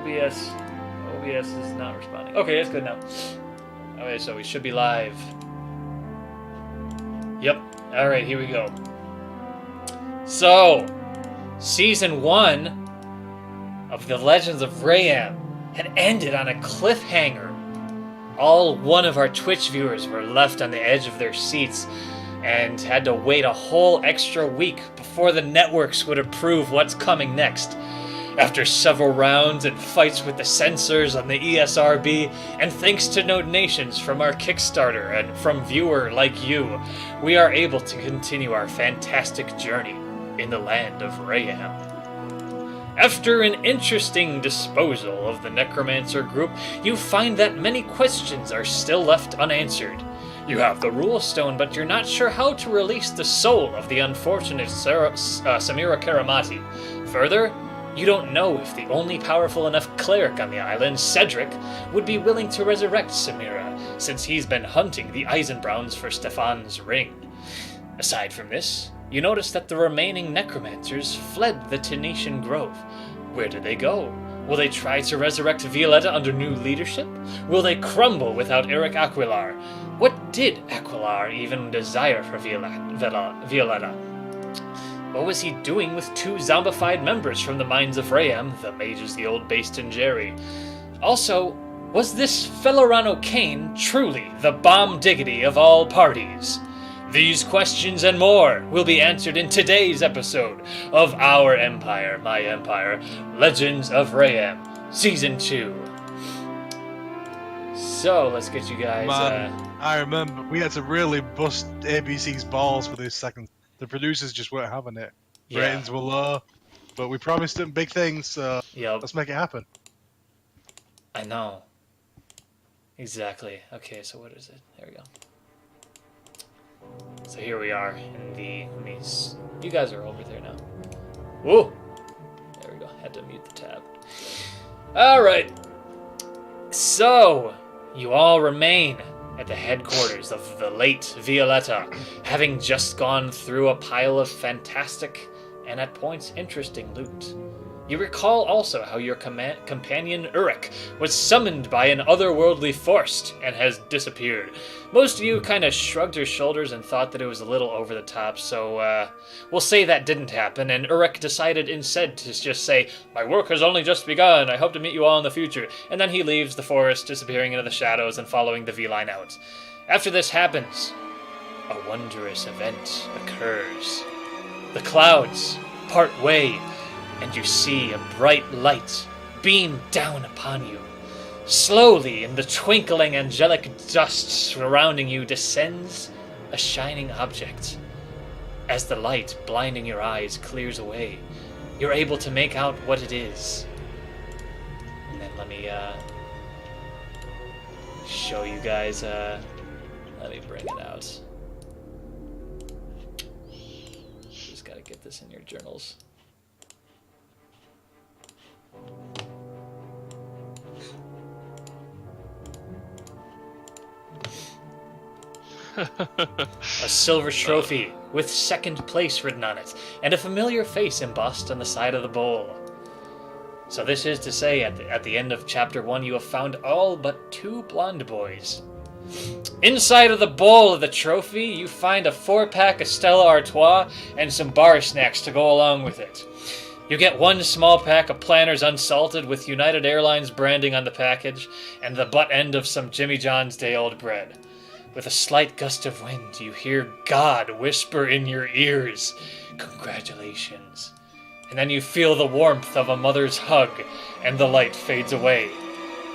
OBS is not responding. Okay, it's good now. Okay, so we should be live. Yep. All right, here we go. So, Season 1 of The Legends of Reyam had ended on a cliffhanger. All one of our Twitch viewers were left on the edge of their seats and had to wait a whole extra week before the networks would approve what's coming next. After several rounds and fights with the censors on the ESRB, and thanks to donations from our Kickstarter and from viewer like you, we are able to continue our fantastic journey in the land of Reyam. After an interesting disposal of the Necromancer group, you find that many questions are still left unanswered. You have the Rule Stone, but you're not sure how to release the soul of the unfortunate Samira Karamati. Further, you don't know if the only powerful enough cleric on the island, Cedric, would be willing to resurrect Samira, since he's been hunting the Eisenbrowns for Stefan's ring. Aside from this, you notice that the remaining necromancers fled the Tenetian Grove. Where did they go? Will they try to resurrect Violetta under new leadership? Will they crumble without Eric Aquilar? What did Aquilar even desire for Violetta? What was he doing with two zombified members from the Mines of Reyam, the mages, the old Baston Jerry? Also, was this Felorano Kane truly the bomb diggity of all parties? These questions and more will be answered in today's episode of Our Empire, My Empire, Legends of Reyam, Season 2. So, let's get you guys... I remember, we had to really bust ABC's balls for this second. The producers just weren't having it. Yeah. Ratings were low, but we promised them big things, so let's make it happen. I know. Exactly. Okay, so what is it? There we go. So here we are in the... You guys are over there now. Whoa! There we go. Had to mute the tab. Alright. So, you all remain at the headquarters of the late Violetta, having just gone through a pile of fantastic and at points interesting loot. You recall also how your companion Uruk was summoned by an otherworldly force and has disappeared. Most of you kind of shrugged your shoulders and thought that it was a little over the top, so we'll say that didn't happen, and Uruk decided instead to just say, "My work has only just begun, I hope to meet you all in the future," and then he leaves the forest, disappearing into the shadows and following the V-line out. After this happens, a wondrous event occurs. The clouds part way, and you see a bright light beam down upon you. Slowly, in the twinkling angelic dust surrounding you, descends a shining object. As the light blinding your eyes clears away, you're able to make out what it is. And then let me show you guys, let me bring it out. Just gotta get this in your journals. A silver trophy with second place written on it, and a familiar face embossed on the side of the bowl. So this is to say, at the end of Chapter 1, you have found all but 2 blonde boys. Inside of the bowl of the trophy, you find a 4-pack of Stella Artois and some bar snacks to go along with it. You get 1 small pack of Planters Unsalted with United Airlines branding on the package, and the butt end of some Jimmy John's day-old bread. With a slight gust of wind, you hear God whisper in your ears, "Congratulations." And then you feel the warmth of a mother's hug, and the light fades away.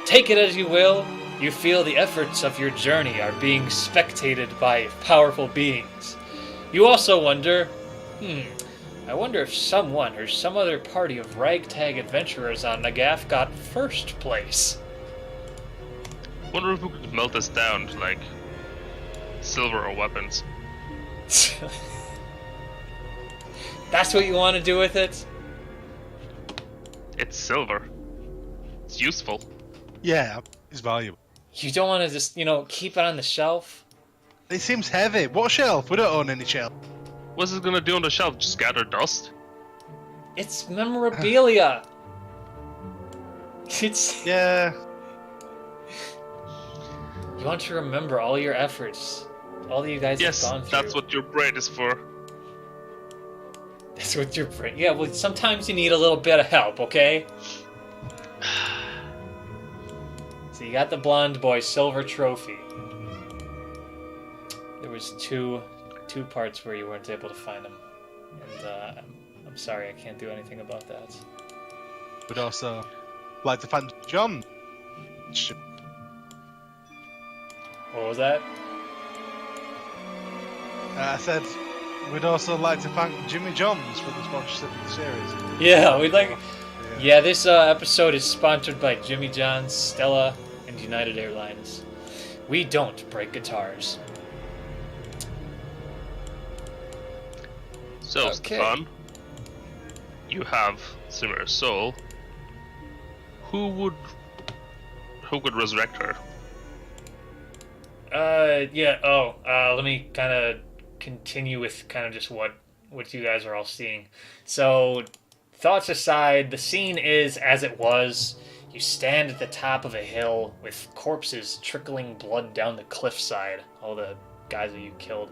Take it as you will, you feel the efforts of your journey are being spectated by powerful beings. You also wonder, I wonder if someone or some other party of ragtag adventurers on Nagaf got first place. Wonder if we could melt this down to, like, silver or weapons. That's what you want to do with it? It's silver. It's useful. Yeah, it's valuable. You don't want to just, keep it on the shelf? It seems heavy. What shelf? We don't own any shelf. What's it gonna do on the shelf? Just gather dust? It's memorabilia. It's... Yeah. You want to remember all your efforts. All that you guys have gone through. Yes, that's what your brain is for. That's what your brain... Yeah, well, sometimes you need a little bit of help, okay? So you got the blonde boy silver trophy. There was two parts where you weren't able to find him. And I'm sorry, I can't do anything about that. Would also like to thank John. What was that? I said we'd also like to thank Jimmy Johns for the sponsorship of the series. Yeah, we'd like... Yeah, this episode is sponsored by Jimmy John's, Stella, and United Airlines. We don't break guitars. So, Okay. Stefan, you have Simmer's soul. Who could resurrect her? Let me kind of continue with kind of just what you guys are all seeing. So, thoughts aside, the scene is as it was. You stand at the top of a hill with corpses trickling blood down the cliffside. All the guys that you killed.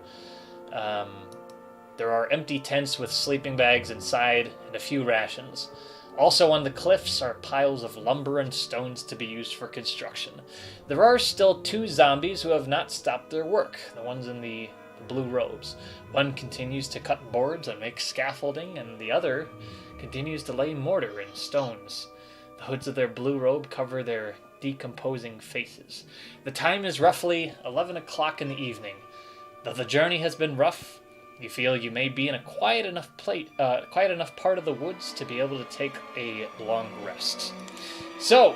There are empty tents with sleeping bags inside and a few rations. Also on the cliffs are piles of lumber and stones to be used for construction. There are still 2 zombies who have not stopped their work, the ones in the blue robes. One continues to cut boards and make scaffolding, and the other continues to lay mortar and stones. The hoods of their blue robe cover their decomposing faces. The time is roughly 11 o'clock in the evening. Though the journey has been rough, you feel you may be in a quiet enough part of the woods to be able to take a long rest. So,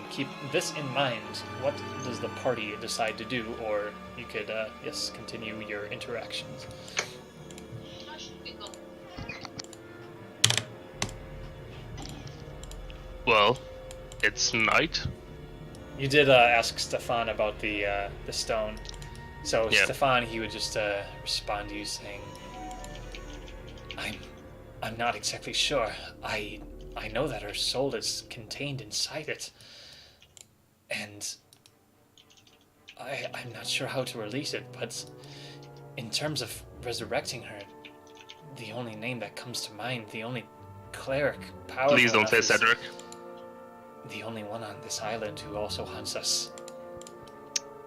keep this in mind. What does the party decide to do? Or you could, continue your interactions. Well, it's night. You did ask Stefan about the stone. So Yeah. Stefan, he would just respond to you saying, I'm not exactly sure. I know that her soul is contained inside it. And I'm not sure how to release it, but in terms of resurrecting her, the only name that comes to mind, the only cleric powerful Please don't enough say is Cedric. the only one on this island who also hunts us.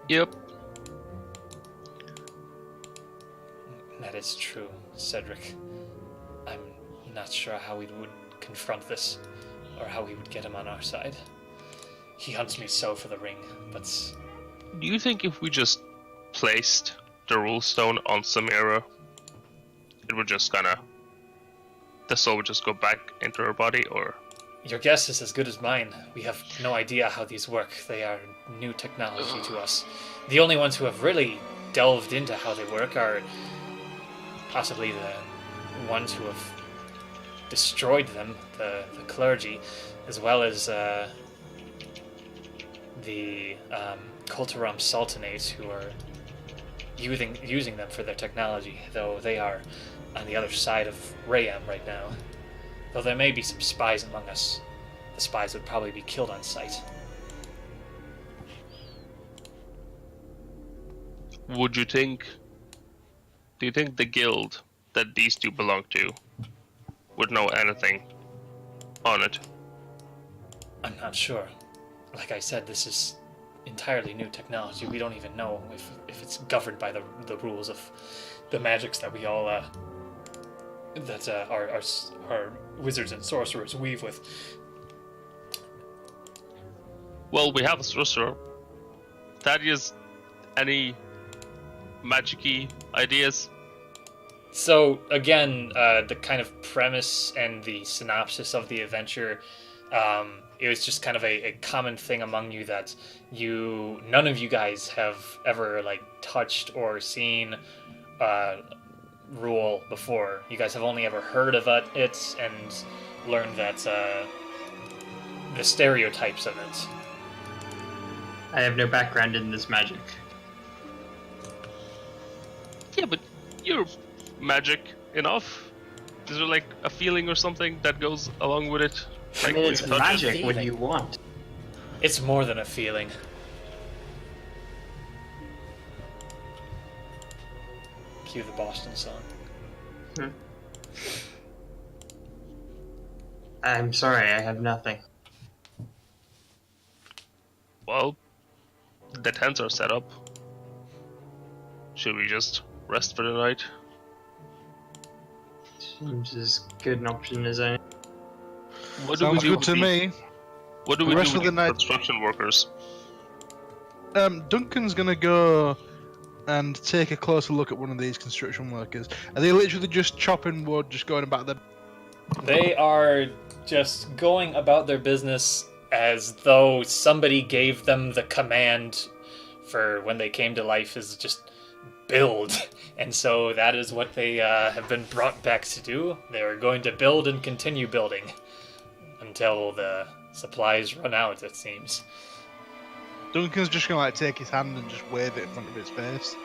Yep. That is true, Cedric. I'm not sure how we would confront this, or how we would get him on our side. He hunts me so for the ring, but... Do you think if we just placed the rule stone on Samira, it would just the soul would just go back into her body, or... Your guess is as good as mine. We have no idea how these work. They are new technology to us. The only ones who have really delved into how they work are possibly the ones who have destroyed them, the clergy, as well as the Kulturam Sultanates, who are using them for their technology, though they are on the other side of Reyam right now. Though there may be some spies among us, the spies would probably be killed on sight. Do you think the guild that these two belong to would know anything on it? I'm not sure. Like I said, this is entirely new technology. We don't even know if it's governed by the rules of the magics that we all that our wizards and sorcerers weave with. Well, we have a sorcerer. Thaddeus, any magic-y ideas? So again, the kind of premise and the synopsis of the adventure, it was just kind of a common thing among you that none of you guys have ever touched or seen rule before. You guys have only ever heard of it and learned that the stereotypes of it. I have no background in this magic. Yeah, but you're magic enough. Is there like a feeling or something that goes along with it? Like, I mean, it's magic. feeling. What do you want? It's more than a feeling. Cue the Boston song. I'm sorry, I have nothing. Well, the tents are set up. Should we just rest for the night? Seems as good an option as any. What do Sounds we do good to me. What do we Rest do of with the the night- construction workers? Duncan's gonna go and take a closer look at one of these construction workers. Are they literally just chopping wood, just going about their... They are just going about their business as though somebody gave them the command for when they came to life is just build. And so that is what they have been brought back to do. They are going to build and continue building until the supplies run out, it seems. Duncan's just gonna like take his hand and just wave it in front of its face.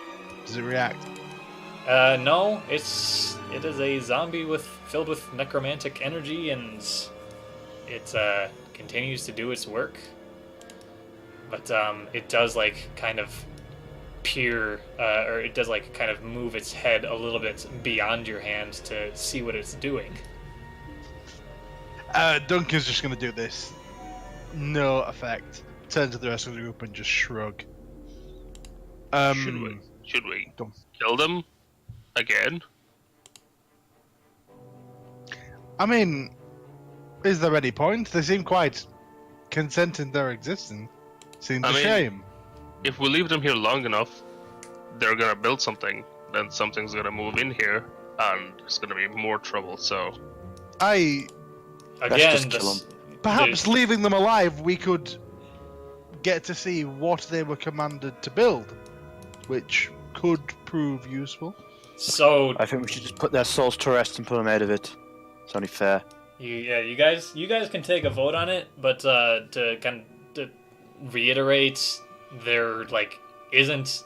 Does it react? No, it is a zombie filled with necromantic energy, and it continues to do its work. But it does like kind of peer, or it does like kind of move its head a little bit beyond your hand to see what it's doing. Duncan's just gonna do this. No effect. Turn to the rest of the group and just shrug. Should we Dumb. kill them again? I mean, is there any point? They seem quite content in their existence. Seems a shame. If we leave them here long enough, they're gonna build something. Then something's gonna move in here, and it's gonna be more trouble. So, Again, just kill 'em. Perhaps leaving them alive, we could get to see what they were commanded to build, which could prove useful. So I think we should just put their souls to rest and put them out of it. It's only fair. you guys can take a vote on it, but to kind of to reiterate, there like isn't,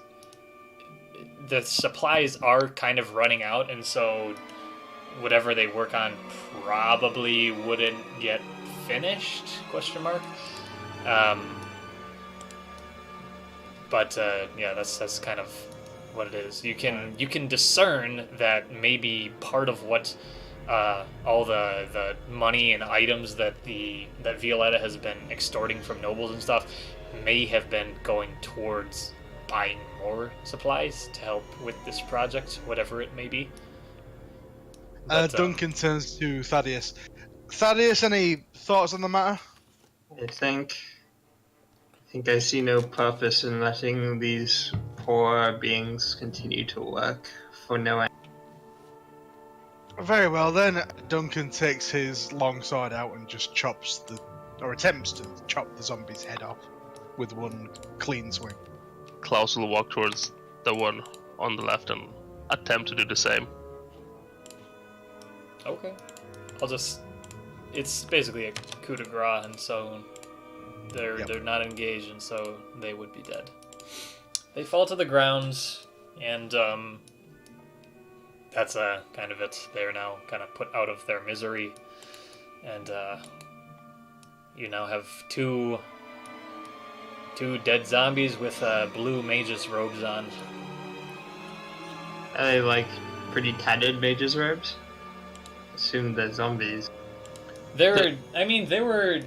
the supplies are kind of running out, and so whatever they work on probably wouldn't get finished, question mark. But yeah, that's kind of what it is. You can discern that maybe part of what all the money and items that Violetta has been extorting from nobles and stuff may have been going towards buying more supplies to help with this project, whatever it may be. But, Duncan turns to Thaddeus. Thaddeus, any thoughts on the matter? I think I see no purpose in letting these poor beings continue to work for no end. Very well then. Duncan takes his long sword out and just attempts to chop the zombie's head off with one clean swing. Klaus will walk towards the one on the left and attempt to do the same. Okay. It's basically a coup de grace, and so they're not engaged, and so they would be dead. They fall to the ground, and that's kind of it. They're now kind of put out of their misery, and you now have two dead zombies with blue mage's robes on. Are they like pretty tattered mage's robes? Assume they're zombies. They were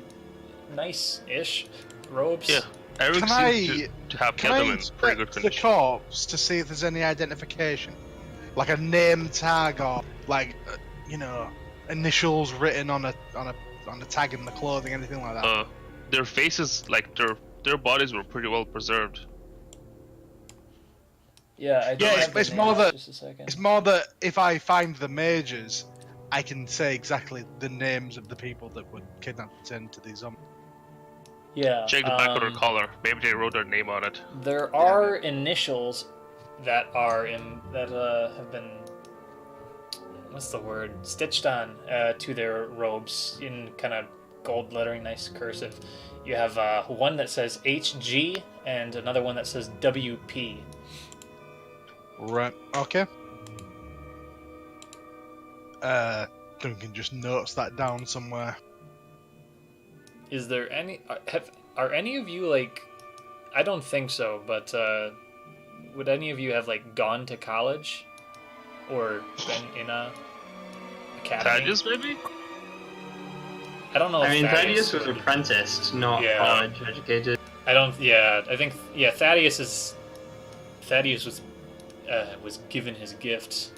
nice-ish robes. Yeah, Eric Can seems to have Can kept I them in pretty good inspect the condition. corpse to see if there's any identification? Like a name tag or like, initials written on a tag in the clothing, anything like that? Their faces, like their bodies were pretty well preserved. Yeah, I do Yeah, have the it's names, more that- just a second. It's more that if I find the mages, I can say exactly the names of the people that were kidnapped and turned to these zombies. Yeah. Check the back of their collar. Maybe they wrote their name on it. There are initials that have been, what's the word, stitched on to their robes in kind of gold lettering, nice cursive. You have one that says HG and another one that says WP. Right. Okay. Duncan just notes that down somewhere. Is there any... Are any of you, like... I don't think so, but would any of you have, like, gone to college? Or been in a academy? Thaddeus, maybe? I don't know if Thaddeus was apprenticed, not college educated. I think Thaddeus was given his gifts.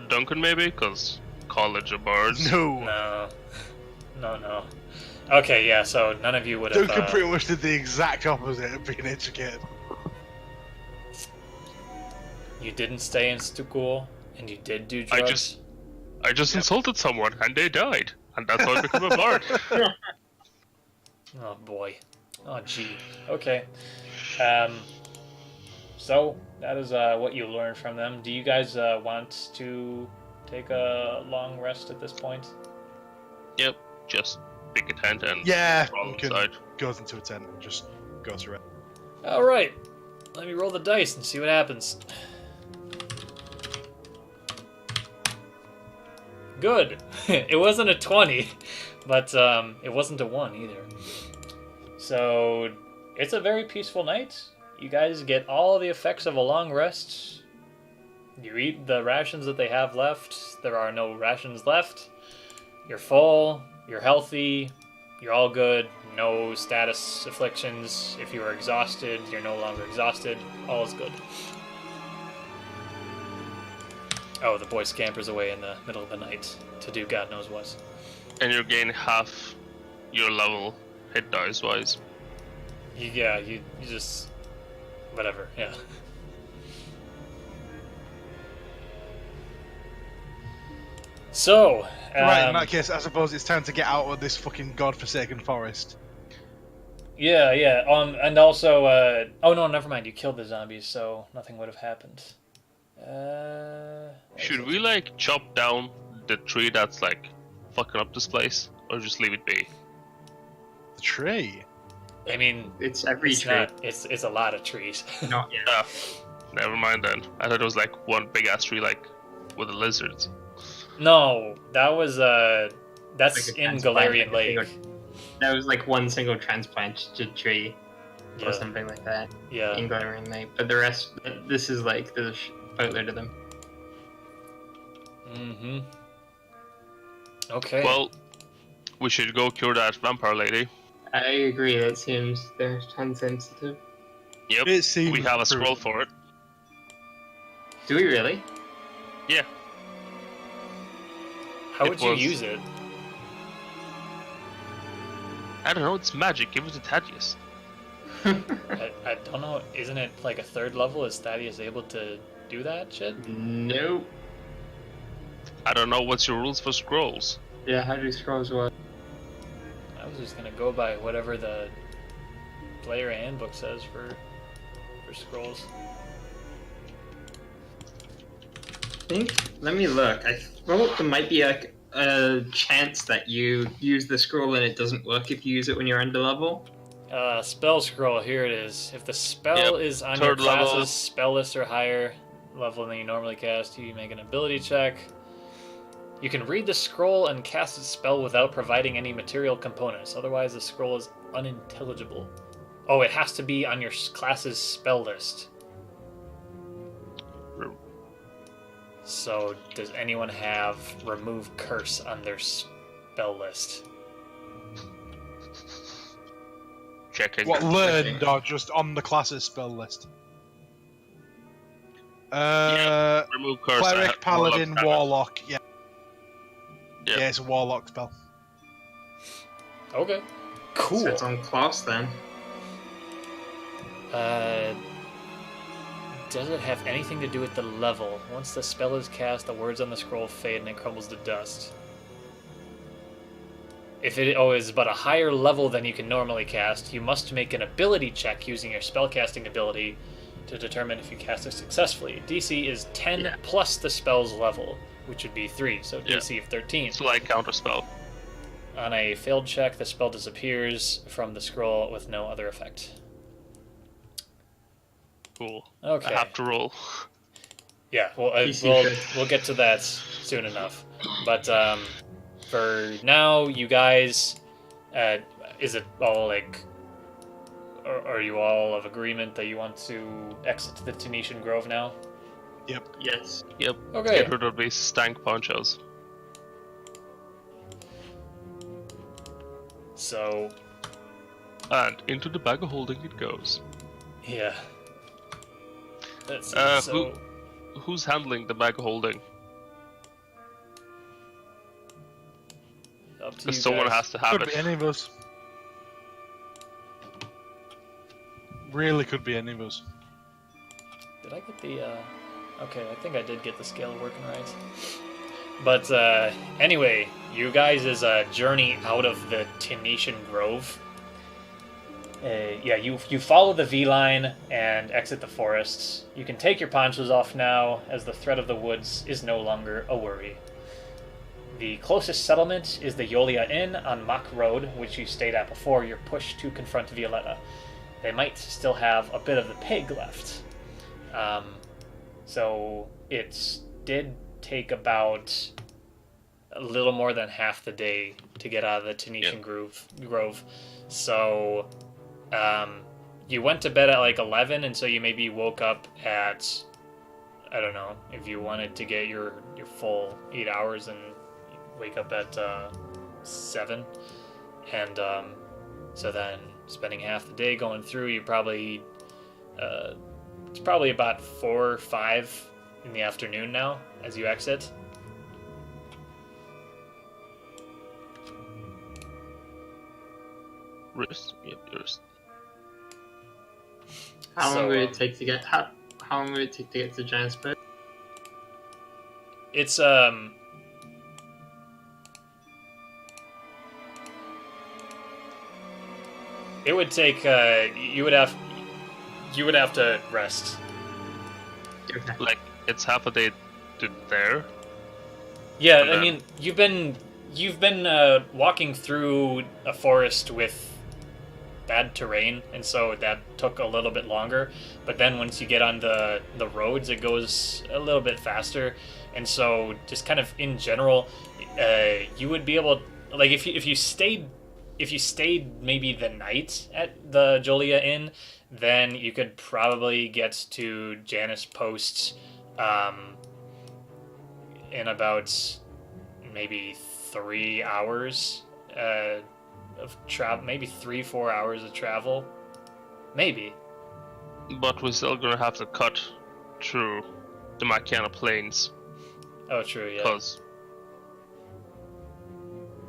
Duncan, maybe? Because college of bards. No. No. Okay, yeah, so none of you would have... Duncan pretty much did the exact opposite of being educated. You didn't stay in school, and you did do drugs? I just insulted someone, and they died. And that's how I became a bard. Oh, boy. Oh, gee. Okay. So, that is what you learned from them. Do you guys want to take a long rest at this point? Yep, just pick a tent and Duncan inside. goes into a tent and just goes through it. Alright. Let me roll the dice and see what happens. Good. It wasn't a 20, but it wasn't a 1 either. So, it's a very peaceful night. You guys get all the effects of a long rest. You eat the rations that they have left. There are no rations left. You're full. You're healthy. You're all good. No status afflictions. If you are exhausted, you're no longer exhausted. All is good. Oh, the boy scampers away in the middle of the night to do God knows what. And you gain half your level hit dice wise. Yeah, you just... whatever, yeah. So... right, in that case, I suppose it's time to get out of this fucking godforsaken forest. Yeah, and also... oh no, never mind, you killed the zombies, so nothing would have happened. Should we, like, chop down the tree that's, like, fucking up this place? Or just leave it be? The tree? I mean... It's every tree. It's a lot of trees. Not yet. Never mind then. I thought it was, like, one big-ass tree, like, with the lizards. No, that was, that's like in Galarian Lake. That was, like, one single transplanted tree. Or something like that. Yeah. In Galarian Lake. But the rest, this is, like, there's a boatload of them. Mm-hmm. Okay. Well, we should go cure that vampire lady. I agree, that seems they're time sensitive. Yep, It seems we have a true. scroll for it. Do we really? Yeah. How would you use it? I don't know, it's magic. Give it to Thaddeus. I don't know. Isn't it like a 3rd level? Is Thaddeus able to do that shit? Nope. I don't know, what's your rules for scrolls? Yeah, how do scrolls work? I was just gonna go by whatever the player handbook says for scrolls. I think, let me look. I thought there might be a chance that you use the scroll and it doesn't work if you use it when you're under level. Spell scroll, here it is. If the spell is on your 3rd level. class's spell list or higher level than you normally cast, you make an ability check. You can read the scroll and cast its spell without providing any material components. Otherwise, the scroll is unintelligible. Oh, it has to be on your class's spell list. So, does anyone have remove curse on their spell list? Checking. What, learned or just on the class's spell list? Remove curse. Cleric, Paladin, Warlock, yeah. Yep. Yeah, it's a Warlock spell. Okay. Cool. So it's on class then. Does it have anything to do with the level? Once the spell is cast, the words on the scroll fade and it crumbles to dust. If it is but a higher level than you can normally cast, you must make an ability check using your spellcasting ability to determine if you cast it successfully. DC is 10 plus the spell's level, which would be 3, so DC of 13. It's like counterspell. On a failed check, the spell disappears from the scroll with no other effect. Cool. Okay. I have to roll. Yeah, well, we'll get to that soon enough. But for now, you guys, is it all like, are you all of agreement that you want to exit the Tunisian Grove now? Yep. Yes. Yep. Okay. Get rid of these stank ponchos. So. And into the bag of holding it goes. Yeah. Let's see, so... Who's handling the bag of holding? Up to you Because someone guys. has to have Could it. be any of us. Really could be any of us. Did I get the, Okay, I think I did get the scale working right. But, anyway, you guys' journey out of the Tunisian Grove. Yeah, you follow the V-line and exit the forests. You can take your ponchos off now, as the threat of the woods is no longer a worry. The closest settlement is the Yolia Inn on Mach Road, which you stayed at before your push to confront Violetta. They might still have a bit of the pig left. So it did take about a little more than half the day to get out of the Tunisian Grove. So you went to bed at like 11, and so you maybe woke up at, I don't know, if you wanted to get your full 8 hours, and wake up at 7. And so then spending half the day going through, you probably it's probably about 4 or 5 in the afternoon now as you exit. Rest. Yep, rest. How long would it take to get? How long would it take to get to Giant's Bed? It's it would take you would have to rest. Okay. Like, it's half a day to there. Yeah, And I mean, you've been walking through a forest with bad terrain, and so that took a little bit longer. But then once you get on the roads, it goes a little bit faster. And so just kind of in general, you would be able, like, if you stayed maybe the night at the Jolia Inn, then you could probably get to Janus Post in about maybe 3 hours of travel, maybe 3-4 hours of travel, maybe. But we're still gonna have to cut through the Makiana Plains. Oh, true, yeah. Because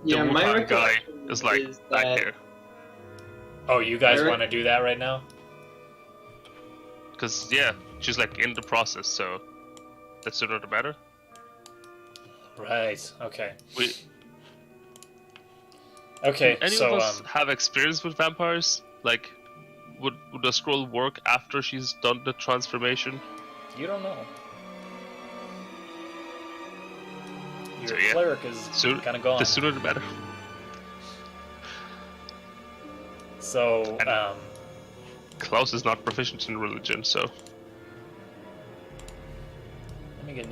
Yeah, the my Wuhan guy recollection is like back that- here. Oh, you guys want to do that right now? Because, yeah, she's like in the process, so the sooner the better. Right. Okay. Any So of us have experience with vampires? Like, would the scroll work after she's done the transformation? you don't know. Your So, yeah. cleric is kind of gone. The sooner the better. So, Klaus is not proficient in religion, so... let me get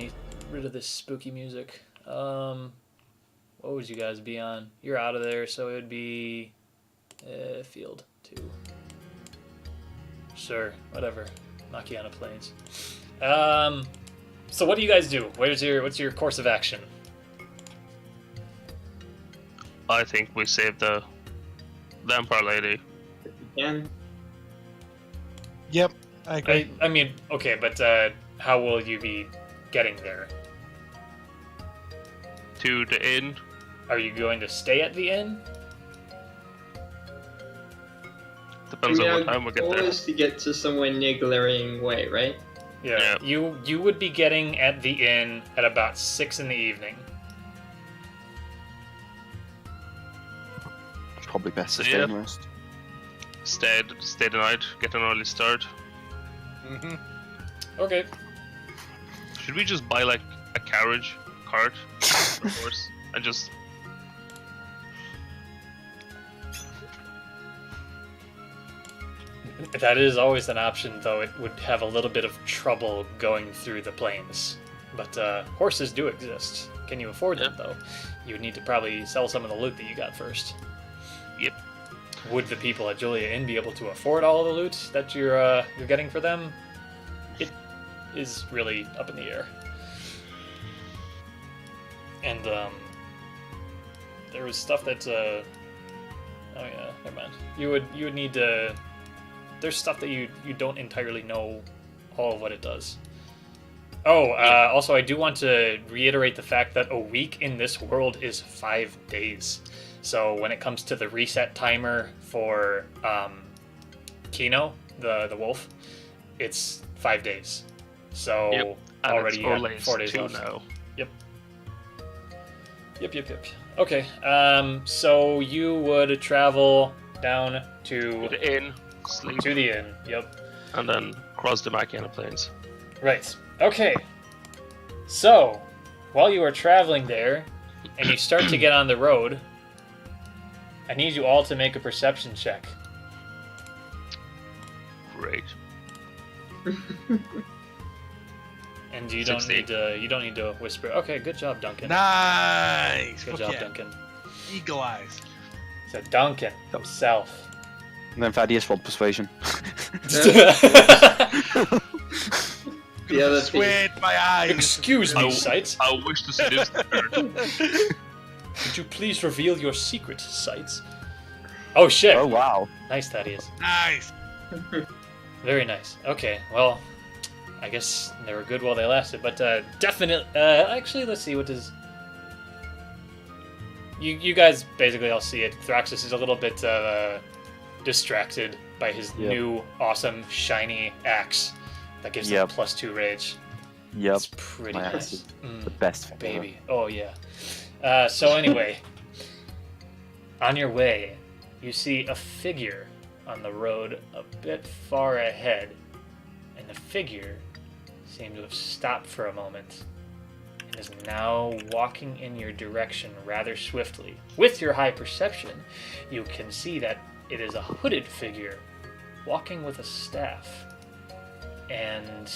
rid of this spooky music. What would you guys be on? You're out of there, so it would be field 2. Sure, whatever. Makiana Plains. So what do you guys do? What's your course of action? I think we save the vampire lady. Yeah. Yep, I agree. I mean, okay, but how will you be getting there? To the inn. Are you going to stay at the inn? Depends on Our what time we get goal there. is to get to somewhere near Galarian Way, right? Yeah. Yeah. You would be getting at the inn at about 6 in the evening. Probably best to Yeah. stay and rest. Stay the night, get an early start. Mm-hmm. Okay. Should we just buy like a carriage, cart, or horse, and just... That is always an option, though it would have a little bit of trouble going through the plains. But horses do exist. Can you afford them, though? You would need to probably sell some of the loot that you got first. Yep. Would the people at Julia Inn be able to afford all the loot that you're getting for them? It is really up in the air. And there was stuff that oh yeah, never mind. You would need to. There's stuff that you don't entirely know all of what it does. Oh, also I do want to reiterate the fact that a week in this world is 5 days. So when it comes to the reset timer for Kino, the wolf, it's 5 days. So already 4 days left. Now. Yep. Okay, so you would travel down to the inn, sleep. To the inn, yep. And then cross the Makiana Plains. Right. Okay. So, while you are traveling there, and you start to get on the road, I need you all to make a perception check. Great. And you don't need to whisper. Okay, good job, Duncan. Nice. Good job, Duncan. Eagle eyes. So Duncan himself. And then Thaddeus rolled persuasion. The other Squid my eyes. Excuse me, Sights. I wish to seduce the bird. Could you please reveal your secret, Sights? Oh shit! Oh wow. Nice, Thaddeus. Nice. Very nice. Okay, well, I guess they were good while they lasted, but definitely. Actually, let's see what does. You guys basically all see it. Thraxus is a little bit distracted by his new awesome shiny axe that gives him +2 rage. Yep. It's pretty nice. The best thing baby. Ever. Oh yeah. So anyway, on your way, you see a figure on the road a bit far ahead, and the figure seemed to have stopped for a moment and is now walking in your direction rather swiftly. With your high perception, you can see that it is a hooded figure walking with a staff, and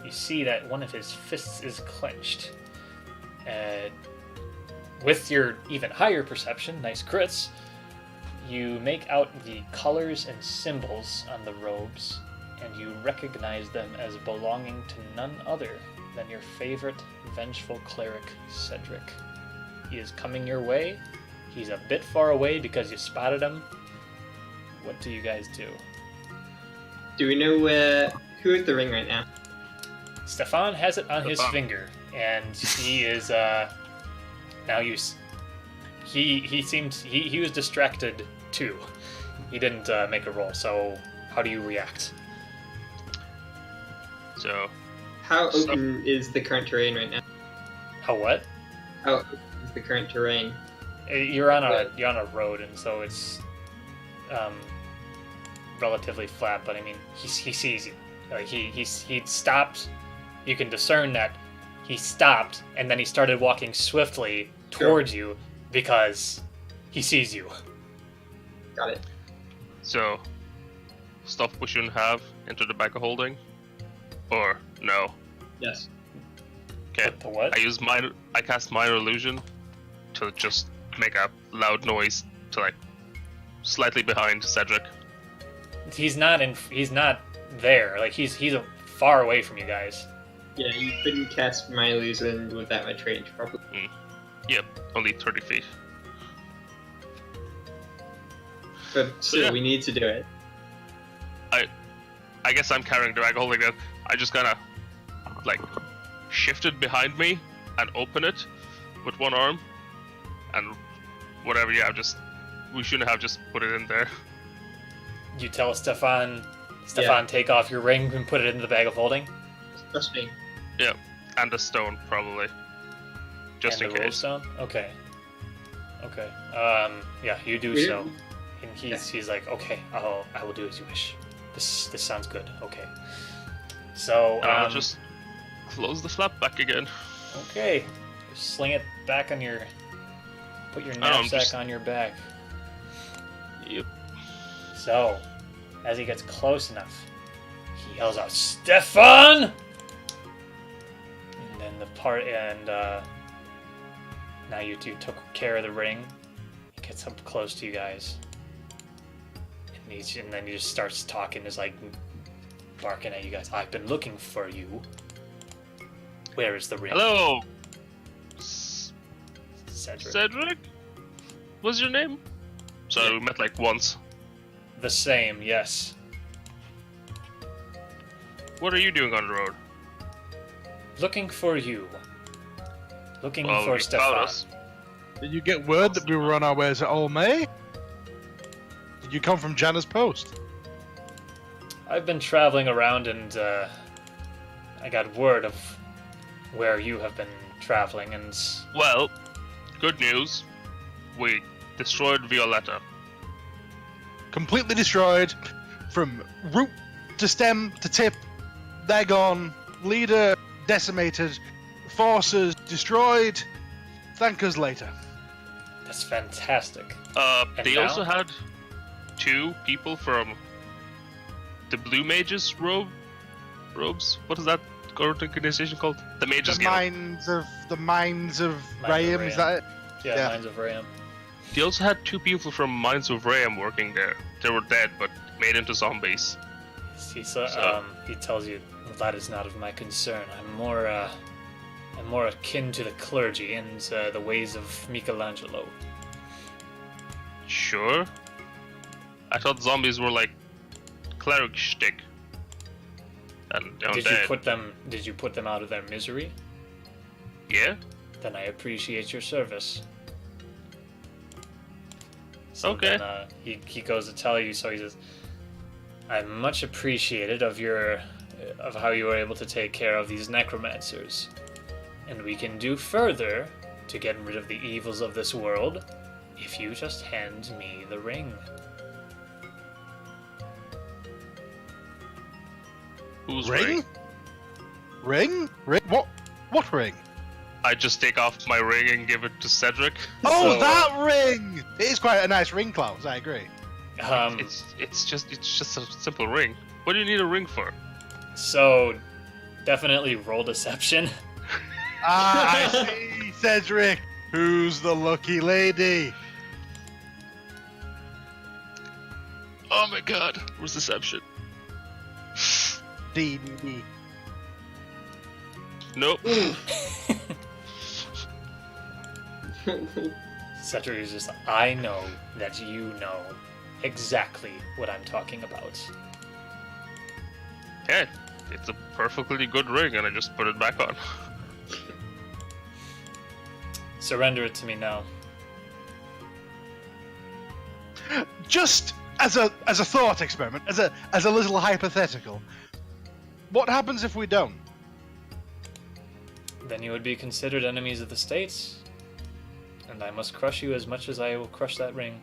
you see that one of his fists is clenched. With your even higher perception, nice crits, you make out the colors and symbols on the robes, and you recognize them as belonging to none other than your favorite vengeful cleric, Cedric. He is coming your way. He's a bit far away because you spotted him. What do you guys do? Do we know who is the ring right now? Stefan has it on his finger, and he is now he was distracted too. He didn't make a roll. So how do you react? So how open is the current terrain right now? How what? How open is the current terrain? You're on a road, and so it's relatively flat. But I mean, he sees you. Like he stopped. You can discern that he stopped, and then he started walking swiftly towards you because he sees you. Got it. So, stuff we shouldn't have into the bag of holding, or no? Yes. Okay. The what? I cast minor illusion to just make a loud noise to like slightly behind Cedric. He's not there. Like he's far away from you guys. Yeah, you couldn't cast my illusion with that much range, probably. Yep, only 30 feet. But still, we need to do it. I guess I'm carrying the bag holding it. I just kind of like shifted behind me and open it with one arm, and whatever you have, we shouldn't have just put it in there. You tell Stefan, take off your ring and put it in the bag of holding. Trust me. Yeah, and the stone probably, just in case. Stone? Okay. Yeah, you do so. And he's like, okay, I will do as you wish. This sounds good. Okay. So I'll just close the flap back again. Okay. Just sling it back on your. Put your knapsack on your back. Yep. So, as he gets close enough, he yells out, "Stefan!" And then now you two took care of the ring. He gets up close to you guys. And then he just starts talking, is like barking at you guys. "I've been looking for you. Where is the ring?" Hello, Cedric. Cedric? What's your name? So we met like once. The same, yes. What are you doing on the road? Looking for you. Looking Well, for you Stefan. found us. Did you get word that we were on our way to OEME? Did you come from Janna's post? I've been traveling around and I got word of where you have been traveling and... Well, good news. We destroyed Violetta. Completely destroyed, from root to stem to tip. They're gone. Leader decimated. Forces destroyed. Thank us later. That's fantastic. They now? also had 2 people from the Blue Mages robes. What is that organization called? The Mages The Guild. Mines of Reyam, is that it? Yeah, Mines of Reyam. They also had 2 people from Mines of Reyam working there. They were dead, but made into zombies. He tells you, "That is not of my concern. I'm more akin to the clergy and the ways of Michelangelo." Sure. I thought zombies were like cleric shtick. And Did undead. you put them out of their misery? Yeah? Then I appreciate your service. So Okay. Then, he goes to tell you. So he says, "I'm much appreciated of how you were able to take care of these necromancers, and we can do further to get rid of the evils of this world if you just hand me the ring." Whose Ring? Ring? What ring? I just take off my ring and give it to Cedric. Oh, So, that ring! It is quite a nice ring, Klaus. I agree. It's just a simple ring. What do you need a ring for? So definitely roll deception. I see, Cedric. Who's the lucky lady? Oh my god, where's deception? DVD. Nope. Cedric is just, "I know that you know exactly what I'm talking about." Yeah, it's a perfectly good ring, and I just put it back on. Surrender it to me now. Just as a thought experiment, as a little hypothetical. What happens if we don't? Then you would be considered enemies of the state, and I must crush you as much as I will crush that ring.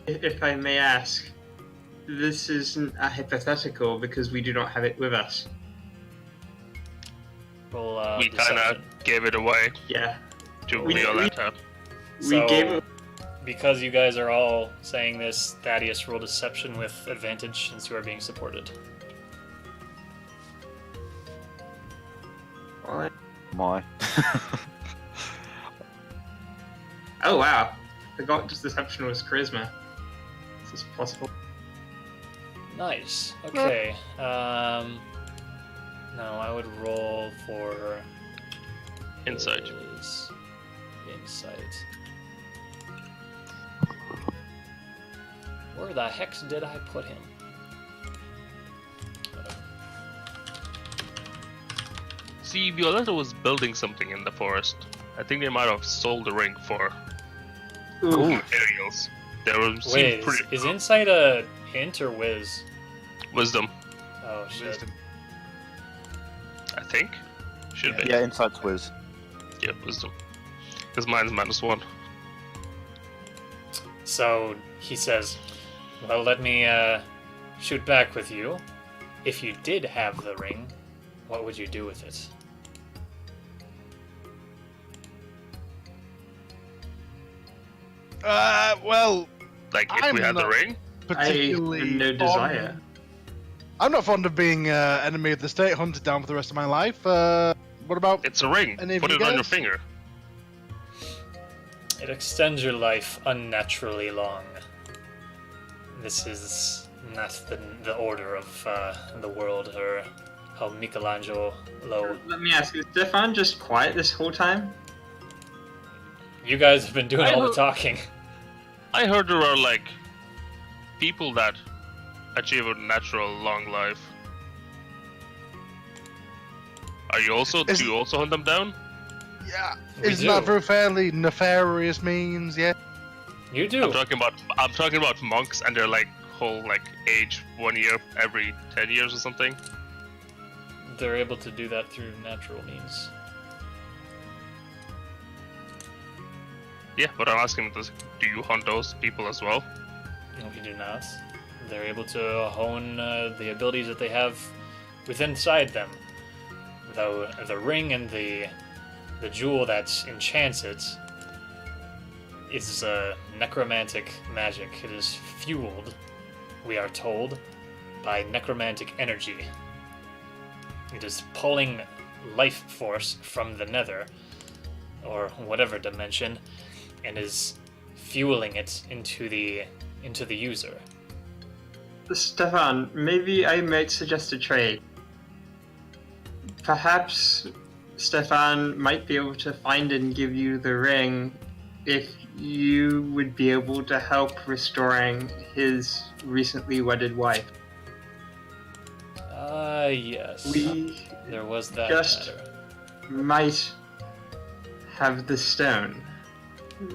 If I may ask, this isn't a hypothetical because we do not have it with us. Roll We kind deception. of gave it away Yeah. to We- Violetta. We So, gave it. because you guys are all saying this, Thaddeus, roll deception with advantage since you are being supported. What? My. Oh wow. I forgot just deception was charisma. Is this possible? Nice. Okay. No, I would roll for Insight. his insight. Where the heck did I put him? Whatever. See, Violetta was building something in the forest. I think they might have sold the ring for Ooh. materials. They were Wait, seemed pretty is insight a hint or whiz? wisdom, Oh shit. Wisdom. I think. Should be. Yeah, insight's whiz. Yeah, wisdom. Because mine's -1. So he says, "Well, let me shoot back with you. If you did have the ring, what would you do with it?" Well, Like, if we had the ring? Particularly I have no desire. I'm not fond of being enemy of the state, hunted down for the rest of my life. What about... It's a ring. Put it on your finger. It extends your life unnaturally long. This is not the order of the world, or how Michelangelo. Let me ask, is Stefan just quiet this whole time? You guys have been doing all the talking. I heard there are, like, people that achieve a natural long life. Do you also hunt them down? Yeah, isn't that through fairly nefarious means? Yeah. You do. I'm talking about monks, and they're like whole like age 1 year every 10 years or something. They're able to do that through natural means. Yeah, but I'm asking, do you hunt those people as well? No, we do not. They're able to hone the abilities that they have within inside them. Though the ring and the jewel that enchants it is necromantic magic. It is fueled, we are told, by necromantic energy. It is pulling life force from the nether, or whatever dimension, and is fueling it into the user. Stefan, maybe I might suggest a trade. Perhaps Stefan might be able to find and give you the ring if you would be able to help restoring his recently wedded wife. Yes. There was that just matter. Might have the stone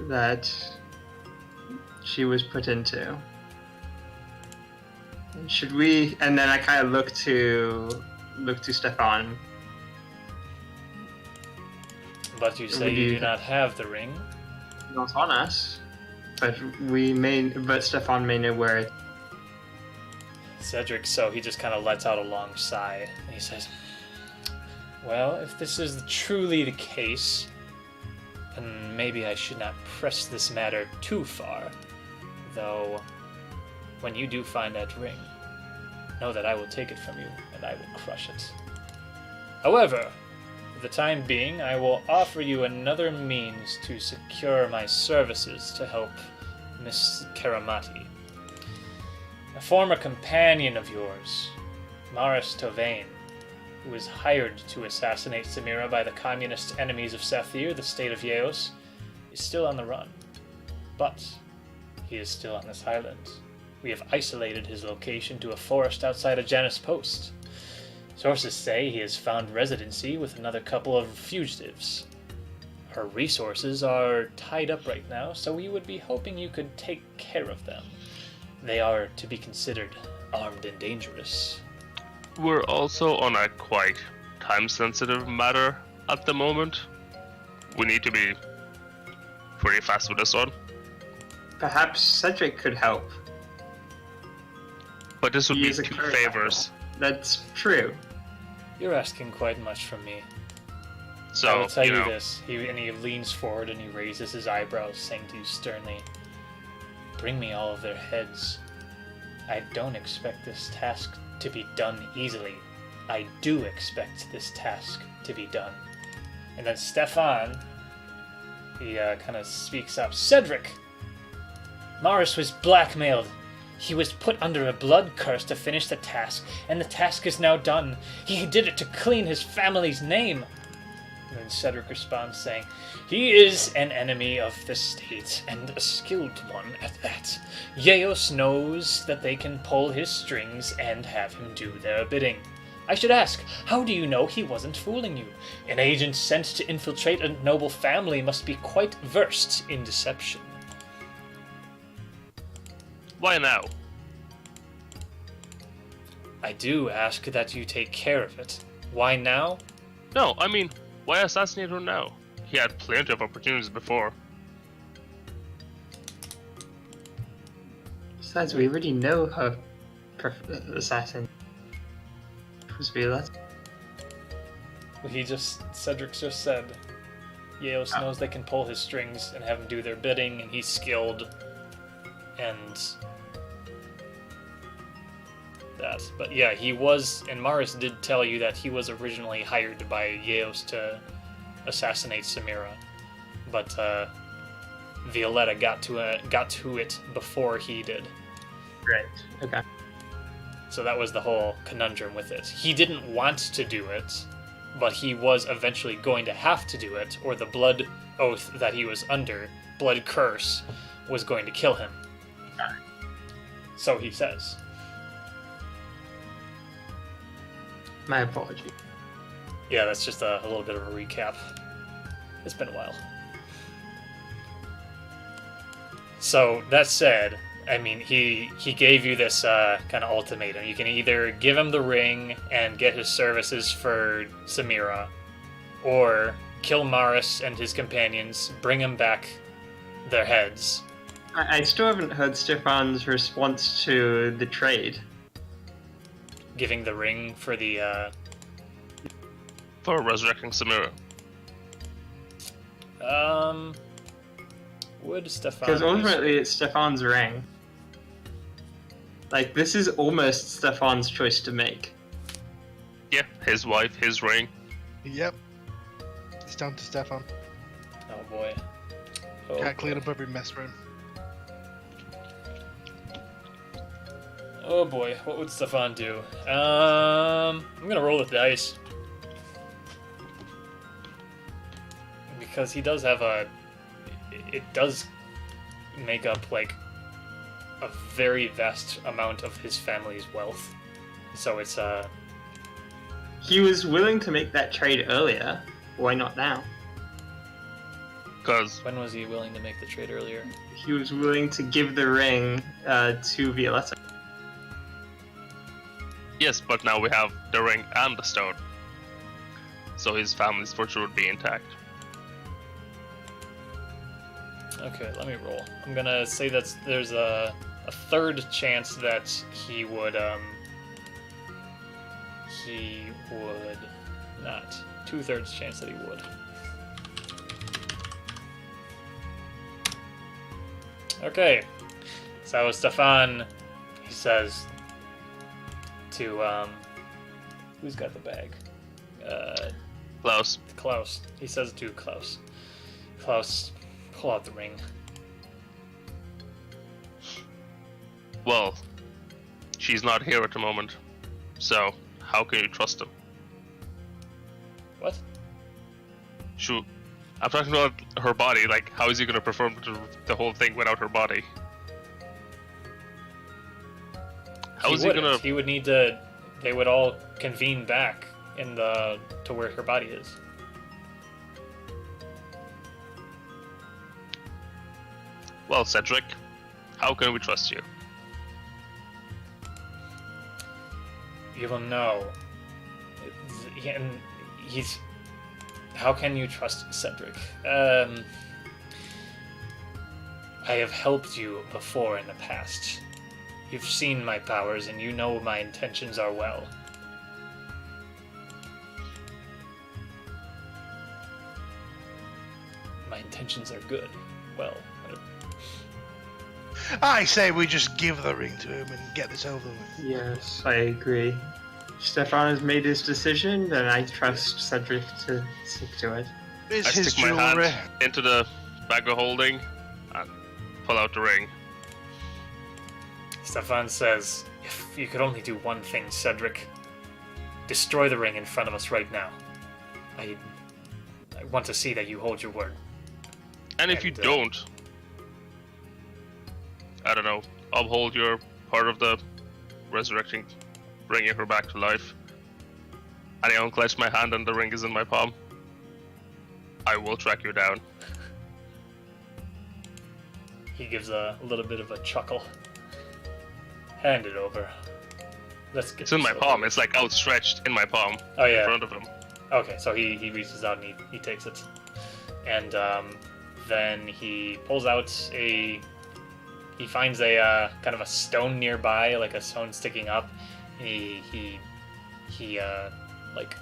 that she was put into. Should we? And then I kind of look to Stefan. But you say you do not have the ring. Not on us, but we may. But Stefan may know where it. Cedric, so he just kind of lets out a long sigh, and he says, "Well, if this is truly the case, then maybe I should not press this matter too far. Though, when you do find that ring, know that I will take it from you, and I will crush it. However, for the time being, I will offer you another means to secure my services to help Miss Karamati. A former companion of yours, Maris Tovain, who was hired to assassinate Samira by the communist enemies of Sathir, the state of Yeos, is still on the run. But he is still on this island. We have isolated his location to a forest outside of Janus Post. Sources say he has found residency with another couple of fugitives. Our resources are tied up right now, so we would be hoping you could take care of them. They are to be considered armed and dangerous. We're also on a quite time-sensitive matter at the moment. We need to be pretty fast with this one. Perhaps Cedric could help. But this would be two favors. That's true. You're asking quite much from me. So, I will tell you this. He leans forward and he raises his eyebrows, saying to you sternly, "Bring me all of their heads. I don't expect this task to be done easily. I do expect this task to be done." And then Stefan, he kind of speaks up. "Cedric! Maris was blackmailed. He was put under a blood curse to finish the task, and the task is now done. He did it to clean his family's name." And then Cedric responds saying, "He is an enemy of the state, and a skilled one at that. Yeos knows that they can pull his strings and have him do their bidding. I should ask, how do you know he wasn't fooling you? An agent sent to infiltrate a noble family must be quite versed in deception." Why now? "I do ask that you take care of it. Why now?" No, I mean, why assassinate her now? He had plenty of opportunities before. Besides, we already know her assassin. Was Violet? Cedric just said, Yeos knows they can pull his strings and have him do their bidding, and he's skilled. and that. But yeah, he was, and Maris did tell you that he was originally hired by Yeos to assassinate Samira, but Violetta got to it before he did. Right. Okay. So that was the whole conundrum with it. He didn't want to do it, but he was eventually going to have to do it, or the blood oath that he was under, blood curse, was going to kill him. So he says. My apology. Yeah, that's just a little bit of a recap. It's been a while. So, that said, I mean, he gave you this kind of ultimatum. You can either give him the ring and get his services for Samira, or kill Maris and his companions, bring him back their heads. I still haven't heard Stefan's response to the trade. Giving the ring for the, For resurrecting Samira. Would Stefan... Because ultimately it's Stefan's ring. Like, this is almost Stefan's choice to make. Yeah, his wife, his ring. Yep. It's down to Stefan. Oh boy. Can't clean up every mess room. Oh boy, what would Stefan do? I'm gonna roll the dice. Because he does have it does make up, like, a very vast amount of his family's wealth. So it's, He was willing to make that trade earlier. Why not now? Because... When was he willing to make the trade earlier? He was willing to give the ring to Violetta. Yes, but now we have the ring and the stone. So his family's fortune would be intact. Okay, let me roll. I'm gonna say that there's a third chance that he would not. 2/3 chance that he would. Okay, so Stefan, he says to, who's got the bag? Klaus. Klaus. He says to Klaus, Klaus, pull out the ring. Well, she's not here at the moment, so how can you trust him? What? Shoot. I'm talking about her body, like, how is he gonna perform the whole thing without her body? How is he gonna... He would need to... They would all convene back to where her body is. Well, Cedric, how can we trust you? You will know. How can you trust Cedric? I have helped you before in the past. You've seen my powers, and you know my intentions are well. My intentions are good. Well. I say we just give the ring to him and get this over with. Yes, I agree. Stefan has made his decision, and I trust Cedric to stick to it. It's I his stick my jewelry. hand into the bag of holding and pull out the ring. Stefan says, if you could only do one thing, Cedric, destroy the ring in front of us right now. I want to see that you hold your word. And if you don't, I don't know, uphold your part of the resurrecting, bringing her back to life. And I unclench my hand and the ring is in my palm. I will track you down. He gives a little bit of a chuckle. Hand it over. Let's get It's in this my over palm. with. It's like outstretched in my palm. Oh, yeah. In front of him. Okay, so he reaches out and he takes it. And then he pulls out he finds a kind of a stone nearby, like a stone sticking up. He like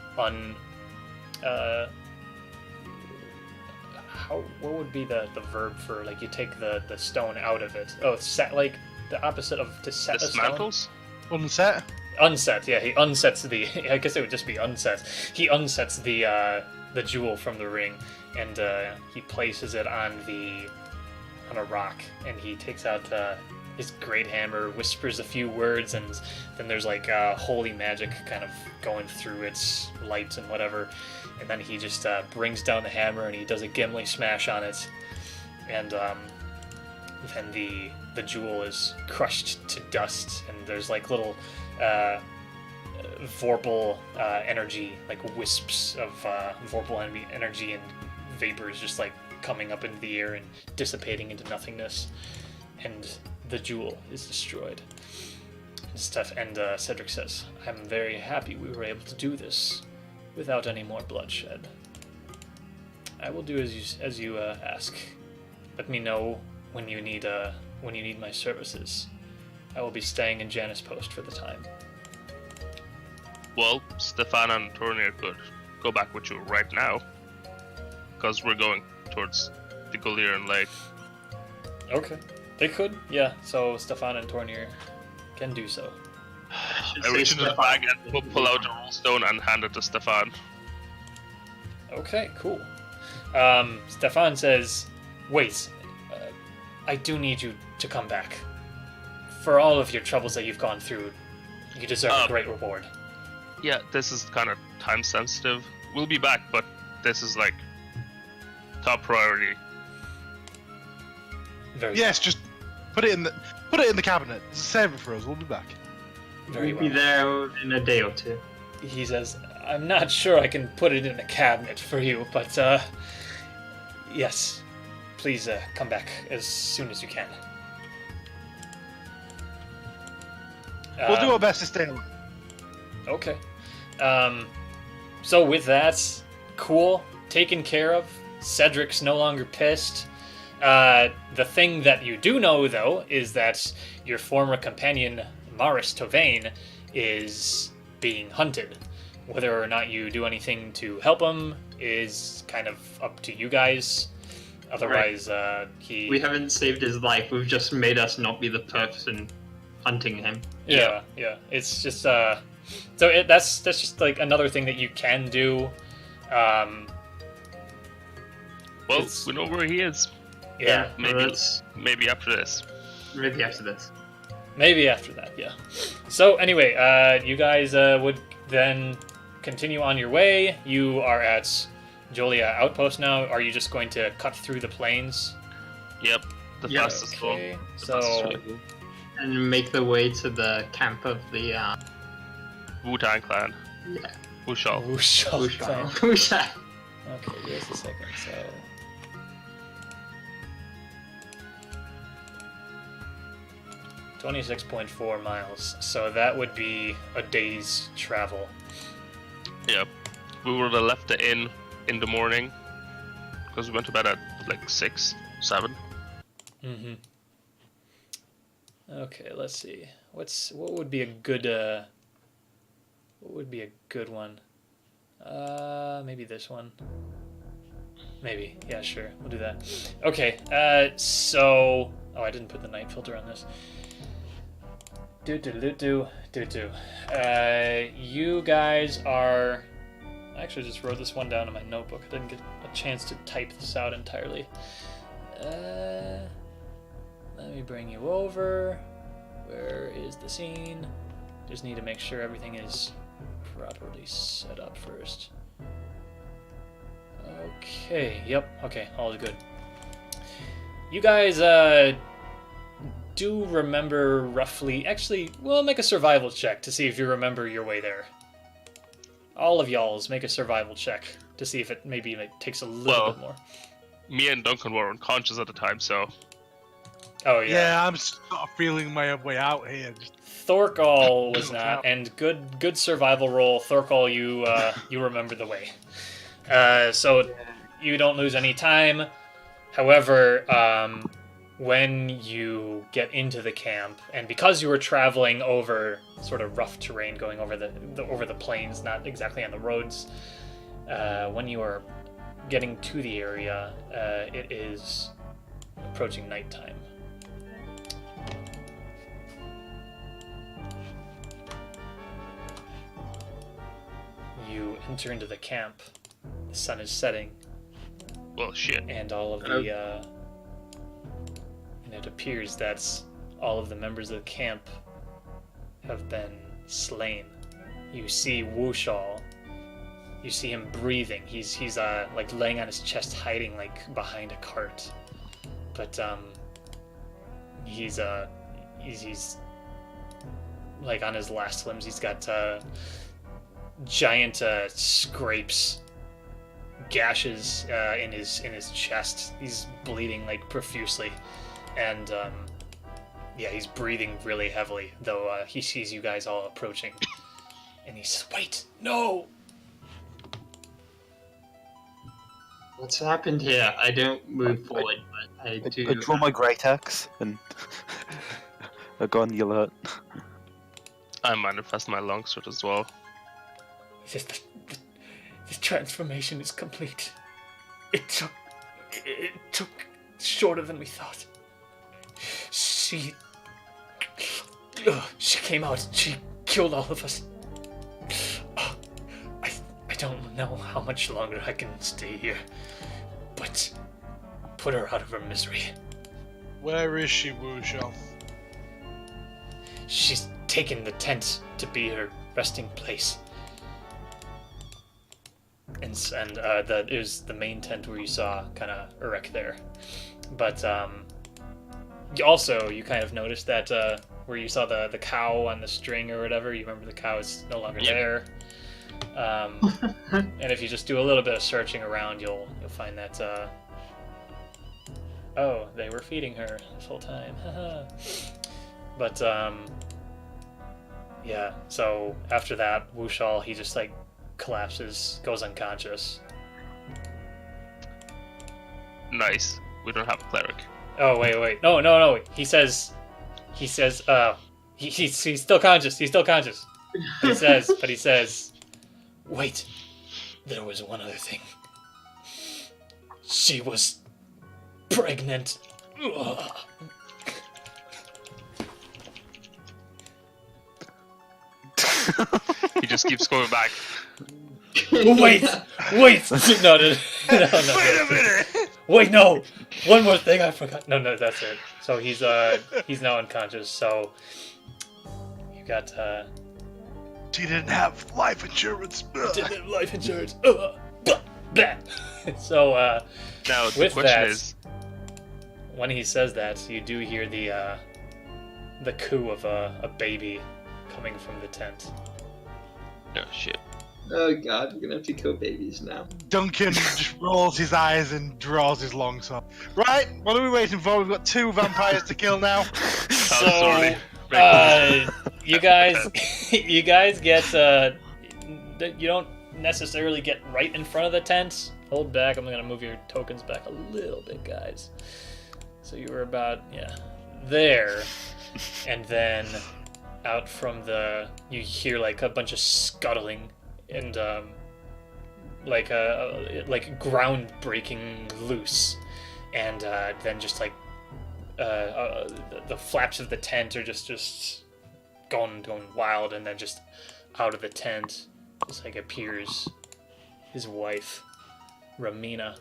what would be the verb for, like, you take the stone out of it? Oh, set, like the opposite of to set a stone. Dismantles? Unset? Unset, yeah, he unsets the I guess it would just be unset. He unsets the jewel from the ring, and he places it on a rock, and he takes out his great hammer, whispers a few words, and then there's like holy magic kind of going through its lights and whatever, and then he just brings down the hammer and he does a Gimli smash on it, and then the jewel is crushed to dust, and there's like little vorpal energy, like wisps of vorpal energy and vapors just like coming up into the air and dissipating into nothingness, and the jewel is destroyed. And Cedric says, "I'm very happy we were able to do this without any more bloodshed. I will do as you ask. Let me know when you need my services. I will be staying in Janus Post for the time." Well, Stefan and Tornir could go back with you right now, because we're going towards the Goliran Lake. Okay. They could, yeah. So Stefan and Tornir can do so. I reach into the bag and pull out a roll stone and hand it to Stefan. Okay, cool. Stefan says, "Wait, I do need you to come back. For all of your troubles that you've gone through, you deserve a great reward." Yeah, this is kind of time sensitive. We'll be back, but this is like top priority. Yes, just put it in the cabinet. Save it for us. We'll be back. Very We'll be there in a day or two. He says, "I'm not sure I can put it in a cabinet for you, but yes, please come back as soon as you can." We'll do our best to stay alive. Okay. So with that, cool, taken care of. Cedric's no longer pissed. The thing that you do know, though, is that your former companion, Maris Tovain, is being hunted. Whether or not you do anything to help him is kind of up to you guys. Otherwise, We haven't saved his life. We've just made us not be the person hunting him. Yeah. It's just that's just like another thing that you can do. Well, we know where he is. Yeah, Maybe after this. Maybe after this. Maybe after that, yeah. So anyway, you guys would then continue on your way. You are at Jolia Outpost now. Are you just going to cut through the plains? Yep, the fastest one. Okay, So and make the way to the camp of the Wu-Tang Clan. Yeah. Wushal. Wushal. Okay, just a second. So 26.4 miles. So that would be a day's travel. Yep. We would have left the inn in the morning because we went to bed at like 6, 7. Mm-hmm. Okay, let's see. What would be a good one? Maybe this one. Maybe. Yeah, sure. We'll do that. Okay. So I didn't put the night filter on this. You guys are. I actually just wrote this one down in my notebook. I didn't get a chance to type this out entirely. Let me bring you over. Where is the scene? Just need to make sure everything is properly set up first. Okay, yep, okay, all is good. You guys do remember roughly... Actually, we'll make a survival check to see if you remember your way there. All of y'all's make a survival check to see if it maybe takes a little bit more. Me and Duncan were unconscious at the time, so... Oh, yeah. Yeah, I'm sort of feeling my way out here. Thorkall was not, and good survival roll. Thorkall, you remember the way. So you don't lose any time. However, when you get into the camp, and because you were traveling over sort of rough terrain, going over the plains, not exactly on the roads, when you are getting to the area, it is approaching nighttime. You enter into the camp. The sun is setting. Well, shit. And all of the, and it appears that all of the members of the camp have been slain. You see Wushal. You see him breathing. He's like laying on his chest, hiding like behind a cart. But he's like on his last limbs. He's got giant scrapes, gashes in his chest. He's bleeding like profusely, and yeah, he's breathing really heavily. Though he sees you guys all approaching, and he says, "Wait, no!" What's happened here? I don't move forward, but I do. I draw my great axe and I go on the alert. I manifest my longsword as well. He says, the transformation is complete. It took shorter than we thought. She came out. She killed all of us. I don't know how much longer I can stay here, but put her out of her misery. Where is she, Wushal? She's taken the tent to be her resting place. And it was the main tent where you saw kind of Urek there. But also you kind of noticed that where you saw the cow on the string or whatever, you remember the cow is no longer there. And if you just do a little bit of searching around, you'll find that oh, they were feeding her this whole time. But yeah, so after that, Wushal, he just like collapses, goes unconscious. Nice. We don't have a cleric. Oh wait. No. He says he's still conscious. He's still conscious. He says, wait, there was one other thing. She was pregnant. Ugh. He just keeps going back. Wait. No. Wait a minute. Wait, no. One more thing I forgot. No, that's it. So he's now unconscious. So you got She didn't have life insurance. Didn't have life insurance. So Now the with question that, is, when he says that, you do hear the coo of a baby coming from the tent. oh shit. Oh god, we're gonna have to kill babies now. Duncan just rolls his eyes and draws his longsword. Right, what are we waiting for? We've got 2 vampires to kill now. So, you guys get you don't necessarily get right in front of the tent. Hold back. I'm gonna move your tokens back a little bit, guys. So you were about there, and then out from you hear like a bunch of scuttling and like ground breaking loose, and then just like the flaps of the tent are just going wild, and then just out of the tent just like appears his wife, Ramina,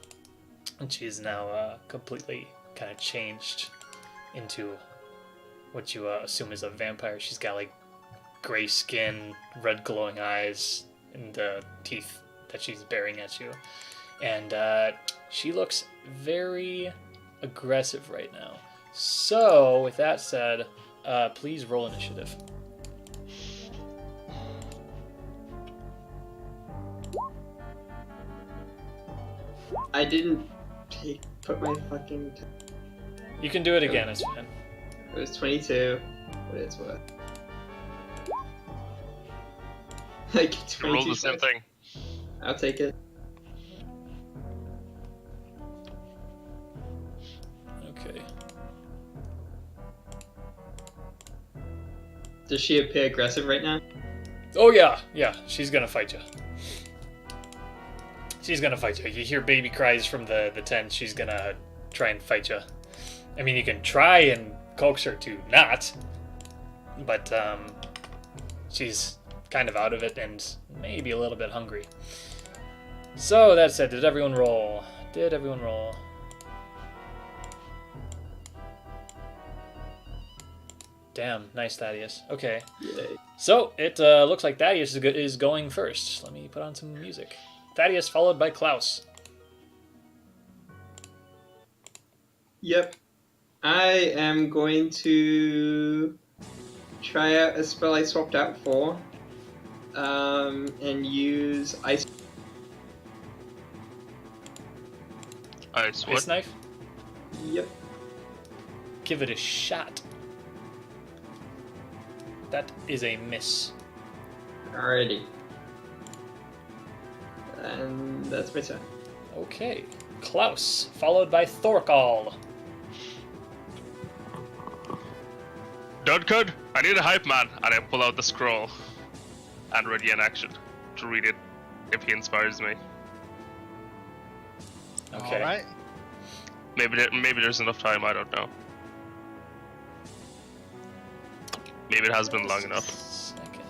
and she's now completely kind of changed into what you assume is a vampire. She's got like gray skin, red glowing eyes, and teeth that she's bearing at you, and she looks very aggressive right now. So with that said, please roll initiative. I didn't put my fucking... You can do it again, it's fine. It was 22. What is what? Like 22. Roll the same thing. I'll take it. Okay. Does she appear aggressive right now? Oh yeah, she's gonna fight you. She's gonna fight you. You hear baby cries from the tent. She's gonna try and fight you. I mean, you can try and coax her to not, but she's kind of out of it and maybe a little bit hungry. So that said, did everyone roll? Did everyone roll? Damn, nice, Thaddeus. Okay. Yay. So it looks like Thaddeus is going first. Let me put on some music. Thaddeus followed by Klaus. Yep. I am going to try out a spell I swapped out for, and use ice. Ice what? Ice knife? Yep. Give it a shot. That is a miss. Alrighty. And that's my turn. Okay. Klaus, followed by Thorkal. Duncan, I need a hype man, and I pull out the scroll and ready in action to read it if he inspires me. Okay. All right. Maybe there's enough time. I don't know. Maybe it has been long enough. Second.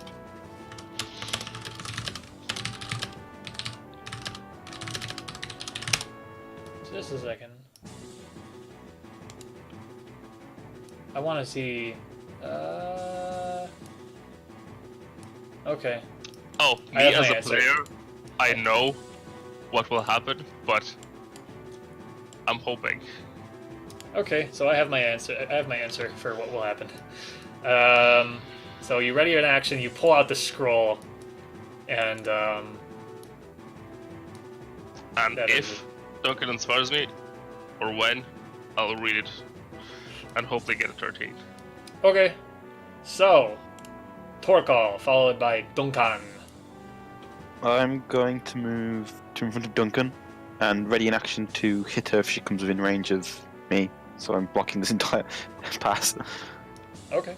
Just a second. I want to see. Okay. Oh, I me have as my a answer. player, I know what will happen, but I'm hoping. Okay, so I have my answer. I have my answer for what will happen. So you ready in action? You pull out the scroll, and that is if Duncan inspires me, or when, I'll read it and hopefully get a 13. okay. So Torkal followed by Duncan. I'm going to move to in front of Duncan and ready in action to hit her if she comes within range of me. So I'm blocking this entire pass. Okay.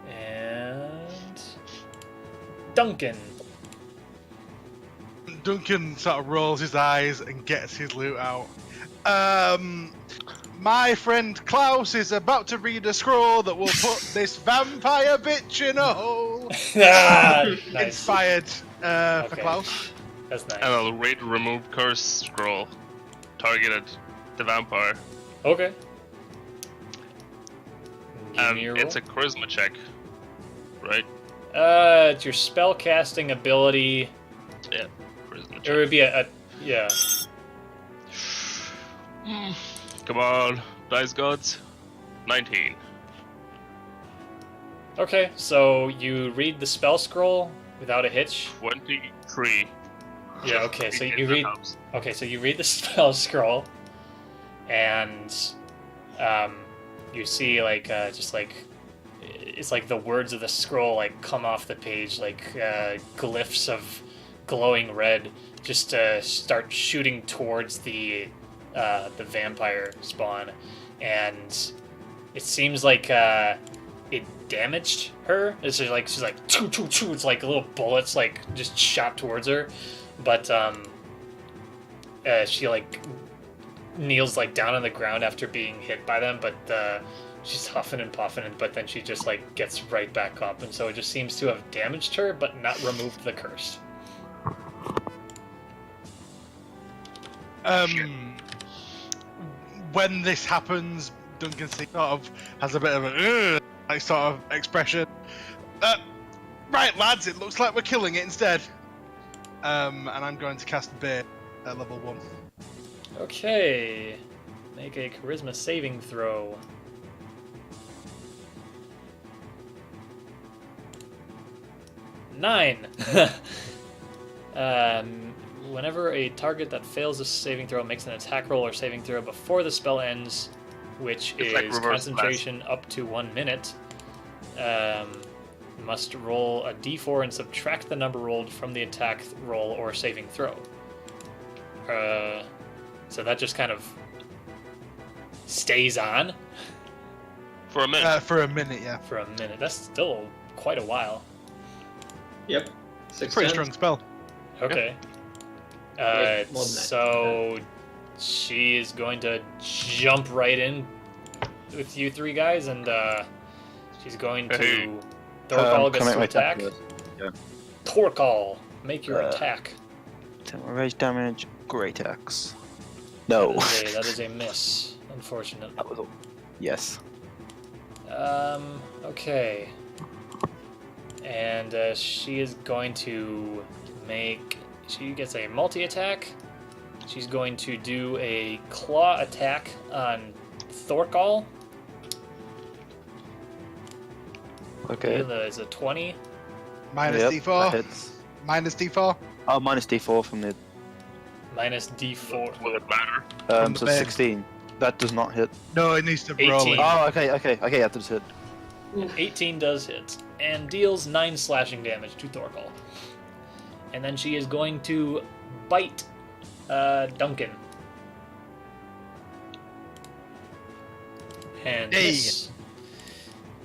And Duncan. Duncan sort of rolls his eyes and gets his loot out. My friend Klaus is about to read a scroll that will put this vampire bitch in a hole. Nice. Inspired for Okay. Klaus. That's nice. And I'll read remove curse scroll targeted the vampire. Okay. Give me your roll. It's a charisma check, right? It's your spell casting ability. Yeah, charisma It check. would be a yeah. Come on, dice gods. 19. Okay, so you read the spell scroll without a hitch. 23. Yeah. Okay, so If you that read. helps. Okay, so you read the spell scroll, and you see like just like it's like the words of the scroll like come off the page like glyphs of glowing red, just start shooting towards the vampire spawn, and it seems like it damaged her. It's just like she's like choo choo choo. It's like little bullets like just shot towards her, but she like kneels like down on the ground after being hit by them, but she's huffing and puffing, but then she just like gets right back up, and so it just seems to have damaged her but not removed the curse. When this happens, Duncan sort of has a bit of a like sort of expression. Right, lads, it looks like we're killing it instead. And I'm going to cast Bait at level 1. Okay, make a charisma saving throw. Nine. Whenever a target that fails a saving throw makes an attack roll or saving throw before the spell ends, which It's is like reverse concentration up to 1 minute, must roll a d4 and subtract the number rolled from the attack roll or saving throw. So that just kind of stays on For a minute. For a minute, yeah. for a minute. That's still quite a while. Yep. 6 Pretty turns. strong spell. Okay. Like, more than that. So she is going to jump right in with you three guys, and she's going to. Hey. Thorkall can gets I make to my attack. first? Yeah. Torkall, make your Uh, attack. 10 more rage damage. Great axe. No. That is a miss, unfortunately. That was all. Yes. Okay. And she is going to make. She gets a multi attack. She's going to do a claw attack on Thorkall. Okay. Is a 20. Minus Yep, D4. that hits. Minus D4. Oh, minus D4 from the. Minus D4. Will it matter? From the So bed. 16. That does not hit. No, it needs to roll 18. it. Oh, okay, that does hit. 18 does hit. And deals 9 slashing damage to Thorkall. And then she is going to bite Duncan. And Hey. miss.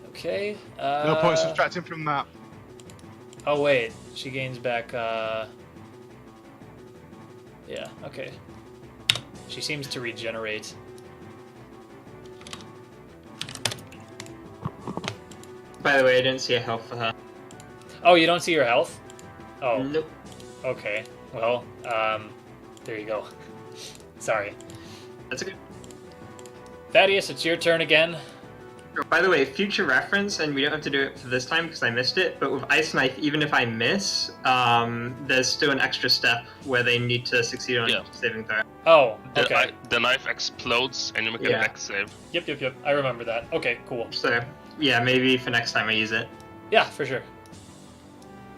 Okay. No point subtracting from that. Oh wait, she gains back. Yeah. Okay. She seems to regenerate. By the way, I didn't see a health for her. Oh, you don't see her health? Oh. Nope. Okay. Well, there you go. Sorry. That's okay. Thaddeus, it's your turn again. By the way, future reference, and we don't have to do it for this time because I missed it, but with Ice Knife, even if I miss, there's still an extra step where they need to succeed on Yeah. saving throw. Oh, okay. The knife explodes and you make Yeah. a dex save. Yep. I remember that. Okay, cool. So, yeah, maybe for next time I use it. Yeah, for sure.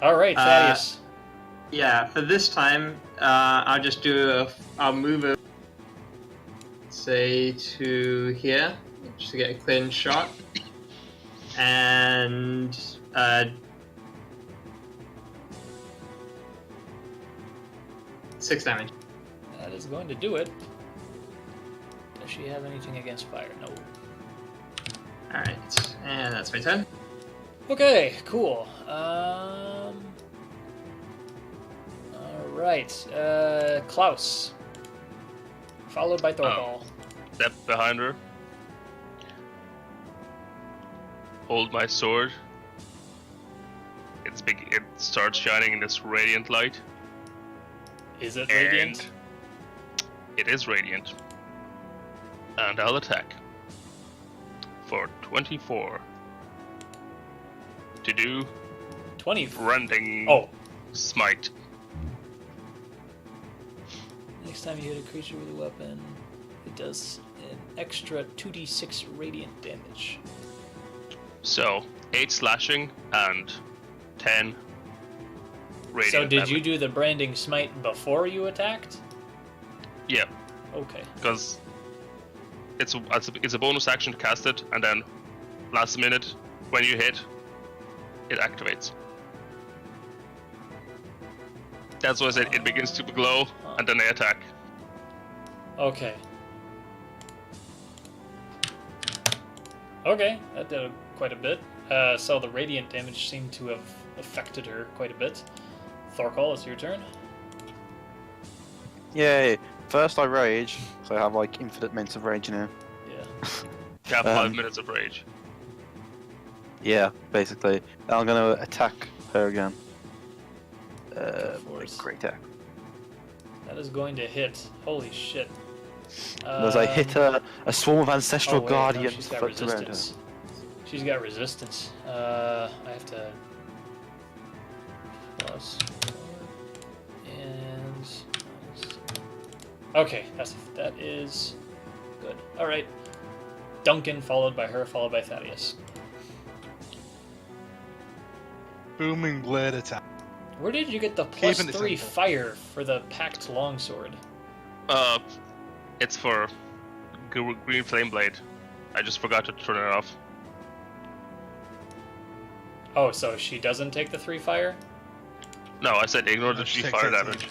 All right, Thaddeus. Yeah, for this time, I'll just I'll move it, say, to here, just to get a clean shot. And, 6 damage. That is going to do it. Does she have anything against fire? No. Alright, and that's my turn. Okay, cool. Alright, Klaus. Followed by Thorkall. Step behind her. Hold my sword. It's big. It starts shining in this radiant light. Is it radiant? And it is radiant. And I'll attack. For 24. To do 20. rending Oh. smite. Next time you hit a creature with a weapon, it does an extra 2d6 radiant damage. So 8 slashing and 10 radiant So did damage. you do the branding smite before you attacked? Yeah, Okay. because it's a bonus action to cast it, and then last minute when you hit, it activates. That's why I said it begins to glow, and then they attack. Okay. Okay, that did quite a bit. So the radiant damage seemed to have affected her quite a bit. Thorkall, it's your turn. Yay! First I rage, so I have like infinite minutes of rage now. Yeah. You have 5 minutes of rage. Yeah, basically. I'm gonna attack her again. for it. Great attack. That is going to hit. Holy shit. As I hit a swarm of ancestral oh, wait, no, guardians she's got flipped around her. resistance. She's got resistance. I have to plus 4 and minus. Okay, that is good. All right, Duncan followed by her, followed by Thaddeus. Booming blade attack. Where did you get the Keeping it +3 simple. fire for the packed longsword? It's for green flame blade. I just forgot to turn it off. Oh, so she doesn't take the 3 fire? No, I said ignore the No, she 3 takes fire 18. damage.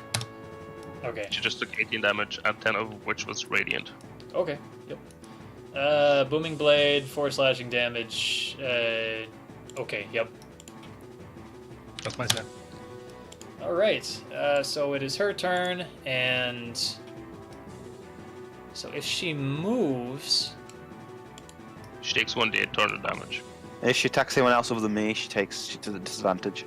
Okay. She just took 18 damage, and 10 of which was radiant. Okay. Yep. Booming blade, 4 slashing damage. Okay. Yep. That's my turn. All right. So it is her turn, and so if she moves, She takes 1d8 thunder damage. If she attacks anyone else other than me, she does a disadvantage.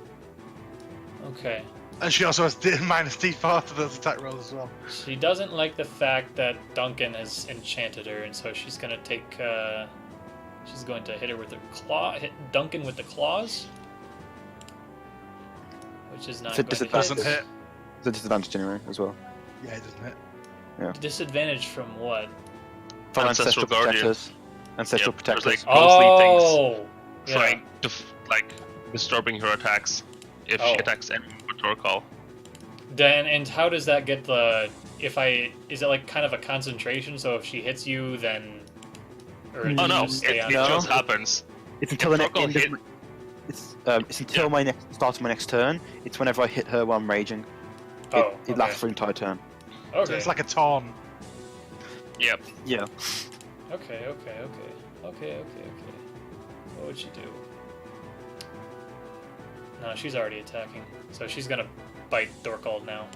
okay. And she also has minus D4 to those attack rolls as well. She doesn't like the fact that Duncan has enchanted her, and so she's gonna take. She's going to hit her with her claw. Hit Duncan with the claws, which is not It's a going to hit. Doesn't hit. It's a disadvantage anyway, as well. Yeah, it doesn't hit. Disadvantage from what? From Ancestral Guardian. protectors. Ancestral Yep, there's, protectors. like, ghostly things Oh, yeah. trying to disturbing her attacks if Oh. she attacks anyone with Torcall. Then, and how does that get the? Is it like kind of a concentration? So if she hits you, then, or does Oh no, just stay it on no. just happens. It's until the next Torcall end of hit- my, it's until my next start of my next turn. It's whenever I hit her while I'm raging. Oh, It lasts for an entire turn. So Okay. it's like a taunt. Yep. Yeah. Okay. What would she do? No, she's already attacking, so she's gonna bite Thorkald now.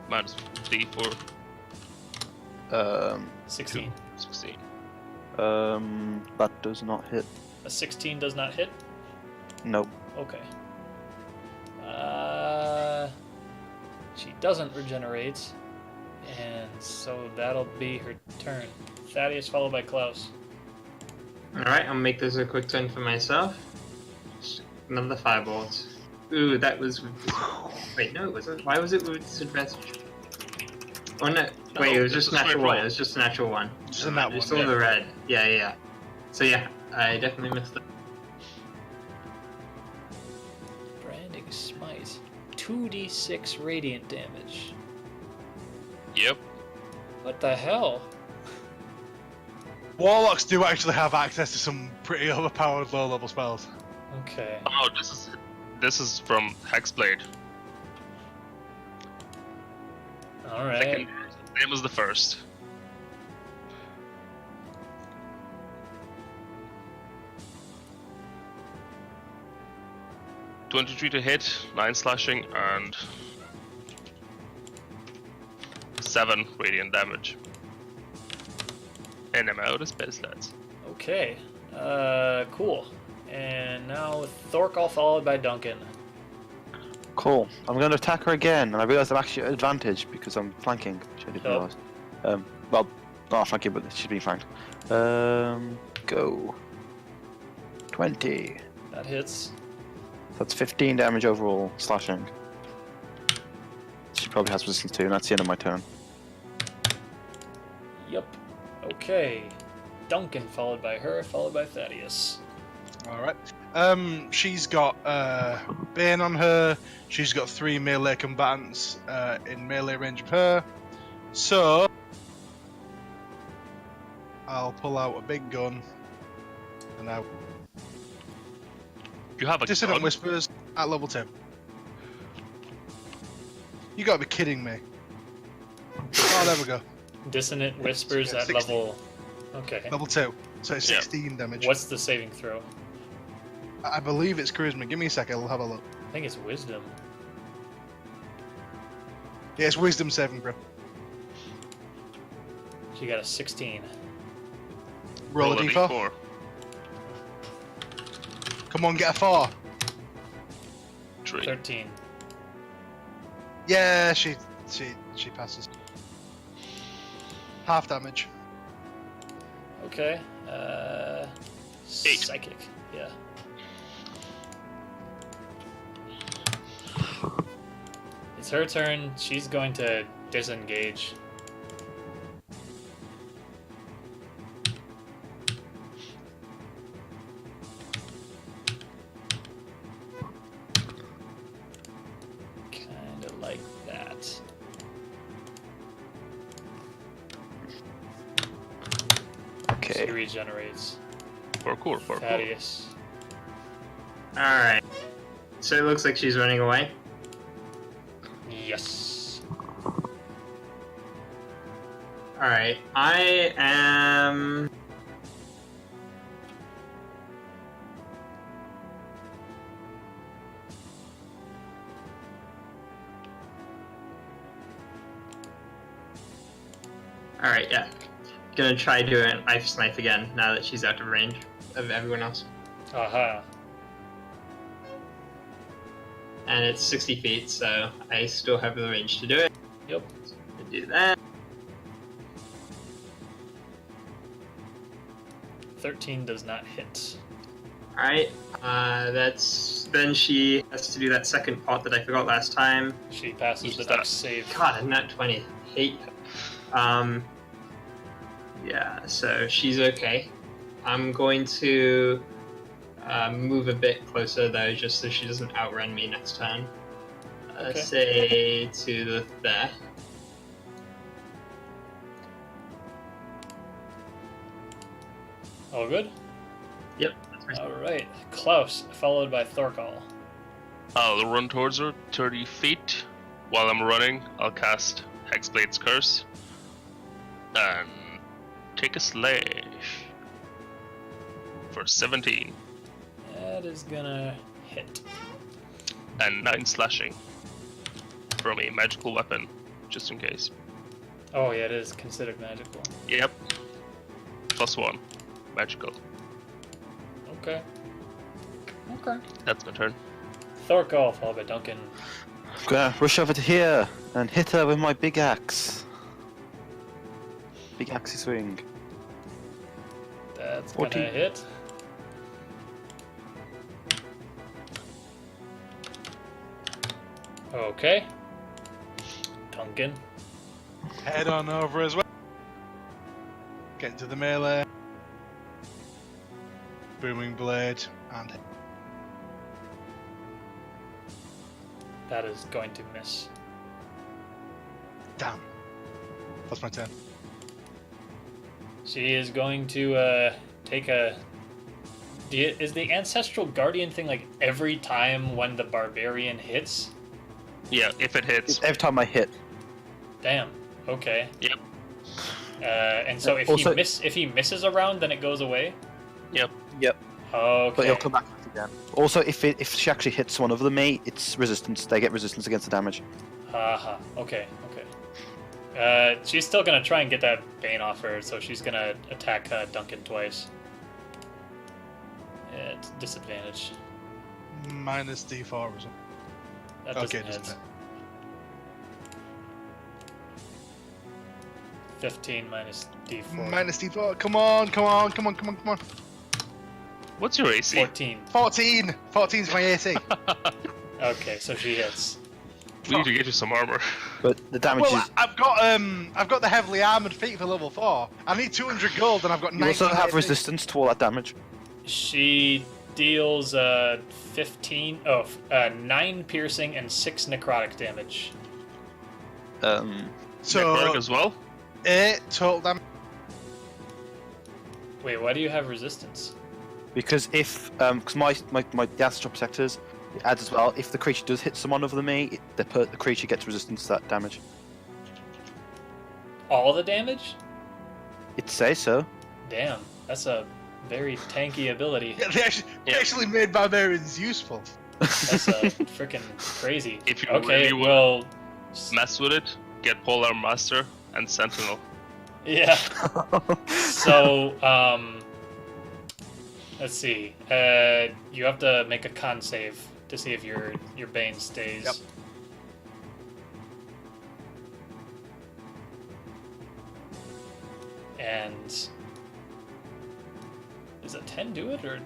Minus D4, 16. 16. That does not hit. A 16 does not hit. Nope. Okay. She doesn't regenerate, and so that'll be her turn. Thaddeus followed by Klaus. Alright, I'll make this a quick turn for myself. Just another fireballs. Ooh, that was with wait, no, it wasn't. Why was it with disadvantage? Oh no, wait, it was it's just a natural straight one. roll. It was just a natural one. Just a nat Just one, all yeah. the red. Yeah. So yeah, I definitely missed it. Branding Smite. 2d6 radiant damage. Yep. What the hell? Warlocks do actually have access to some pretty overpowered low-level spells. Okay. Oh, this is from Hexblade. Alright. Second, same as the first. $23 to hit, 9 slashing, and 7 radiant damage. And I'm out of spell slots. Okay. Cool. And now Thorkall followed by Duncan. Cool. I'm going to attack her again, and I realise I'm actually at advantage because I'm flanking, which I didn't Oh. realise. Well, not flanking, but she's being flanked. Go. 20. That hits. That's 15 damage overall, slashing. She probably has resistance too, and that's the end of my turn. Yup. Okay. Duncan followed by her, followed by Thaddeus. Alright. She's got Bane on her. She's got 3 melee combatants in melee range of her. So I'll pull out a big gun and I You have a Dissonant gun? Whispers at level 2. You gotta be kidding me. Oh, there we go. Dissonant Whispers Yeah, at 16. level... Okay. Level 2. So it's Yeah. 16 damage. What's the saving throw? I believe it's Charisma. Give me a second, I'll have a look. I think it's Wisdom. Yeah, it's Wisdom saving throw. She got a 16. Roll a d4. Come on, get a 4. 3. 13. Yeah, she passes. Half damage. Okay. 8. Psychic. Yeah. It's her turn. She's going to disengage. Kinda like that. She Okay. regenerates. Parkour. Thaddeus. Alright. So it looks like she's running away. Yes. Alright, I am... gonna try doing an ice knife again now that she's out of range of everyone else. Aha. And it's 60 feet, so I still have the range to do it. Yep. So do that. 13 does not hit. Alright, then she has to do that second part that I forgot last time. She passes the dex save. God, a nat 20. Hate her. Yeah, so she's okay. I'm going to move a bit closer though, just so she doesn't outrun me next turn. Okay. Say to there. All good? Yep, that's my Alright. Klaus, followed by Thorkell. I'll run towards her 30 feet. While I'm running, I'll cast Hexblade's Curse and take a slash for 17 That is gonna hit. and 9 slashing from a magical weapon, just in case. Oh yeah, it is considered magical. Yep. +1. Magical. Okay. Okay. That's my turn. Thorkell, followed by Duncan. I'm gonna rush over to here and hit her with my big axe. Big axey swing. That's 14. gonna hit. Okay. Duncan. Head on over as well. Get into the melee. Booming blade and That is going to miss. damn. That's my turn. She is going to take a... Is the Ancestral Guardian thing like every time when the Barbarian hits? Yeah, if it hits. Every time I hit. Damn. Okay. Yep. And so if Also- if he misses a round, then it goes away. Yep. Yep. Okay. But he'll come back again. Also, if she actually hits one other than me, it's resistance. They get resistance against the damage. Haha. Okay. She's still gonna try and get that Bane off her, so she's gonna attack Duncan twice. At disadvantage. Minus D4 or something. That Okay, doesn't hit. doesn't it? 15 minus D4. Minus D4. Come on. What's your AC? 14. 14. 14's my AC. Okay, so she hits. We need to get you some armor. But the damage Well, is. I've got the heavily armored feet for level 4. I need 200 gold and I've got You 19 also have AC. resistance to all that damage. She deals 9 piercing and 6 necrotic damage. Necrotic So, as well? 8 total damage. Wait, why do you have resistance? Because if, because my astral protectors, it adds as well. If the creature does hit someone other than me, the creature gets resistance to that damage. All the damage? It says so. Damn, that's a very tanky ability. Yeah, they actually made barbarians useful. That's freaking crazy. If you Okay, really well, Mess with it, get Polar Master and Sentinel. yeah. So, let's see. You have to make a con save to see if your Bane stays. Yep. And does a 10 do it or?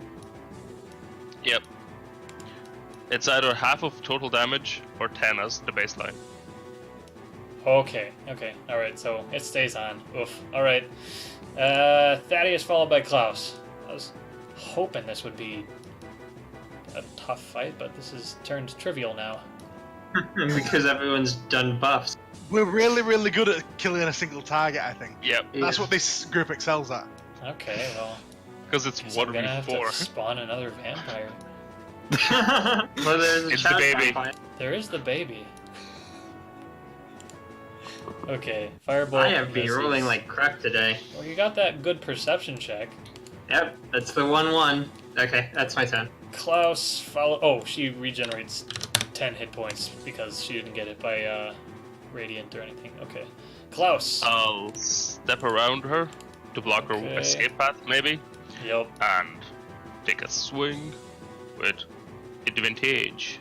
Yep. It's either half of total damage or 10 as the baseline. Okay, alright, so it stays on. Oof. Alright. Thaddeus followed by Klaus. I was hoping this would be a tough fight, but this is turned trivial now. because everyone's done buffs. We're really good at killing a single target, I think. Yep, That's what this group excels at. Okay, well, because it's guess I'm gonna have to 1v4. spawn another vampire. Well, there's a It's the chance baby. vampire. There is the baby. Okay, Firebolt. I have been misses. rolling like crap today. Well, you got that good perception check. Yep, that's the 1-1. Okay, that's my turn. Klaus follow. Oh, she regenerates 10 hit points because she didn't get hit by Radiant or anything. Okay. Klaus. I'll step around her to block her Okay. escape path, maybe, Yep. and take a swing with advantage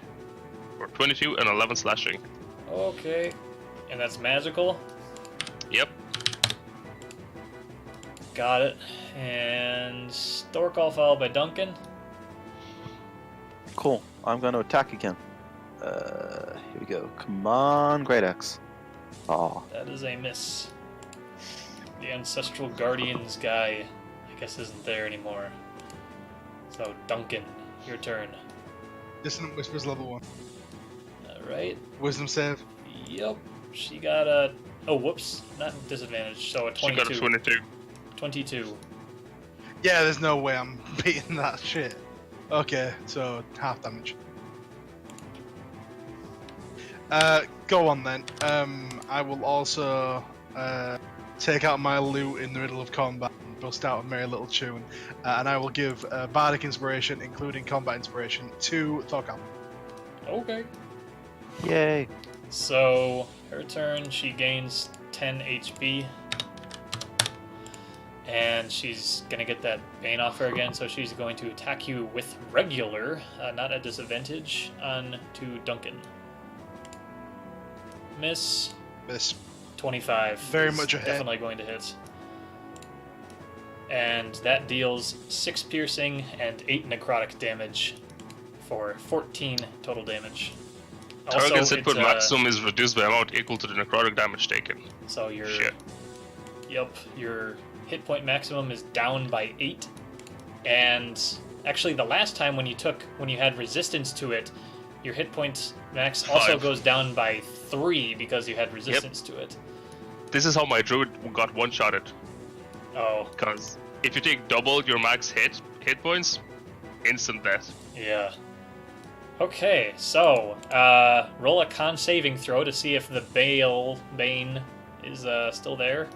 for 22 and 11 slashing. Okay. And that's magical. Yep. Got it. And Storkall followed by Duncan. Cool. I'm going to attack again. Here we go. Come on, Great Axe. Oh, That is a miss. The Ancestral Guardians guy, I guess, isn't there anymore. So, Duncan, your turn. Dissonant Whispers level 1. Alright. Wisdom save. Yep. She got a... Oh, whoops. Not disadvantage. So a She 22. got a 22. 22. Yeah, there's no way I'm beating that shit. Okay, so half damage. Go on then. I will also take out my loot in the middle of combat and bust out a merry little tune, and I will give Bardic Inspiration, including Combat Inspiration, to Thorkell. Okay. yay. So, her turn, she gains 10 HP. And she's gonna get that Bane off her again, so she's going to attack you with regular, not at disadvantage, on to Duncan. Miss. Miss. 25. Very is much a hit. Definitely going to hit. And that deals 6 piercing and 8 necrotic damage for 14 total damage. Target's it, input maximum is reduced by amount equal to the necrotic damage taken. So your Shit. Yep, your hit point maximum is down by 8. And actually the last time when you had resistance to it, your hit point max also 5. goes down by 3 because you had resistance to it. This is how my druid got one-shotted. Oh, Because if you take double your max hit points, instant death. yeah. Okay, so roll a con saving throw to see if the Bane is still there.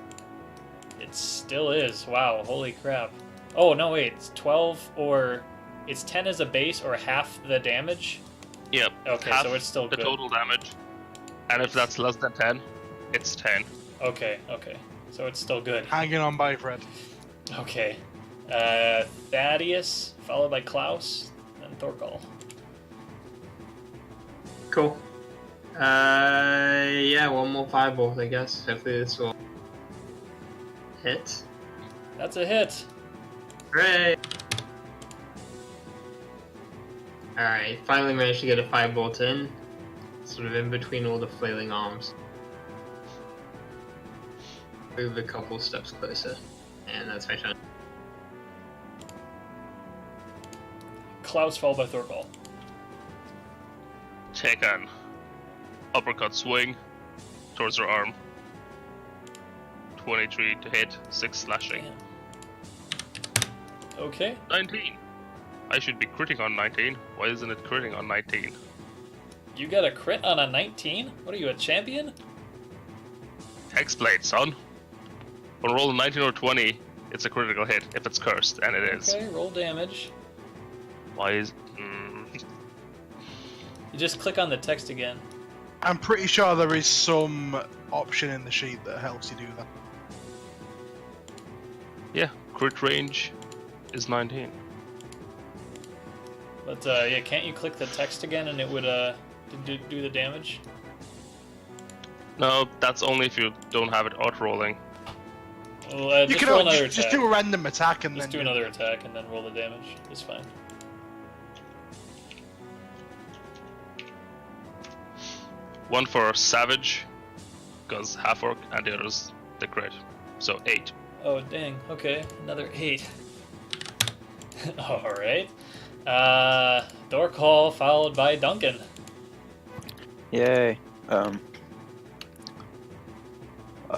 It still is. Wow, holy crap. Oh, no, wait, it's 12 or... It's 10 as a base or half the damage? Yep. Okay, half so it's still the good. total damage. And if that's less than 10, it's 10. Okay, okay. So it's still good. Hanging on by a thread. Okay. Thaddeus, followed by Klaus, and Thorkell. Cool. Yeah, one more fireball, I guess. Hopefully this will hit. That's a hit. Hooray! Alright, finally managed to get a firebolt in. Sort of in between all the flailing arms. Move a couple steps closer. And that's my turn. Klaus, followed by Thorkell. Take an uppercut swing towards her arm. 23 to hit, 6 slashing. Damn. Okay. 19. I should be critting on 19. Why isn't it critting on 19? You got a crit on a 19? What are you, a champion? Hexblade, son. When roll a 19 or 20, it's a critical hit if it's cursed, and it is. Okay, roll damage. Why is... You just click on the text again. I'm pretty sure there is some option in the sheet that helps you do that. Yeah, crit range is 19. But yeah, can't you click the text again and it would do the damage? No, that's only if you don't have it auto-rolling. Well, You just can roll always another just attack. do a random attack and Just then do another attack and then roll the damage. It's fine. One for Savage, because half orc, and the other's the crit. So 8. Oh, dang. Okay, another 8. Alright. Thorkell followed by Duncan. Yay. I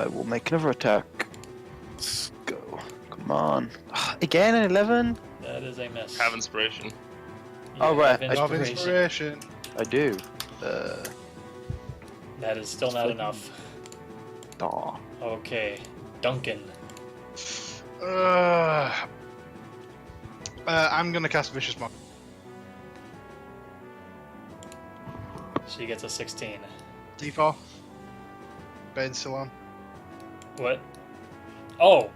will make another attack. Let's go. Come on. Again, an 11? That is a miss. Have inspiration. You Oh, right, have I- Of inspiration. inspiration. I do. That is still not enough. Aw. Okay, Duncan. I'm gonna cast Vicious Mockery. She gets a 16. D4. Bane's still on. What? Oh!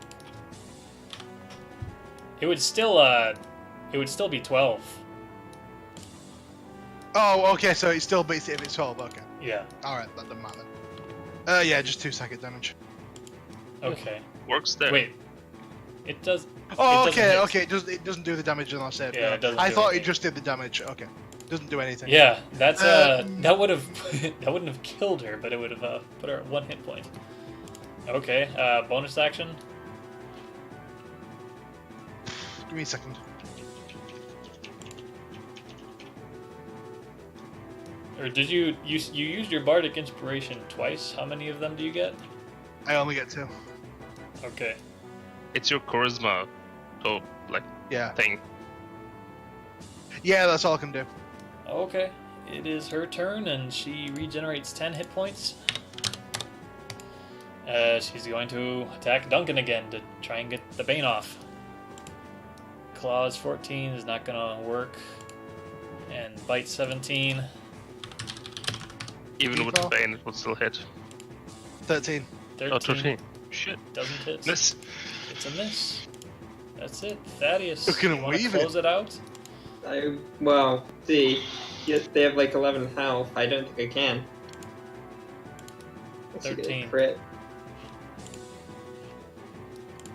It would still be 12. Oh, okay, so it still beats it if it's 12, okay. Yeah. Alright, that doesn't matter. Yeah, just 2 psychic damage. Okay. Works there. Wait. It does. Oh, it doesn't okay, hit. okay, it doesn't do the damage unless I saved. Yeah, No. it doesn't I do thought anything. it just did the damage, okay. Doesn't do anything. Yeah, that's that would have that wouldn't have killed her, but it would have put her at 1 hit point. Okay, bonus action. Give me a second. Or did you used your bardic inspiration twice? How many of them do you get? I only get 2. Okay. It's your charisma, Yeah. thing. Yeah, that's all I can do. Okay. It is her turn, and she regenerates 10 hit points. She's going to attack Duncan again to try and get the Bane off. Claws 14 is not gonna work. And Bite 17. Even with the Default. Bane, it would still hit. 13. 13 Oh, 13. Shit. doesn't hit. Miss. It's a miss. That's it. Thaddeus, Look at you him want to weaving. close it out? Well, see, they have like 11 health. I don't think I can. Let's get a 13. crit.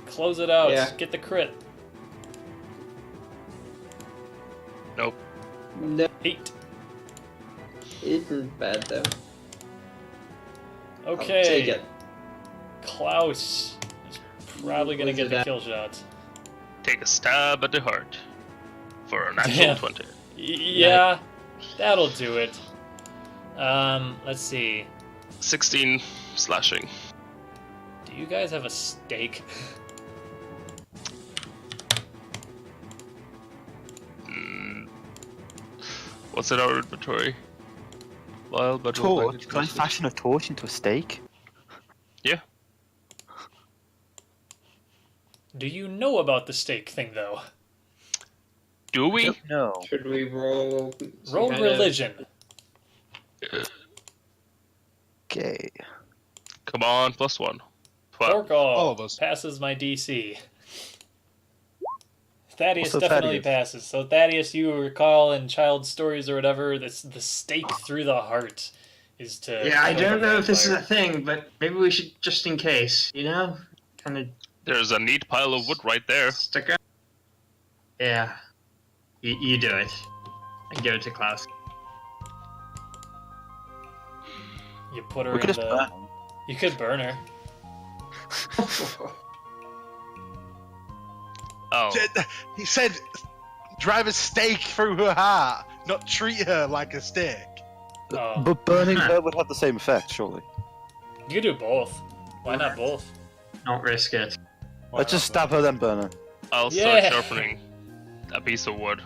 Close it out. Yeah. Get the crit. Nope. No, 8. isn't bad though. I'll take Okay. it. Klaus is probably going to Close get it the out. kill shot. Take a stab at the heart. For a natural Damn. 20. Yeah, that'll do it. Let's see. 16 slashing. Do you guys have a stake? What's in our inventory? Wild, but Torch? Can I fashion a torch into a stake? Yeah. Do you know about the stake thing, though? Do we? No. Should we roll? some Roll kind of- religion. Okay. Come on, +1. 12. Orcal All of us. passes my DC. Thaddeus Also definitely Thaddeus. passes. So Thaddeus, you recall in child stories or whatever, this the stake through the heart is to. Yeah, I kill don't the know if this is a vampire. thing, but maybe we should, just in case, you know, kind of There's a neat pile of wood right there. stick out. Yeah, you do it, and give it to Klaus. You put her We in could just the. burn. You could burn her. Oh. He said, drive a stake through her heart, not treat her like a steak. Oh. But burning her would have the same effect, surely. You could do both. Why not both? Not risk it. Let's just stab her, then burn her. I'll Yeah. start sharpening a piece of wood.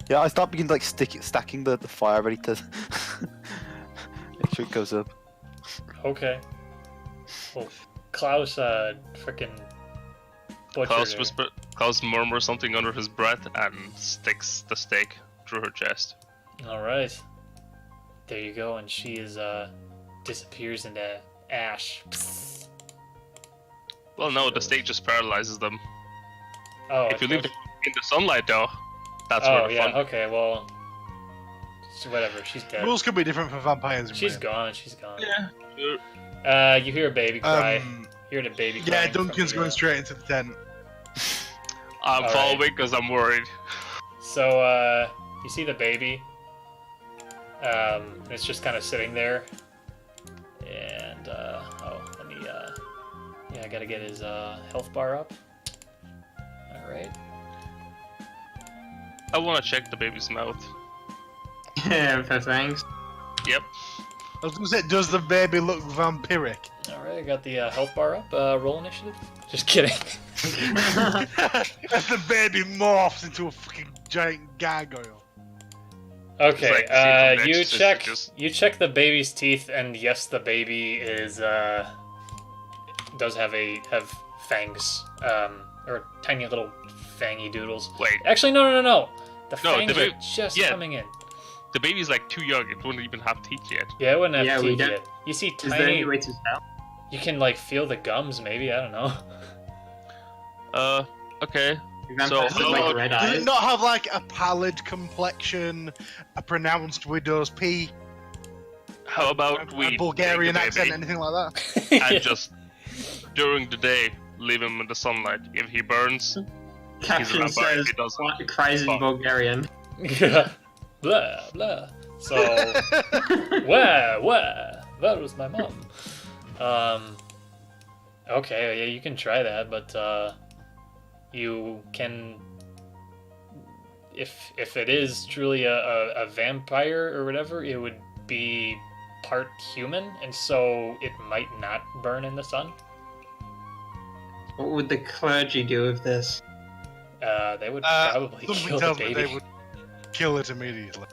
Yeah, I start beginning to like stacking the fire ready to make sure it goes up. Okay. Well, Klaus, frickin' butchered her. Klaus murmurs something under his breath and sticks the stake through her chest. All right. There you go, and she is disappears into ash. Psst. Well, no, the stake just paralyzes them. Oh, If you leave them in the sunlight, though, that's oh where the yeah. fun. Okay, well, whatever. She's dead. Rules could be different for vampires. and She's men. gone. She's gone. Yeah, sure. You hear a baby cry. Um, You hear the baby cry. yeah, Duncan's going straight into the tent. I'm All following right. because I'm worried. So, you see the baby. It's just kind of sitting there. And, let me, yeah, I gotta get his, health bar up. Alright. I want to check the baby's mouth. Yeah, thanks. Yep. I was going to say, does the baby look vampiric? Alright, I got the, health bar up. Roll initiative. Just kidding. As the baby morphs into a fucking giant gargoyle. Okay, It's like the scene from you Exorcist, check, it just- you check the baby's teeth, and yes, the baby is, does have fangs, or tiny little fangy doodles. Wait, Actually, no. The No, fangs the are ba- just yeah. coming in. the baby's like too young. It wouldn't even have teeth yet. Yeah, it wouldn't have Yeah, we teeth don't- yet. You see Is there tiny. any way to tell? You can like feel the gums, maybe. I don't know. Okay. Vampires So, with like red Does eyes. it not have like a pallid complexion, a pronounced widow's P, how about we a Bulgarian take the accent, baby anything like that? and just during the day leave him in the sunlight. If he burns, Caption vampire, says, he doesn't. "What cries in Fuck. Bulgarian." Yeah. Blah, blah. So, where? That was my mom. Okay, yeah, you can try that, but, you can... If it is truly a vampire or whatever, it would be part human, and so it might not burn in the sun. What would the clergy do with this? They would probably Something kill the tells me baby. they would kill it immediately.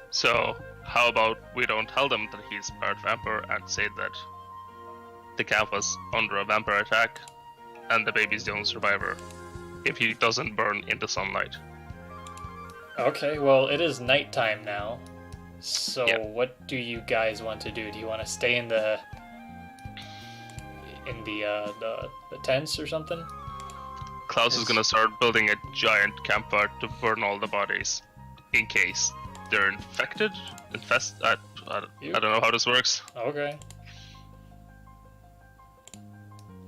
So, how about we don't tell them that he's part vampire and say that the camp was under a vampire attack and the baby's the only survivor if he doesn't burn in the sunlight? Okay, well, it is nighttime now. So Yeah. what do you guys want to do? Do you want to stay in the tents or something? Klaus is gonna start building a giant campfire to burn all the bodies in case they're infected, I don't know how this works. Okay.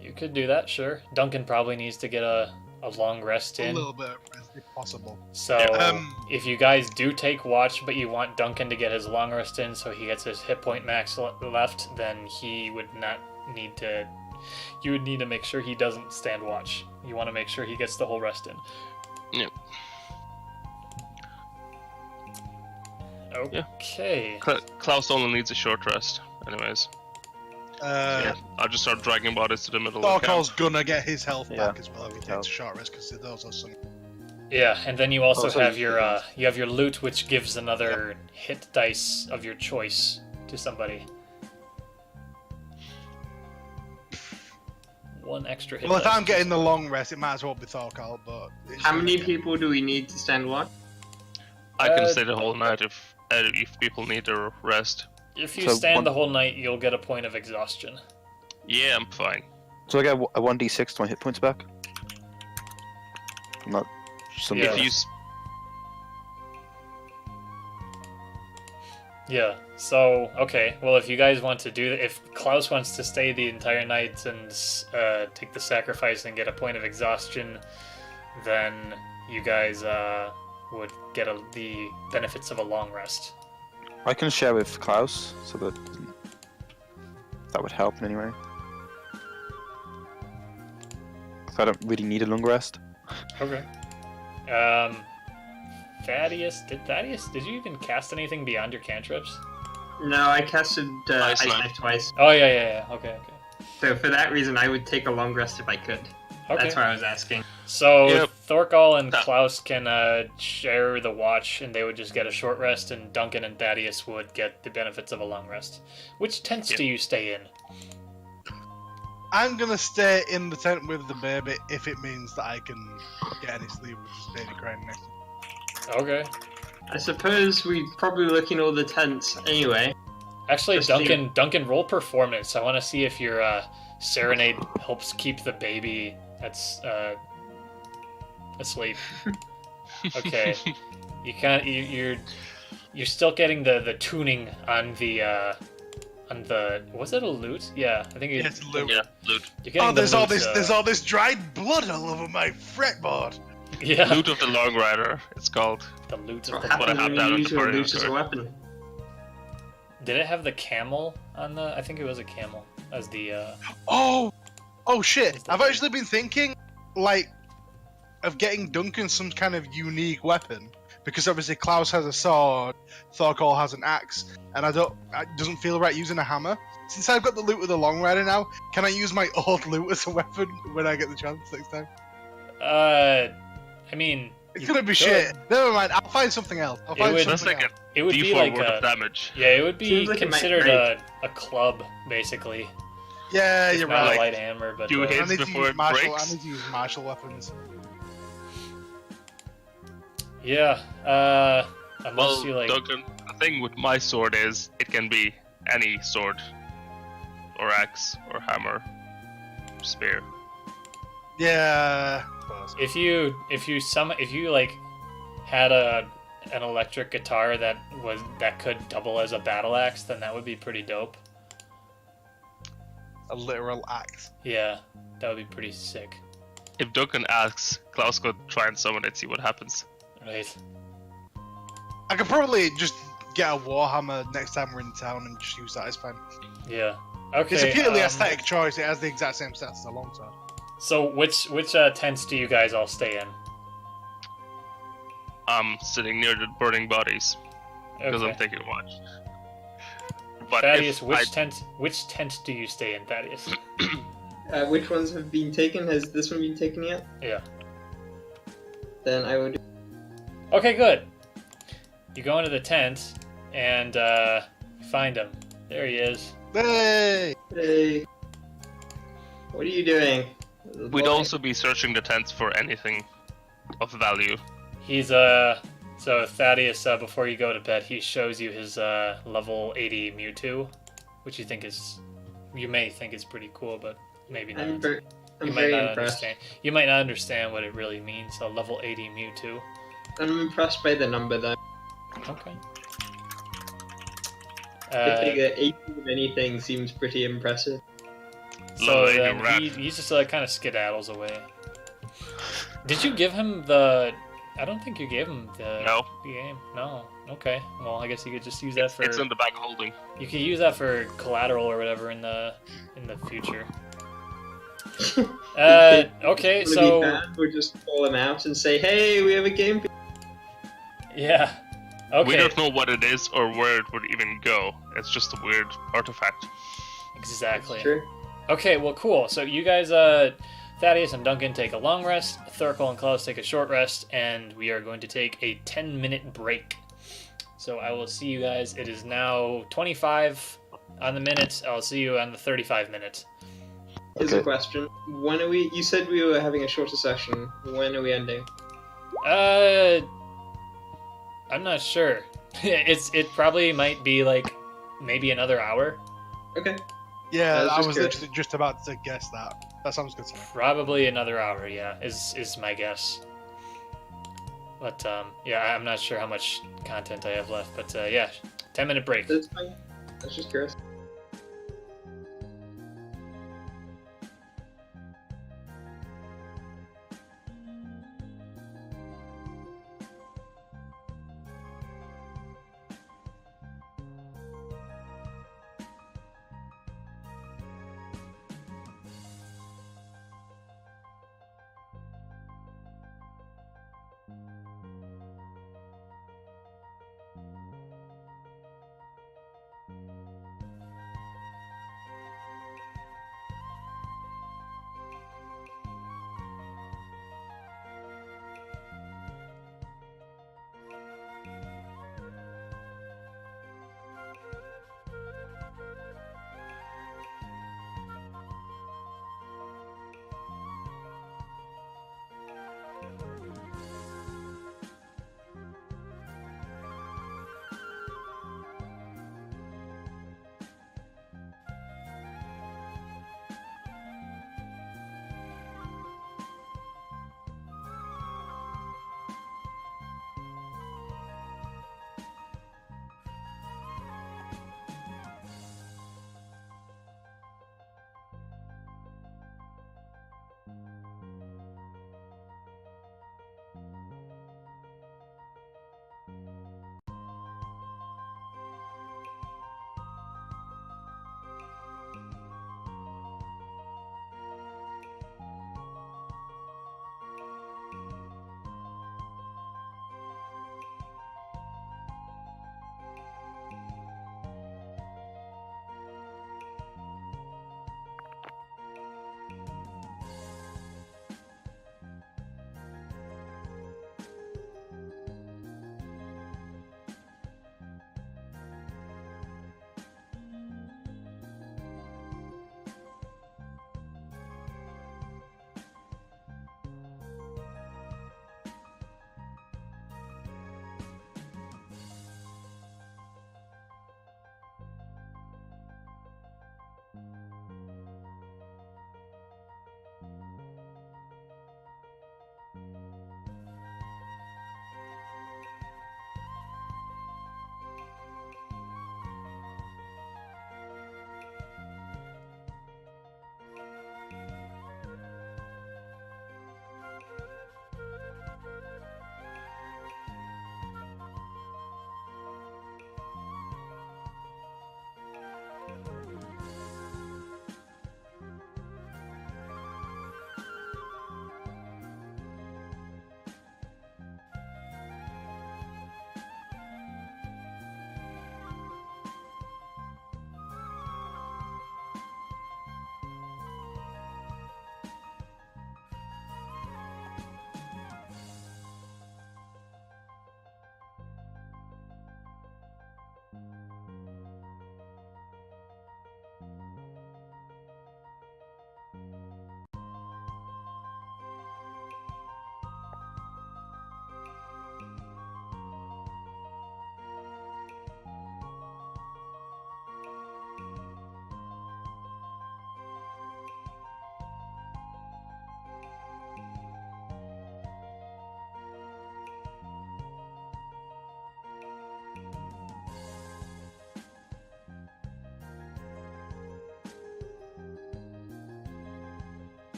You could do that, sure. Duncan probably needs to get a long rest A in. little bit of rest if possible. So, if you guys do take watch, but you want Duncan to get his long rest in so he gets his hit point max left, then he would not need to... You would need to make sure he doesn't stand watch. You want to make sure he gets the whole rest in. Yeah. Yeah. Okay. Klaus only needs a short rest, anyways. Yeah, I'll just start dragging bodies to the middle of the camp. Thorkel's gonna get his health Yeah. back as well if he takes a short rest, because those are some... Yeah, and then you also Also, have you- your loot, which gives another hit dice of your choice to somebody. One extra hit Well, if dice. I'm getting the long rest, it might as well be Thorkel, but... How many people do we need to stand watch? I can Uh, stay the whole night if people need a rest. If you So stand one- the whole night, you'll get a point of exhaustion. Yeah, I'm fine. So I get a 1d6 to my hit points back? Not something. Yeah. If you Yeah. So okay. Well, if you guys want to do that, if Klaus wants to stay the entire night and take the sacrifice and get a point of exhaustion, then you guys would get the benefits of a long rest. I can share with Klaus, so that would help in any way. 'Cause I don't really need a long rest. Okay. Thaddeus, did you even cast anything beyond your cantrips? No, I casted Ice Ice Knife. Knife twice. Oh yeah. Okay. So for that reason, I would take a long rest if I could. Okay. That's why I was asking. So Yep. Thorkel and That- Klaus can share the watch, and they would just get a short rest, and Duncan and Thaddeus would get the benefits of a long rest. Which tents Yep. do you stay in? I'm gonna stay in the tent with the baby if it means that I can get any sleep with this baby crying next to me. Okay. I suppose we'd probably look in all the tents anyway. Actually, Just Duncan, roll performance. I want to see if your serenade helps keep the baby that's asleep. Okay. You're still getting the tuning on the was it a lute? Yeah, I think Yes, Luke. yeah, loot. you're getting Oh, there's the all lute, this, there's all this dried blood all over my fretboard. yeah, Loot of the Long Rider, it's called. the lute What of the happened? happens I have when that you on use the your party loot as a card. weapon? Did it have the camel on the? I think it was a camel as the. Oh shit! I've actually been thinking, like, of getting Duncan some kind of unique weapon, because obviously Klaus has a sword, Thorkel has an axe, and it doesn't feel right using a hammer. Since I've got the loot of the Long Rider now, can I use my old loot as a weapon when I get the chance next time? I mean, It's you gonna be could. shit. Never mind. I'll find something else. I'll It find would- That's something like else. a It would be D4 like worth a. of damage. Yeah, it would be Seems like it might considered break. a club, basically. Yeah, It's you're not a right. light hammer, but You I hit- need to before use it martial. breaks. I need to use martial weapons. yeah. Unless Well, you like. Duncan, the thing with my sword is it can be any sword, or axe, or hammer, spear. Yeah. If you like had an electric guitar that could double as a battle axe, then that would be pretty dope. A literal axe. Yeah, that would be pretty sick. If Duncan asks, Klaus could try and summon it, see what happens. Right. I could probably just get a warhammer next time we're in town and just use that as fine. Yeah. Okay. It's a purely aesthetic choice. It has the exact same stats as a longsword. So which tents do you guys all stay in? I'm sitting near the burning bodies because Okay. I'm taking watch. But Thaddeus, if which tent do you stay in, Thaddeus? Which ones have been taken? Has this one been taken yet? Yeah. Then I would. Okay, good. You go into the tent and find him. There he is. Hey! Hey. What are you doing? we'd Boy. also be searching the tents for anything of value. He's so Thaddeus, before you go to bed, he shows you his level 80 Mewtwo, which you may think is pretty cool, but maybe not. I'm You might very not impressed. understand. You might not understand what it really means. A level 80 Mewtwo. I'm impressed by the number though. Okay. I think that 80 of anything seems pretty impressive. So Level 80 then rat. he just kind of skedaddles away. Did you give him the? I don't think you gave him the game. No. Okay. Well, I guess you could just use that for. It's in the bag of holding. You could use that for collateral or whatever in the future. Okay, Would it be so bad? We'll just call him out and say, "Hey, we have a game." yeah. Okay. We don't know what it is or where it would even go. It's just a weird artifact. Exactly. Sure. Okay, well, cool. So you guys, Thaddeus and Duncan take a long rest, Thurkle and Klaus take a short rest, and we are going to take a 10-minute break. So I will see you guys. It is now 25 on the minute. I'll see you on the 35 minutes. Here's a Okay. question. When are we? You said we were having a shorter session. When are we ending? I'm not sure. It probably might be like maybe another hour. Okay. Yeah, I I was was just literally just about to guess that. That sounds good to me. Probably another hour, yeah, is my guess. But yeah, I'm not sure how much content I have left. But yeah, 10-minute break. That's fine. I was just curious.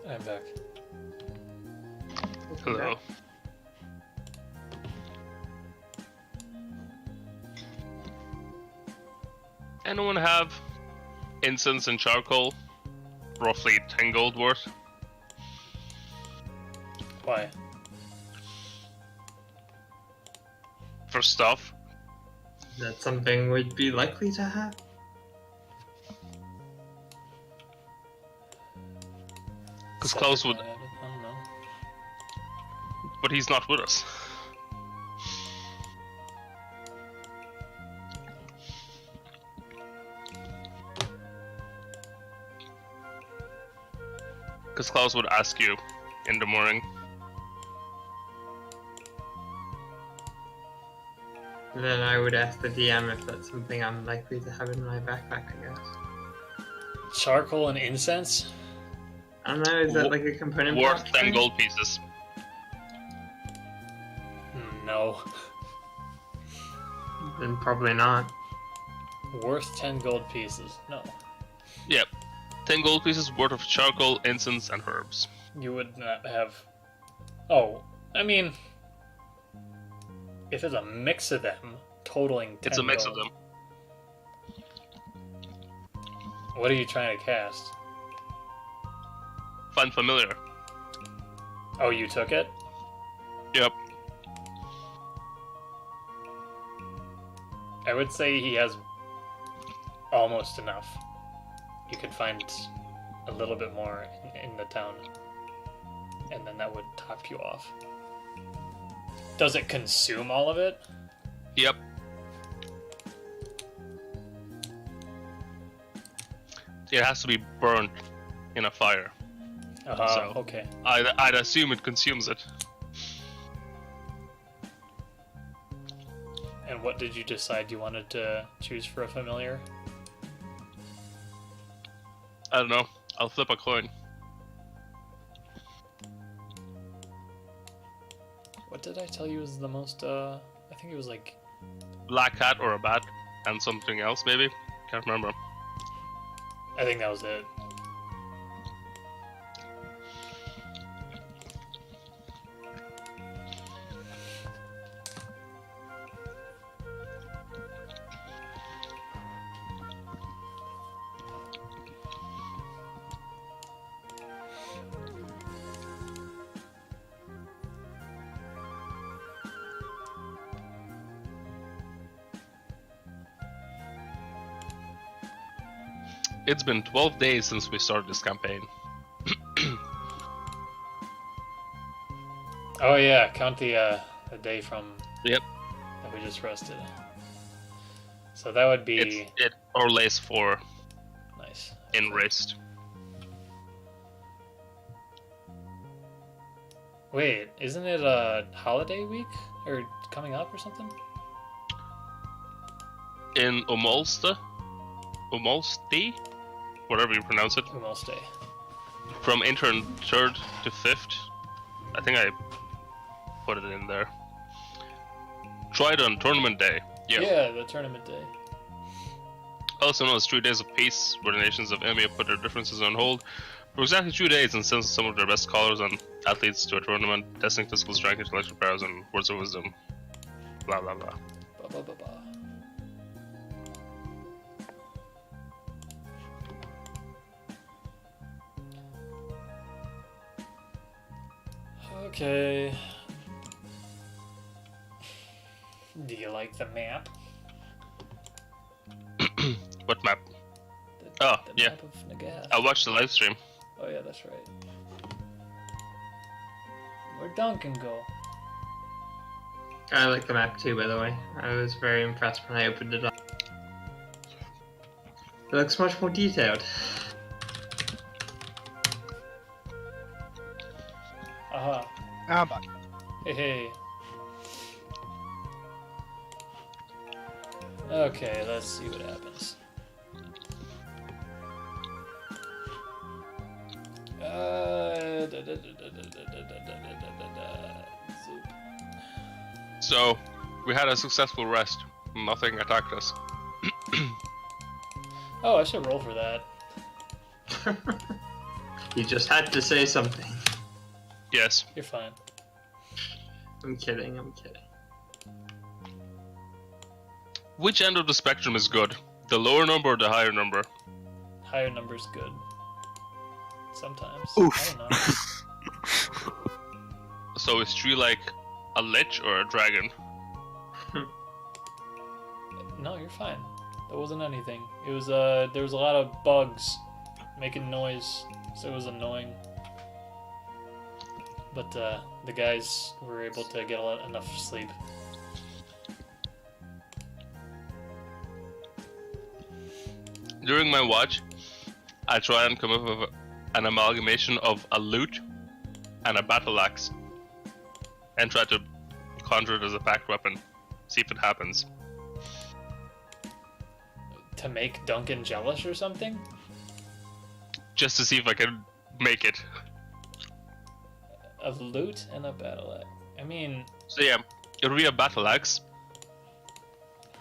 I'm back. Hello. Anyone have incense and charcoal? Roughly 10 gold worth. Why? For stuff. That's something we'd be likely to have. Because Klaus would, I don't know. but he's not with us. Because Klaus would ask you in the morning. Then I would ask the DM if that's something I'm likely to have in my backpack, I guess. Charcoal and incense? I don't know, is that like a component Worth box 10 thing? gold pieces. No. Then probably not. Worth 10 gold pieces. No. Yep. 10 gold pieces worth of charcoal, incense, and herbs. You would not have... Oh, I mean... If it's a mix of them, totaling 10 It's a mix gold. of them. What are you trying to cast? Find familiar. Oh, you took it? Yep. I would say he has almost enough. You could find a little bit more in the town. And then that would top you off. Does it consume all of it? Yep. It has to be burnt in a fire. So- Okay. I'd assume it consumes it. And what did you decide you wanted to choose for a familiar? I don't know. I'll flip a coin. What did I tell you was the most, I think it was like... Black cat or a bat, and something else maybe. Can't remember. I think that was it. It's been 12 days since we started this campaign. Oh yeah, count the day from... Yep. That we just rested. So that would be... It or lays 4 Nice. in rest. Wait, isn't it a holiday week? Or coming up or something? In Omolste? Omolsti? Whatever you pronounce it. Almost day. From intern 3rd to 5th. I think I put it in there. Tried on tournament day. Yeah, the tournament day. Also known as 3 days of peace, where the nations of Emio put their differences on hold for exactly 2 days and sent some of their best scholars and athletes to a tournament, testing physical strength, intellectual powers, and words of wisdom. Blah blah blah. Ba ba ba ba. Okay. Do you like the map? What map? The, Oh, the yeah. map of Nagaf. I watched the live stream. Oh yeah, that's right. Where'd Duncan go? I like the map too, by the way. I was very impressed when I opened it up. It looks much more detailed. Aha. I'm back. Hey, hey. Okay, let's see what happens. Zoop. So, we had a successful rest. Nothing attacked us. Oh, I should roll for that. You just had to say something. Yes. You're fine. I'm kidding, I'm kidding. Which end of the spectrum is good? The lower number or the higher number? Higher number's good. Sometimes. Oof. I don't know. So is 3 like a lich or a dragon? No, you're fine. That wasn't anything. It was there was a lot of bugs making noise, so it was annoying. But the guys were able to get enough sleep. During my watch, I try and come up with an amalgamation of a lute and a battle axe, and try to conjure it as a packed weapon. See if it happens. To make Duncan jealous or something? Just to see if I can make it. A lute and a battle axe. I mean, So yeah, it'll be a battle axe.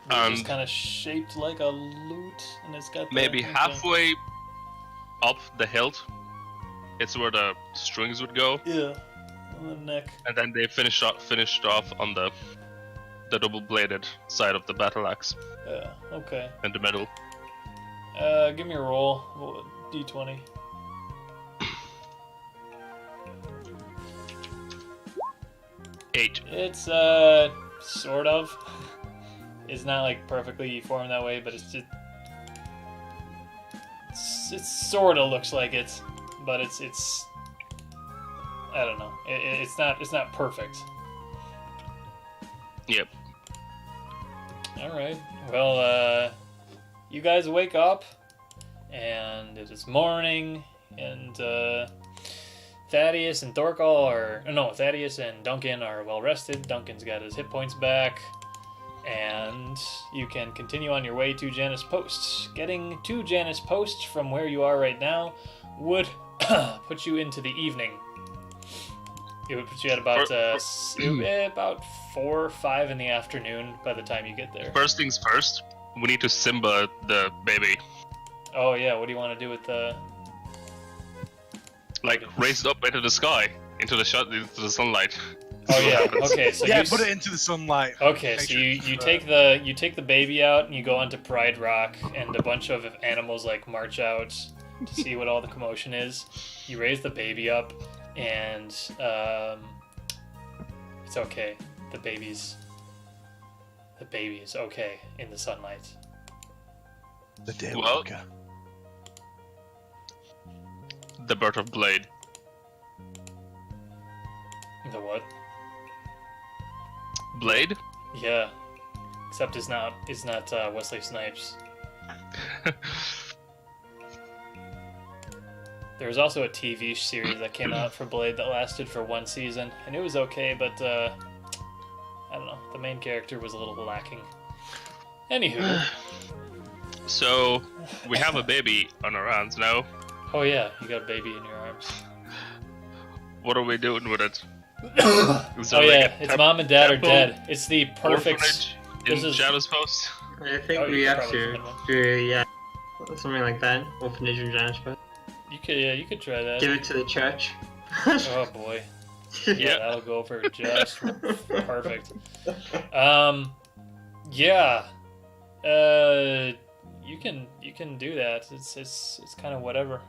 it's just And kind of shaped like a lute, and it's got the, maybe okay. halfway up the hilt, it's where the strings would go, Yeah, on the neck. and then they finished off on the double-bladed side of the battle axe Yeah, okay. in the middle. Give me a roll. D20. Eight. It's sort of. It's not like perfectly formed that way, but it's just. It sort of looks like it, but it's. I don't know. It's not perfect. Yep. All right. Well, you guys wake up, and it is morning, and Thaddeus and Thaddeus and Duncan are well rested. Duncan's got his hit points back, and you can continue on your way to Janus Post. Getting to Janus Post from where you are right now would put you into the evening. It would put you at about about 4 or 5 in the afternoon by the time you get there. First things first, we need to Simba the baby. Oh yeah, what do you want to do with the? Like, raise it up into the sky, into the sunlight. Oh yeah, okay. So Yeah, you put it into the sunlight. Okay, Make so sure you it's, take the baby out and you go onto Pride Rock, and a bunch of animals like march out to see what all the commotion is. You raise the baby up, and it's okay. The baby is okay in the sunlight. The Well- Daywalker. The birth of Blade. The what? Blade? Yeah, except it's not Wesley Snipes. There was also a TV series that came out for Blade that lasted for 1 season, and it was okay, but I don't know, the main character was a little lacking. Anywho, So, we have a baby on our hands now. oh yeah, you got a baby in your arms. What are we doing with it? Is Oh there, like, yeah, a its mom and dad are temple, dead. It's the perfect. orphanage this in is- Janus Post? I think Oh, you we could have probably to find one. do, yeah, something like that. Orphanage in Janus, but You could try that. give it to the church. Oh boy. Yeah, Yeah. that'll go for just perfect. Yeah. You can do that. It's kind of whatever.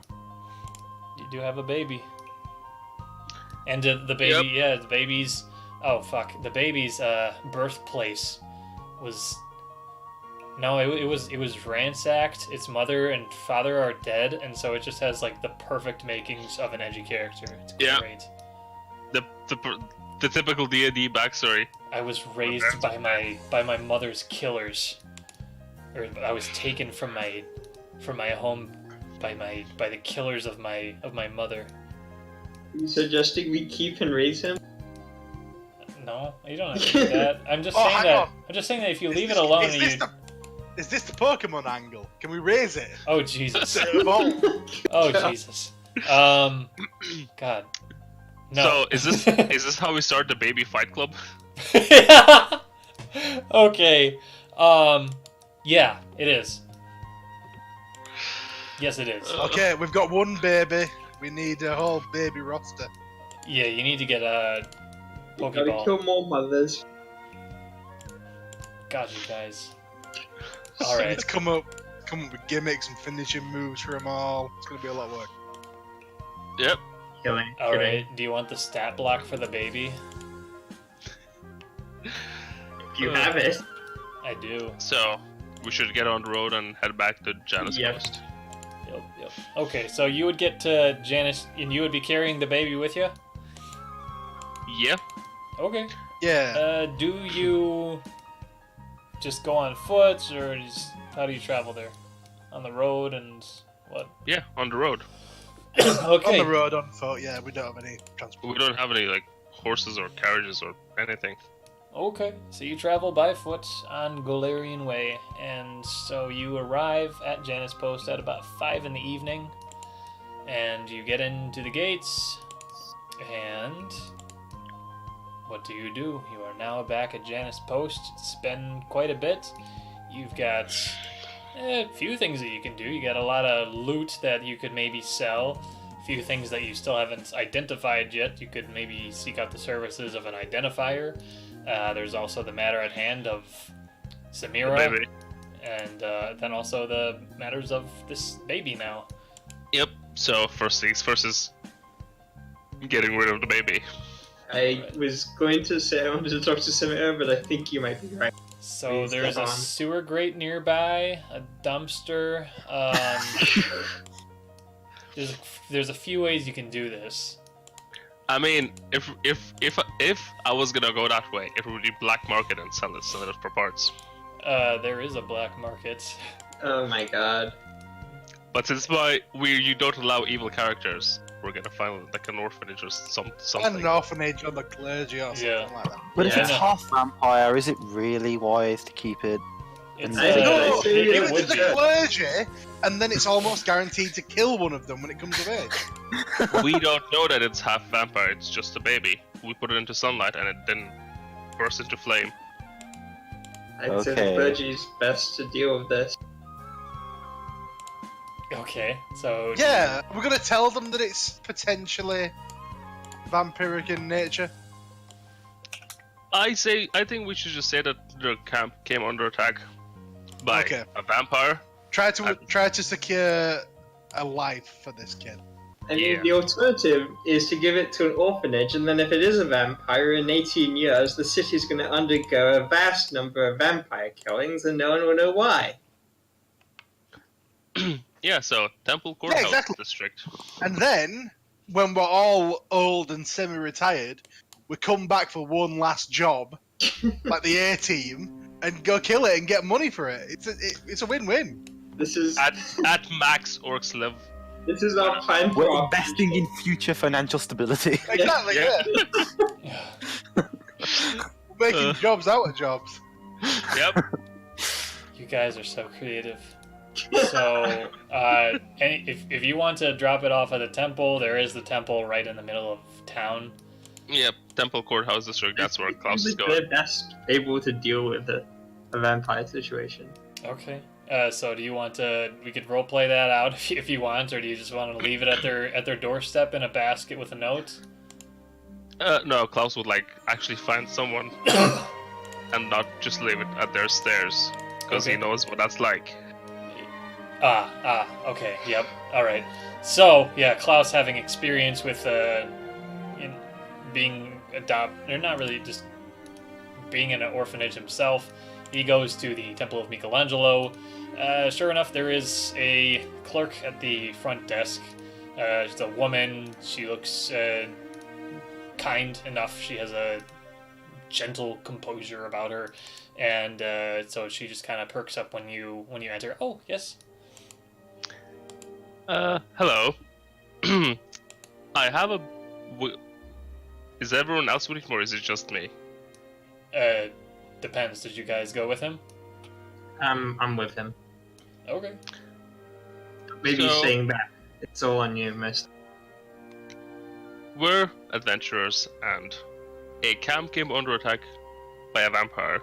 You do have a baby. And the baby, yeah, the baby's. Oh fuck, the baby's birthplace was. No, it was ransacked. Its mother and father are dead, and so it just has like the perfect makings of an edgy character. It's Yeah. great. The typical D&D backstory. I was raised by my mother's killers, or I was taken from my from my home by the killers of my mother. Are you suggesting we keep and raise him? No, you don't have to do that. I'm just Oh, saying hang that. on. I'm just saying that if you Is leave this- it alone, is and this you. the- Is this the Pokemon angle? Can we raise it? Oh Jesus! Evolve. Oh Jesus! God. No. So is this how we start the baby fight club? Okay. Yeah, it is. Yes, it is. Okay, we've got one baby. We need a whole baby roster. Yeah, you need to get a Gotta Pokeball. kill more mothers. God, you guys. So All we right. need to come up with gimmicks and finishing moves for them all. It's gonna be a lot of work. Yep. Killing. All killing. right. Do you want the stat block for the baby? You have it. I do. So we should get on the road and head back to Janus Yep. Coast. Yep. Okay, so you would get to Janice, and you would be carrying the baby with you? Yeah. Okay. Yeah. Do you just go on foot, or how do you travel there? On the road and what? Yeah, on the road. Okay. On the road, on foot. Yeah, we don't have any transport. We don't have any like horses or carriages or anything. Okay, so you travel by foot on Golarian Way, and so you arrive at Janus Post at about 5 in the evening, and you get into the gates, and what do? You are now back at Janus Post. It's been quite a bit. You've got a few things that you can do. You got a lot of loot that you could maybe sell. A few things that you still haven't identified yet. You could maybe seek out the services of an identifier. There's also the matter at hand of Samira, Baby. and then also the matters of this baby now. Yep. So first things first is getting rid of the baby. I was going to say I wanted to talk to Samira, but I think you might be right. So Please there's step a on. sewer grate nearby, a dumpster. There's a few ways you can do this. I mean, if I was gonna go that way, it would be black market and sell it for parts. There is a black market. Oh my god. But since you don't allow evil characters, we're gonna find like an orphanage or something. And an orphanage on the clergy or something Yeah. like that. But if Yeah, it's I know. half vampire, is it really wise to keep it? It's, I think No, I see it give it it to would the be. clergy, and then it's almost guaranteed to kill one of them when it comes of age. We don't know that it's half vampire. It's just a baby. We put it into sunlight and it then bursts into flame. I'd say the Okay. clergy's best to deal with this. Okay, so Yeah, we're gonna tell them that it's potentially vampiric in nature. I think we should just say that the camp came under attack by Okay. a vampire. Try to secure a life for this kid. I mean, Yeah. the alternative is to give it to an orphanage, and then if it is a vampire, in 18 years, the city's going to undergo a vast number of vampire killings, and no one will know why. Yeah, so Temple Courthouse exactly. District. And then, when we're all old and semi-retired, we come back for one last job, like the A team, and go kill it and get money for it. It's a win-win. This is At max orcs live. this is our plan for We're our investing in future financial stability. Exactly. Yeah. Making jobs out of jobs. Yep. you guys are so creative. So, if you want to drop it off at the temple, there is the temple right in the middle of town. Yep. Temple Courthouse District. That's where Klaus is They're going. best able to deal with a vampire situation. Okay. So do you want to? We could role play that out if you want, or do you just want to leave it at their doorstep in a basket with a note? No, Klaus would like actually find someone and not just leave it at their stairs because he Okay. knows what that's like. Okay, yep, alright. So, yeah, Klaus having experience with, being or not really, just being in an orphanage himself, he goes to the Temple of Michelangelo. Sure enough, there is a clerk at the front desk. She's a woman, she looks, kind enough, she has a gentle composure about her, and, so she just kind of perks up when you enter. Oh, yes? Hello. I have a. Is everyone else with him, or is it just me? Depends. Did you guys go with him? I'm with him. Okay. Maybe So- saying that it's all on you, mister. We're adventurers, and a camp came under attack by a vampire,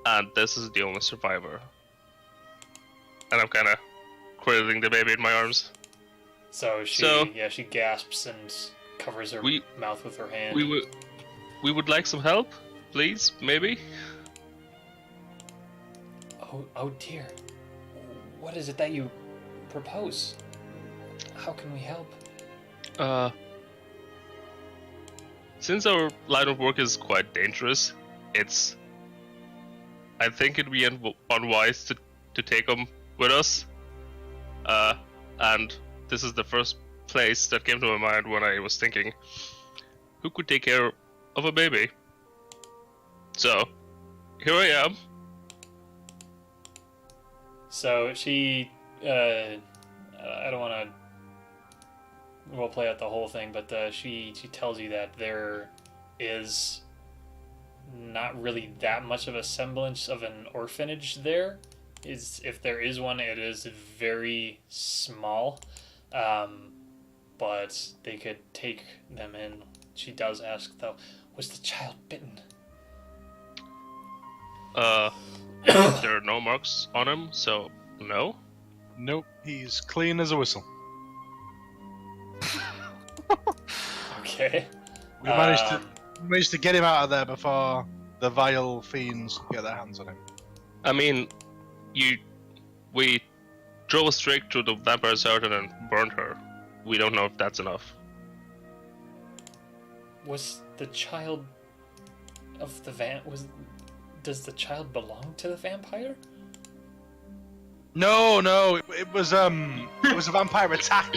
and this is the only survivor. And I'm kind of cradling the baby in my arms. So she gasps and covers her We- mouth with her hand. We would like some help, please, maybe. Oh dear. What is it that you propose? How can we help? Since our line of work is quite dangerous, I think it'd be unwise to take him with us. And this is the first place that came to my mind when I was thinking, who could take care of a baby? So, here I am. So she, I don't want to we'll play out the whole thing, but she tells you that there is not really that much of a semblance of an orphanage there. If there is one, it is very small, but they could take them in. She does ask though, was the child bitten? There are no marks on him, so no. Nope, he's clean as a whistle. Okay. We managed to get him out of there before the vile fiends get their hands on him. I mean, we drove a straight through the vampire's heart and then burned her. We don't know if that's enough. Was the child of the does the child belong to the vampire? No, it was a vampire attack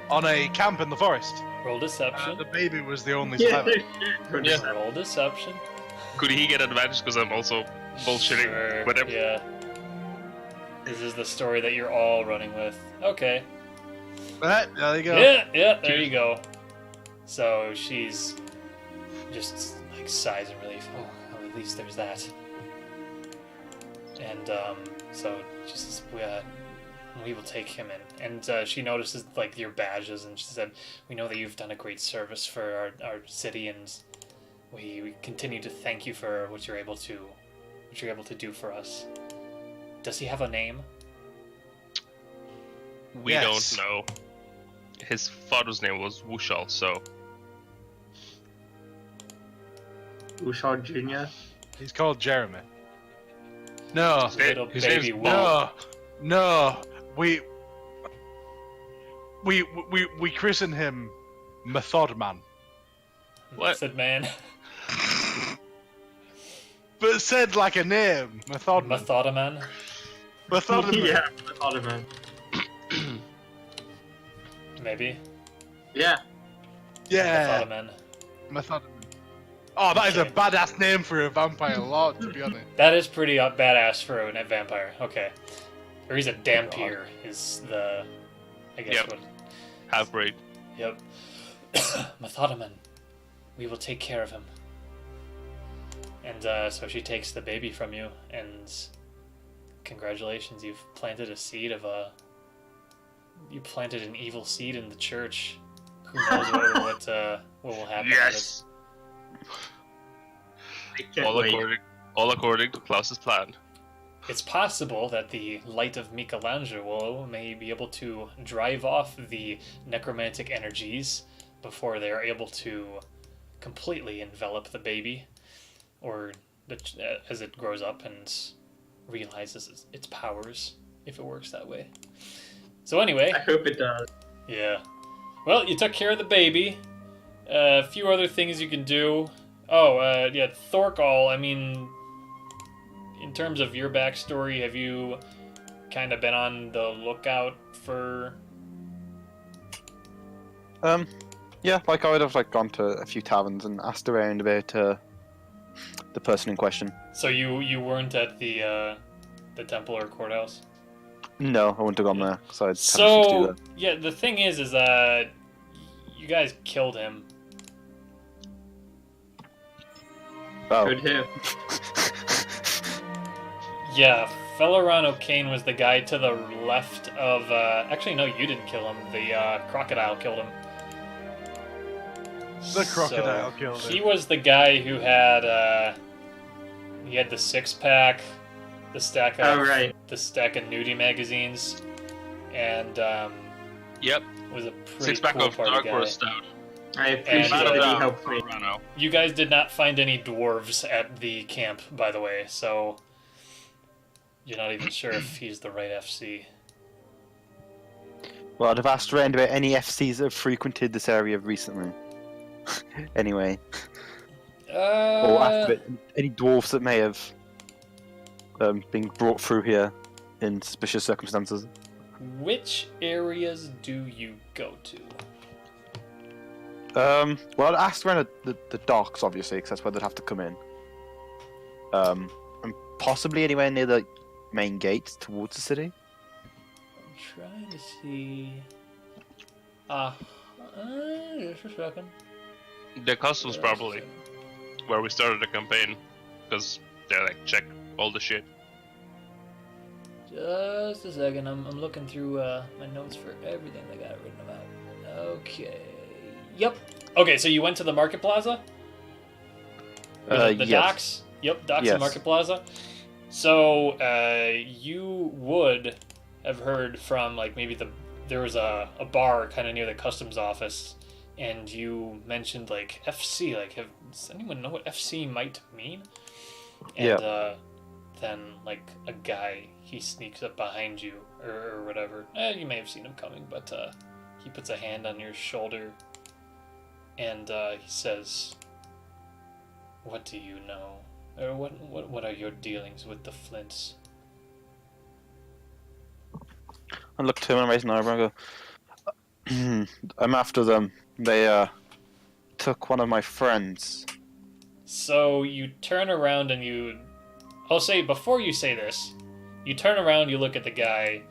on a camp in the forest. Roll deception. The baby was the only Yeah. survivor. Yeah. Roll deception. Could he get advantage because I'm also bullshitting Sure, with him? yeah. This is the story that you're all running with. Okay. There you go. Yeah, there you go. So she's just like sighs in relief. Oh, at least there's that. And so she says, we will take him in. And she notices like your badges, and she said, we know that you've done a great service for our city, and we continue to thank you for what you're able to do for us. Does he have a name? We Yes. don't know. His father's name was Wushal, so Ushar Jr. He's called Jeremy. No, Little his baby name's Wolf. no. We christen him Method Man. What? Said man. But it said like a name. Method Man. Methodaman. Method Man. Yeah, Ottoman. Maybe. Yeah. Yeah. Methodaman. Method Man. Oh, that is a Okay. badass name for a vampire lord, to be honest. That is pretty badass for a vampire. Okay. Or he's a Dampier is the... I guess Yep. what... half-breed. Yep. Methodaman. We will take care of him. And so she takes the baby from you, and congratulations, you've planted a seed of a... You planted an evil seed in the church. Who knows what will happen with Yes! I can't wait. All according to Klaus's plan. it. It's possible that the light of Michelangelo may be able to drive off the necromantic energies before they are able to completely envelop the baby, or as it grows up and realizes its powers, if it works that way. So anyway, I hope it does. yeah. Well, you took care of the baby. A few other things you can do. Oh, yeah, Thorkall, I mean, in terms of your backstory, have you kind of been on the lookout for... Yeah, like I would have like gone to a few taverns and asked around about the person in question. So you weren't at the temple or courthouse? No, I wouldn't have gone there. So I'd have to do So that. yeah, the thing is you guys killed him. Oh. Good hit. Yeah, Fellerano Kane was the guy to the left of. Actually, no, you didn't kill him. The crocodile killed him. The crocodile So, killed He him. was the guy who had. He had the 6-pack, the stack of Oh, right. the stack of nudie magazines, and Yep. was a pretty 6-pack cool of party Dark guy. Roast Stout. I appreciate And, that uh, he helped me. Rano. You guys did not find any dwarves at the camp, by the way, so you're not even sure if he's the right FC. Well, I'd have asked around about any FCs that have frequented this area recently. Anyway. Or asked about any dwarves that may have been brought through here in suspicious circumstances. Which areas do you go to? Well, I'd asked around the docks, obviously, because that's where they'd have to come in. And possibly anywhere near the main gates towards the city. I'm trying to see. Just a second. The customs probably where we started the campaign, because they like check all the shit. Just a second. I'm looking through my notes for everything they got written about. Okay. Yep. Okay, so you went to the Market Plaza? Or the Yes. docks? Yep, docks Yes. and Market Plaza. So, you would have heard from, like, maybe there was a bar kind of near the customs office, and you mentioned, like, FC. Like, does anyone know what FC might mean? And, then, like, a guy, he sneaks up behind you, or whatever. You may have seen him coming, but, he puts a hand on your shoulder, and, he says, "What do you know? Or what are your dealings with the Flints?" I look to him and raise an eyebrow and go, I'm after them. They took one of my friends. So you turn around and I'll say, before you say this, you turn around, you look at the guy,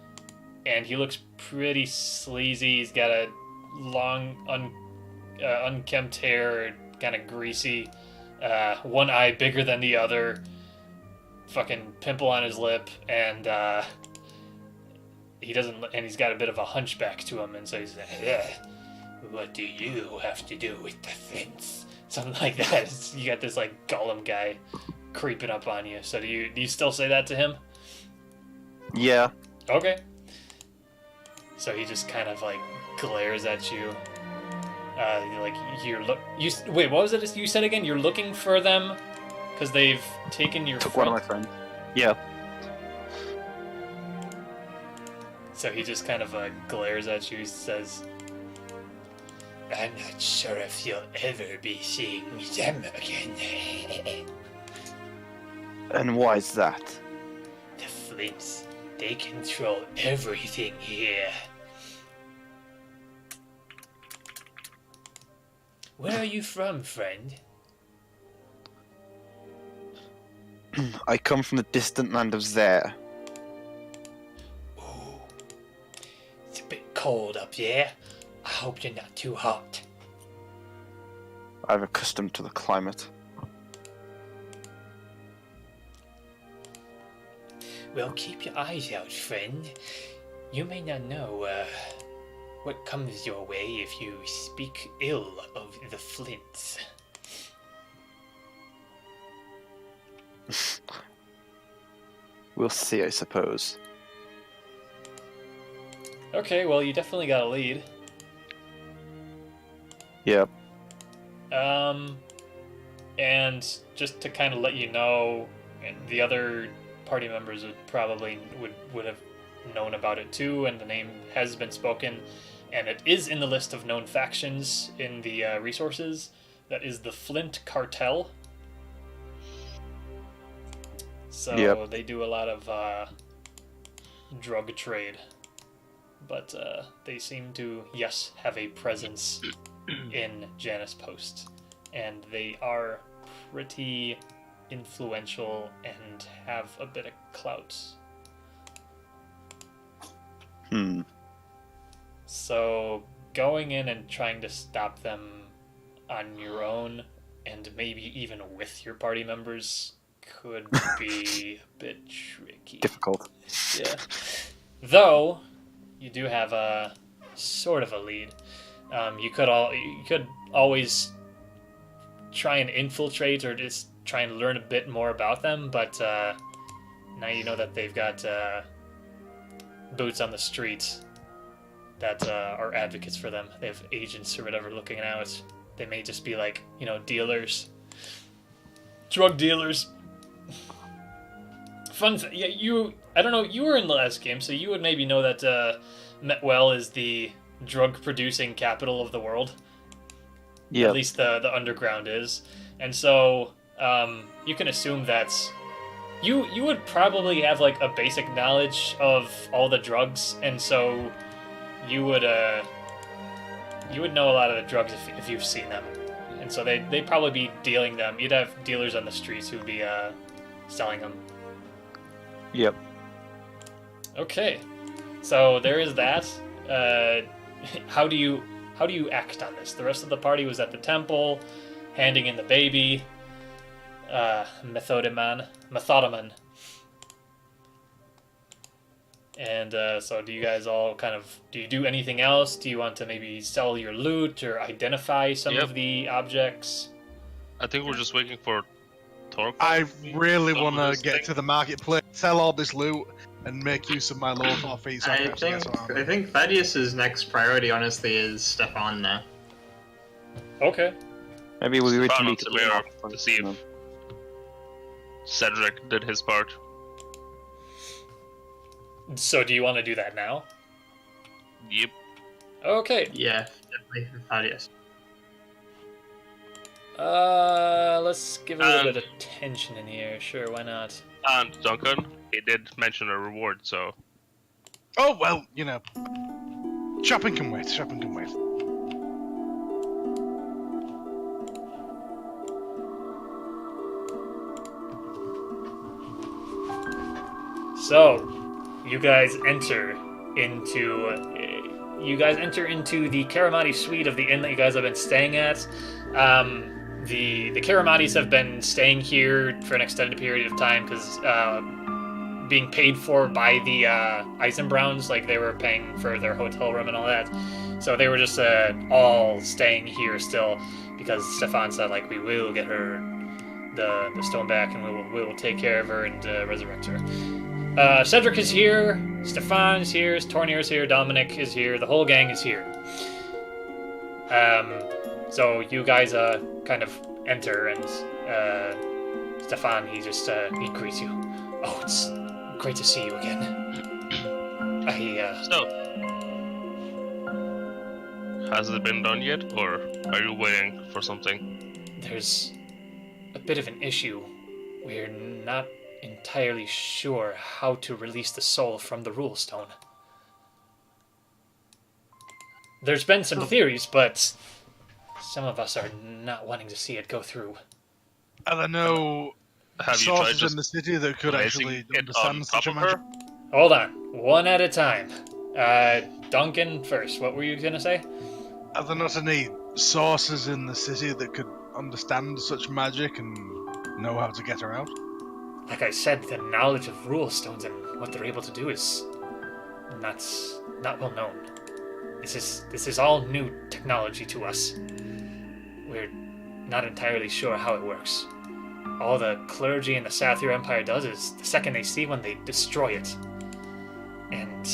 and he looks pretty sleazy. He's got a long, unkempt hair, kind of greasy, one eye bigger than the other, fucking pimple on his lip, and he's got a bit of a hunchback to him, and so he's like, "What do you have to do with the Flints?" Something like that. You got this like Gollum guy creeping up on you. So do you still say that to him? Yeah. Okay. So he just kind of like glares at you. Wait, what was it you said again? You're looking for them because they've taken your Took friend? one of my friends. Yeah. So he just kind of glares at you. He says, "I'm not sure if you'll ever be seeing them again." And why is that? The Flints, they control everything here. Where are you from, friend? I come from the distant land of Zaire. Ooh, it's a bit cold up there. I hope you're not too hot. I'm accustomed to the climate. Well, keep your eyes out, friend. You may not know what comes your way if you speak ill of the Flints. We'll see, I suppose. Okay, well, you definitely got a lead. Yep. And just to kind of let you know, and the other party members would have known about it too, and the name has been spoken, and it is in the list of known factions in the resources. That is the Flint Cartel. So Yep. they do a lot of drug trade, but they seem to, yes, have a presence in Janus Post, and they are pretty influential and have a bit of clout. So going in and trying to stop them on your own, and maybe even with your party members, could be a bit tricky. Difficult. Yeah. Though you do have a sort of a lead. You could always try and infiltrate or just try and learn a bit more about them, but now you know that they've got boots on the streets that are advocates for them. They have agents or whatever looking out. They may just be like, dealers, drug dealers. Fun thing, yeah, I don't know, you were in the last game, so you would maybe know that Metwell is the drug-producing capital of the world. Yeah. At least the underground is. And so you can assume that you would probably have like a basic knowledge of all the drugs, and so you would know a lot of the drugs if you've seen them. And so they'd probably be dealing them. You'd have dealers on the streets who'd be selling them. Yep. Okay, so there is that. How do you act on this? The rest of the party was at the temple, handing in the baby. Methodaman. And so do you guys all do you do anything else? Do you want to maybe sell your loot or identify some of the objects? I think we're just waiting for Torque. I really want to get to the marketplace, sell all this loot, and make use of my low 4 feet. So I think Thaddeus's next priority, honestly, is Stefan now. Okay. Maybe we wait to Stefan meet to see if Cedric did his part. So do you want to do that now? Yep. Okay. Yeah, definitely for Thaddeus. Let's give a little bit of tension in here. Sure, why not? And Duncan, he did mention a reward, so... Oh, well, shopping can wait, shopping can wait. So, you guys enter into the Karamati suite of the inn that you guys have been staying at. The Karamatis have been staying here for an extended period of time because being paid for by the Eisenbrowns, like they were paying for their hotel room and all that. So they were just all staying here still because Stefan said, like, we will get her the stone back and we will take care of her and resurrect her. Cedric is here, Stefan is here, Tornir is here, Dominic is here, the whole gang is here. So you guys kind of enter, and Stefan, he greets you. Oh, it's great to see you again. So, has it been done yet, or are you waiting for something? There's a bit of an issue. We're not entirely sure how to release the soul from the rule stone. There's been some theories, but some of us are not wanting to see it go through. Are there no sources in the city that could actually understand such a magic? Hold on, one at a time. Duncan first, what were you gonna say? Are there not any sources in the city that could understand such magic and know how to get her out? Like I said, the knowledge of rule stones and what they're able to do is not well known. This is all new technology to us. We're not entirely sure how it works. All the clergy in the Sathir Empire does is the second they see one, they destroy it. And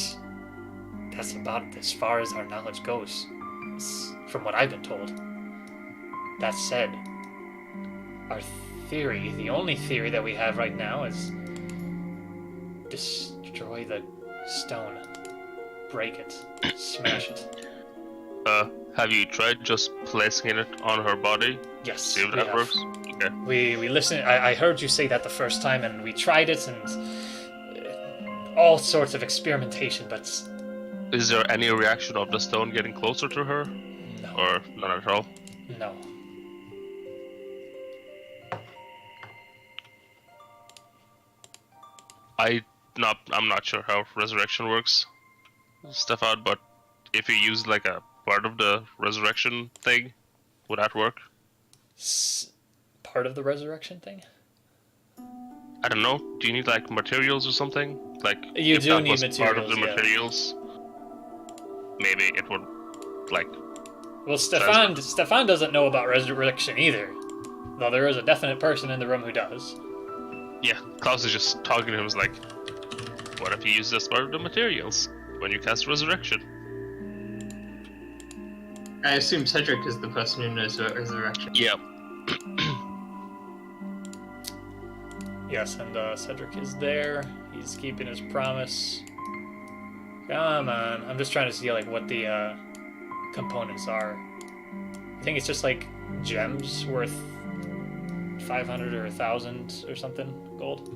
that's about as far as our knowledge goes, from what I've been told. That said, our theory, the only theory that we have right now is destroy the stone. Break it. Smash it. Have you tried just placing it on her body? Yes. See if that works? Okay. We listened. I heard you say that the first time, and we tried it, and all sorts of experimentation, but... Is there any reaction of the stone getting closer to her? No. Or none at all? No. I'm not sure how resurrection works, Stefan, but if you use like a part of the resurrection thing, would that work? Part of the resurrection thing? I don't know. Do you need like materials or something? Like You if do that need was part of materials, the yeah. materials, maybe it would like. Well, Stefan doesn't know about resurrection either, though there is a definite person in the room who does. Yeah, Klaus is just talking to him. Is like, what if you use this part of the materials when you cast resurrection? I assume Cedric is the person who knows about resurrection. Yeah. Yes, and Cedric is there. He's keeping his promise. Come on. I'm just trying to see like what the components are. I think it's just like gems worth 500 or 1,000 or something gold.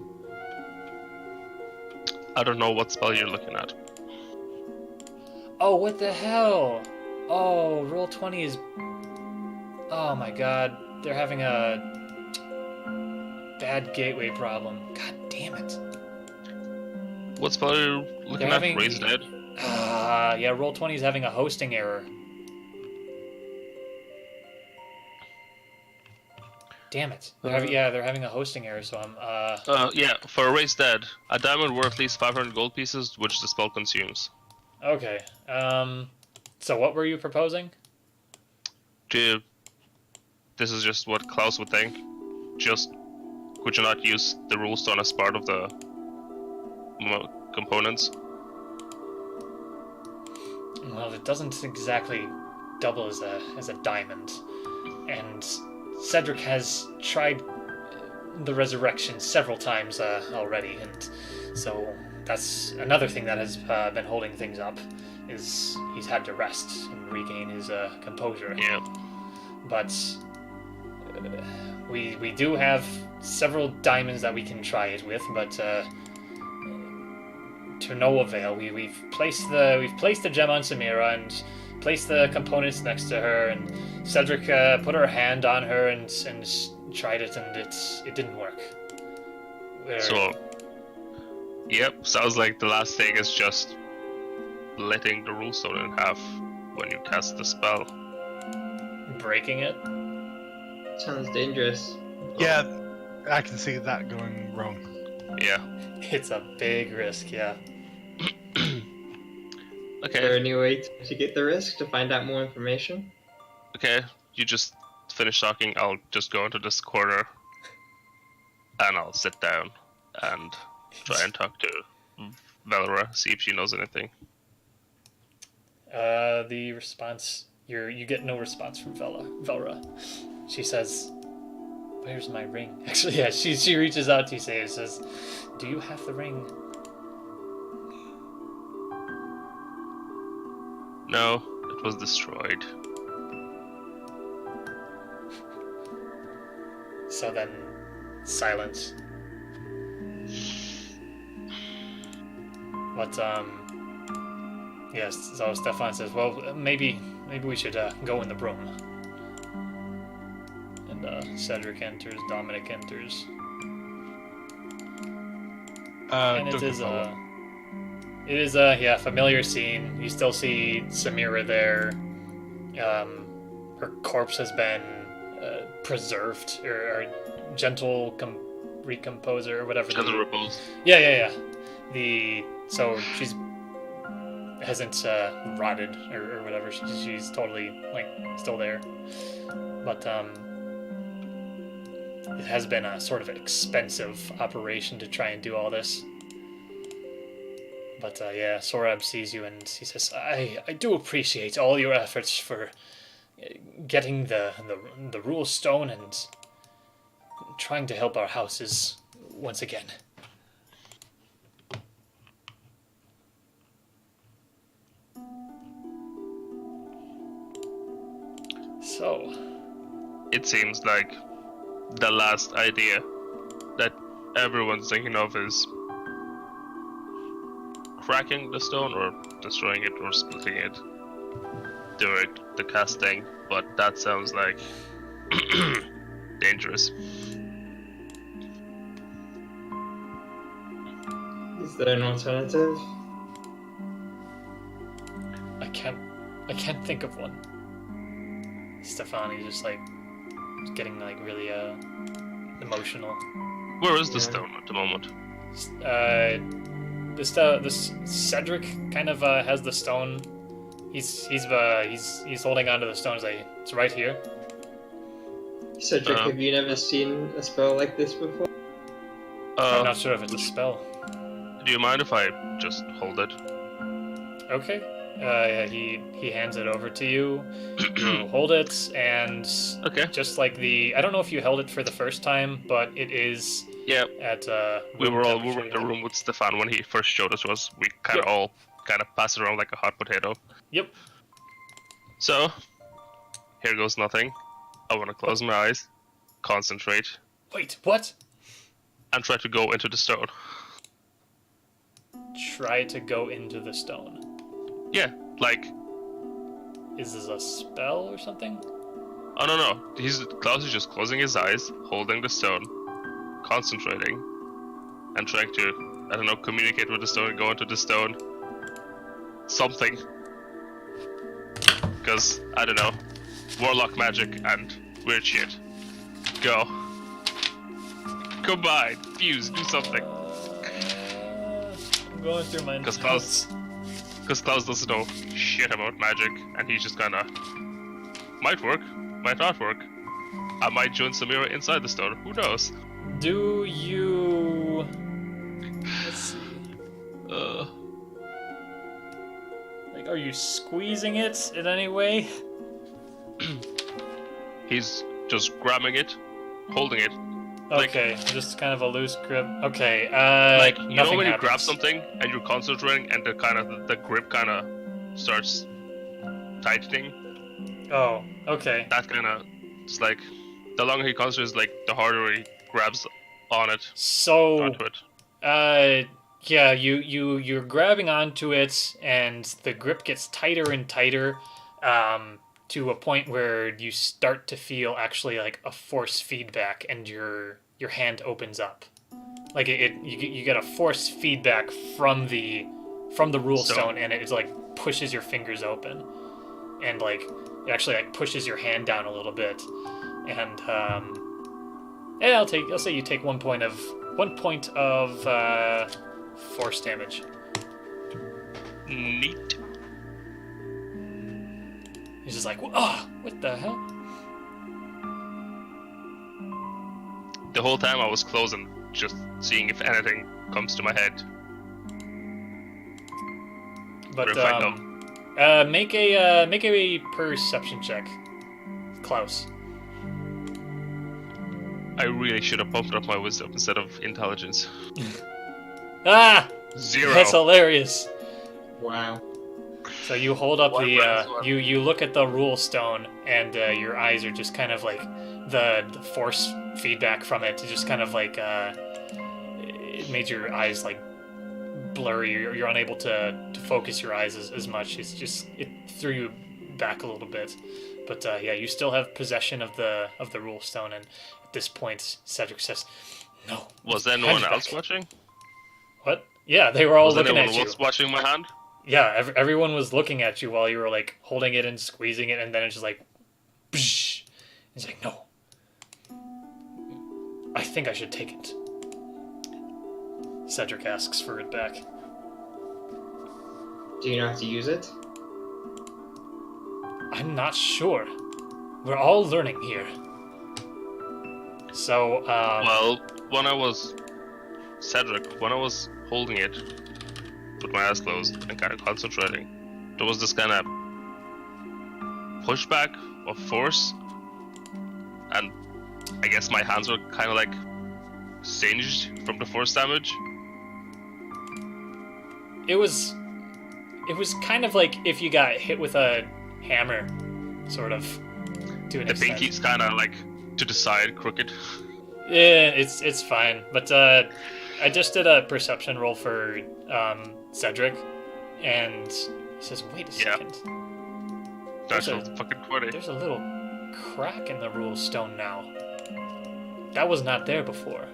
I don't know what spell you're looking at. Oh, what the hell? Oh, Roll20 is... Oh my god. They're having a bad gateway problem. God damn it. What spell are you looking They're at? having- Raise Dead? Yeah, Roll20 is having a hosting error. Damn it. They're having a hosting error, so I'm, Yeah, for Raise Dead, a diamond worth at least 500 gold pieces, which the spell consumes. Okay. So what were you proposing? This is just what Klaus would think. Just, could you not use the rule stone as part of the components? Well, it doesn't exactly double as a diamond. And Cedric has tried the resurrection several times already, and so that's another thing that has been holding things up, is he's had to rest and regain his composure. Yeah. But we do have several diamonds that we can try it with, but to no avail. We've placed the gem on Samira and placed the components next to her, and Cedric put her hand on her and tried it, and it didn't work. So, yep, sounds like the last thing is just letting the rule stone in half when you cast the spell. Breaking it. Sounds dangerous. Yeah, I can see that going wrong. Yeah. It's a big risk, yeah. Is there Okay, any way to get the risk, to find out more information? okay, you just finish talking, I'll just go into this corner and I'll sit down and try and talk to Valera, see if she knows anything. The response, you get no response from Velra. She says, "Where's my ring?" Actually, yeah, she reaches out to you and says, "Do you have the ring?" No, it was destroyed. So then, silence. But yes. So Stefan says, "Well, maybe we should go in the room." And Cedric enters. Dominic enters. And it is a familiar scene. You still see Samira there. Her corpse has been preserved, or gentle recomposer, or whatever. Gentle repose. Yeah. So she's hasn't rotted or whatever. She's totally still there. But it has been a sort of expensive operation to try and do all this. But yeah, Sorab sees you and he says, I do appreciate all your efforts for getting the rule stone and trying to help our houses once again. So, It seems like the last idea that everyone's thinking of is cracking the stone or destroying it or splitting it during the casting, but that sounds like dangerous. Is there an alternative? I can't think of one. Stefani's just like getting like really emotional. Where is the stone at the moment? This Cedric kind of has the stone. He's holding onto the stone. It's right here. Cedric, have you never seen a spell like this before? I'm not sure if it's a spell. Do you mind if I just hold it? Okay. He hands it over to you. You hold it, and Okay. just like I don't know if you held it for the first time, but it is. Yeah. At We were in temperature. the room with Stefan when he first showed us. We kind of all passed it around like a hot potato. Yep. So, here goes nothing. I want to close my eyes, concentrate, Wait, what? and try to go into the stone. Try to go into the stone. Yeah, like, Is this a spell or something? oh no, Klaus is just closing his eyes, holding the stone, concentrating, and trying to, I don't know, communicate with the stone, go into the stone. Something. Because, I don't know, warlock magic and weird shit. Go. Combine, fuse, do something. I'm going through my Because notes. Klaus doesn't know shit about magic, and he's just kinda, might work, might not work. I might join Samira inside the stone, who knows? Do you... Let's see. Like, are you squeezing it in any way? He's just grabbing it, holding it. Like- Okay, just kind of a loose grip. Okay, Like, you know nothing when you grab happens. something and you're concentrating and the grip kind of starts tightening? Oh, okay. That kind of, it's like, the longer he concentrates, like, the harder he grabs on it, So, onto it. yeah, you're grabbing onto it, and the grip gets tighter and tighter, to a point where you start to feel actually like a force feedback, and your hand opens up. Like you get a force feedback from the rule stone, and it like pushes your fingers open, and like it actually like pushes your hand down a little bit, and yeah, I'll say you take 1 point of force damage. Neat. He's just like, oh, what the hell? The whole time I was closing, just seeing if anything comes to my head. But Or if I don't. make a perception check, Klaus. I really should have pumped up my wisdom instead of intelligence. Ah, 0. that's hilarious. Wow. So you hold up One minus one. you look at the rule stone, and your eyes are just kind of like the force feedback from it just kind of like it made your eyes like blurry. You're unable to focus your eyes as much. It threw you back a little bit. But yeah, you still have possession of the rule stone, and at this point, Cedric says, "No." Was hand anyone it else back." watching? What? Yeah, they were all Was looking anyone at you. else watching my hand? Yeah, everyone was looking at you while you were like holding it and squeezing it, and then it's just like, Psh! He's like, "No, I think I should take it." Cedric asks for it back. Do you know how to use it? I'm not sure. We're all learning here. So, Well, when I was holding it with my eyes closed and kind of concentrating, there was this kind of pushback of force, and I guess my hands were kind of like singed from the force damage. it was kind of like if you got hit with a hammer, sort of, to an The extent. pinky's kind of like to the side, crooked. Yeah, it's fine. But I just did a perception roll for Cedric, and he says, "Wait a Yeah. second. That's There's fucking 20. There's a little crack in the rule stone now. That was not there before."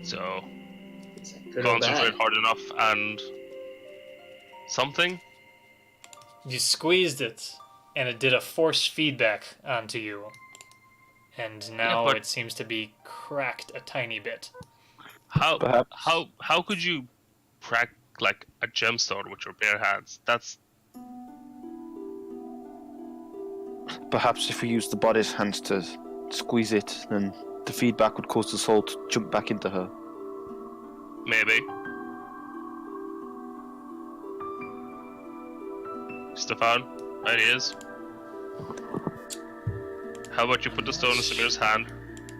So Is that good or concentrate bad? hard enough and something? You squeezed it, and it did a force feedback onto you. And now but- it seems to be cracked a tiny bit. Perhaps. How could you crack like a gemstone with your bare hands? That's Perhaps if we use the body's hands to squeeze it, then the feedback would cause the soul to jump back into her. maybe. Stefan, ideas? How about you put the stone in Samir's hand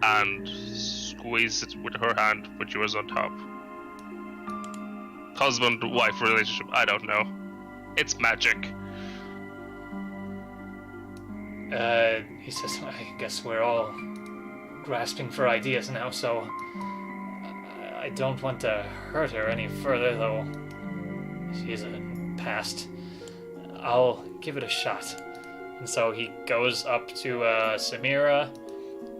and squeeze it with her hand with yours on top? Husband-wife relationship, I don't know. It's magic. He says, I guess we're all grasping for ideas now, so I don't want to hurt her any further, though she's a past. I'll give it a shot. And so he goes up to Samira.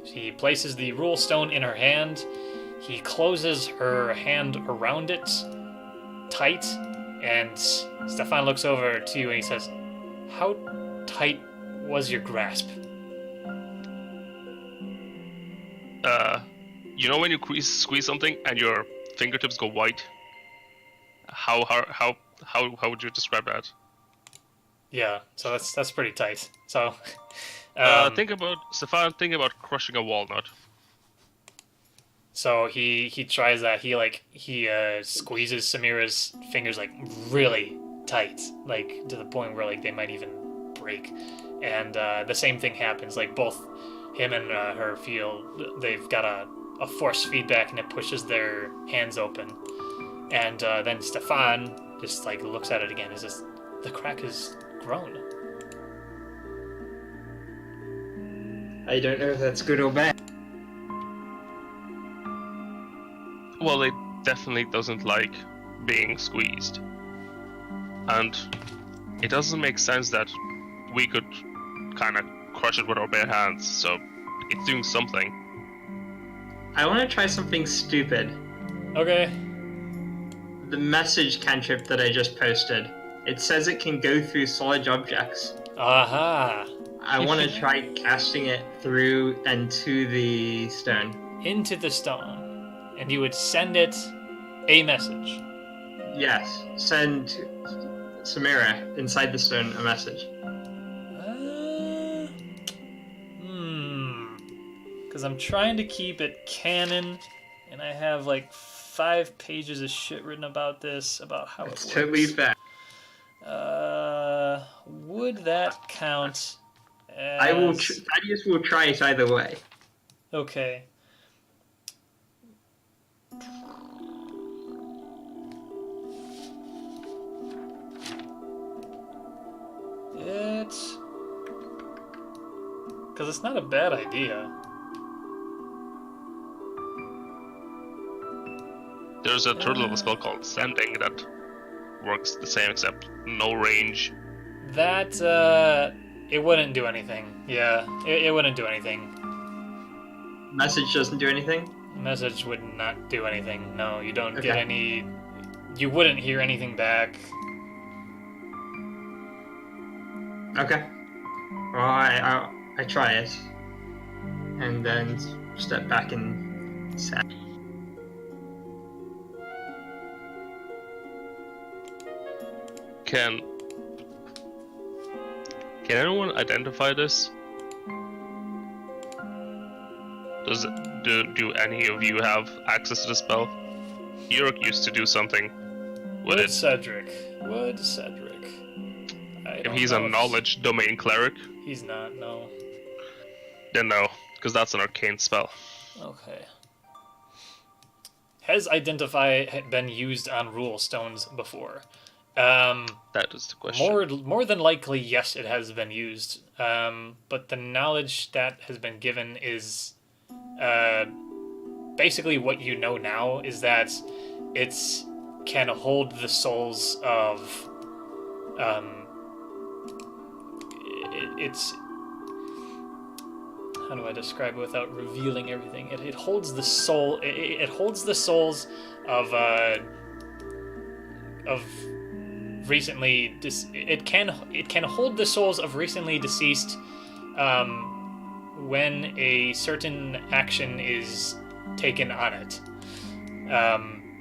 He places the rule stone in her hand. He closes her hand around it tight, and Stefan looks over to you and he says, how tight was your grasp? You know when you squeeze something and your fingertips go white? How would you describe that? Yeah, so that's pretty tight. So, Think about crushing a walnut. So he tries that. He squeezes Samira's fingers like really tight, like to the point where like they might even break. And the same thing happens. Like both him and her feel they've got a force feedback, and it pushes their hands open. And then Stefan just like looks at it again. Is just the crack has grown. I don't know if that's good or bad. Well, it definitely doesn't like being squeezed. And it doesn't make sense that we could kind of crush it with our bare hands, so it's doing something. I want to try something stupid. Okay. The message cantrip that I just posted. It says it can go through solid objects. Aha. I want to try casting it through and to the stone. Into the stone. And you would send it a message. Yes, send Samira inside the stone a message. Because I'm trying to keep it canon, and I have like 5 pages of shit written about this, about how It's it works. totally fair. Would that count as... I will. Thaddeus will try it either way. Okay. Because it's not a bad idea. There's a third level spell called Sending that works the same except no range. That, it wouldn't do anything. Yeah, it wouldn't do anything. Message doesn't do anything? Message would not do anything. No, you don't get Okay. any... You wouldn't hear anything back. Okay. Well, I try it. And then step back and set. Can anyone identify this? Do any of you have access to the spell? Yurk used to do something with Would it. Cedric. I If don't he's a know knowledge domain cleric, He's not, no. then no, because that's an arcane spell. Okay. Has Identify been used on rule stones before? That is the question. More than likely, yes, it has been used. But the knowledge that has been given is basically what you know now is that it can hold the souls of it's how do I describe it without revealing everything? It holds the soul. It holds the souls of recently it can hold the souls of recently deceased when a certain action is taken on it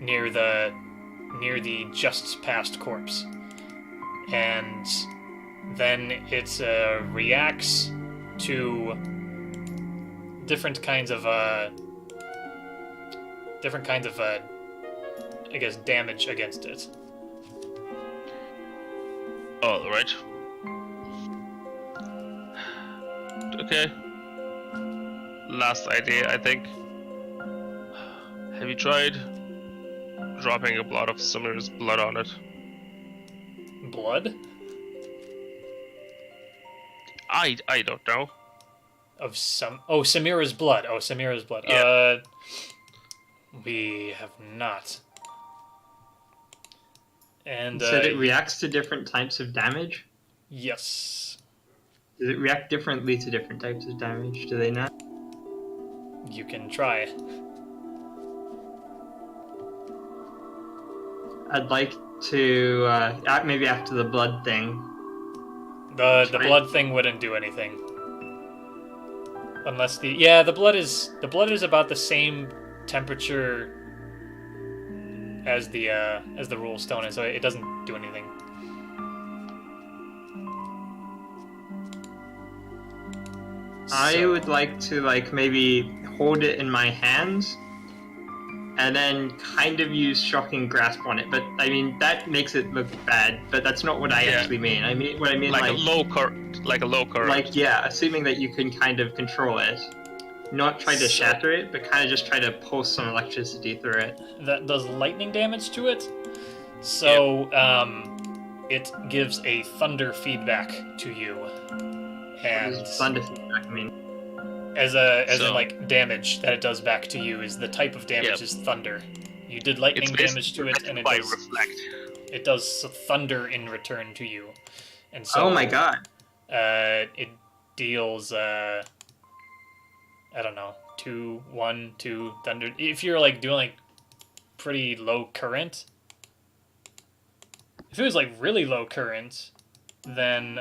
near the just passed corpse, and then it reacts to different kinds of I guess damage against it. Oh, right. Okay. Last idea, I think. Have you tried dropping a blot of Samir's blood on it? Blood? I don't know. Of some... Oh, Samira's blood. Oh, Samira's blood. Yeah. We have not. And, You said it reacts to different types of damage? Yes. Does it react differently to different types of damage? Do they not? You can try. I'd like to, maybe after the blood thing. The blood thing wouldn't do anything. Unless the blood is about the same temperature as the rule stone is, so it doesn't do anything. I would like to maybe hold it in my hands and then kind of use shocking grasp on it, but I mean that makes it look bad, but that's not what I actually mean. I mean what I mean like a low current. Like assuming that you can kind of control it. Not try to shatter it, but kind of just try to pulse some electricity through it. That does lightning damage to it. So, it gives a thunder feedback to you. And What does thunder feedback mean? as in like damage that it does back to you is the type of damage is thunder. You did lightning damage to it, and it does reflect. It does thunder in return to you. And so Oh my god. it deals I don't know, 2, 1, 2 thunder. If you're like doing like pretty low current, if it was like really low current, then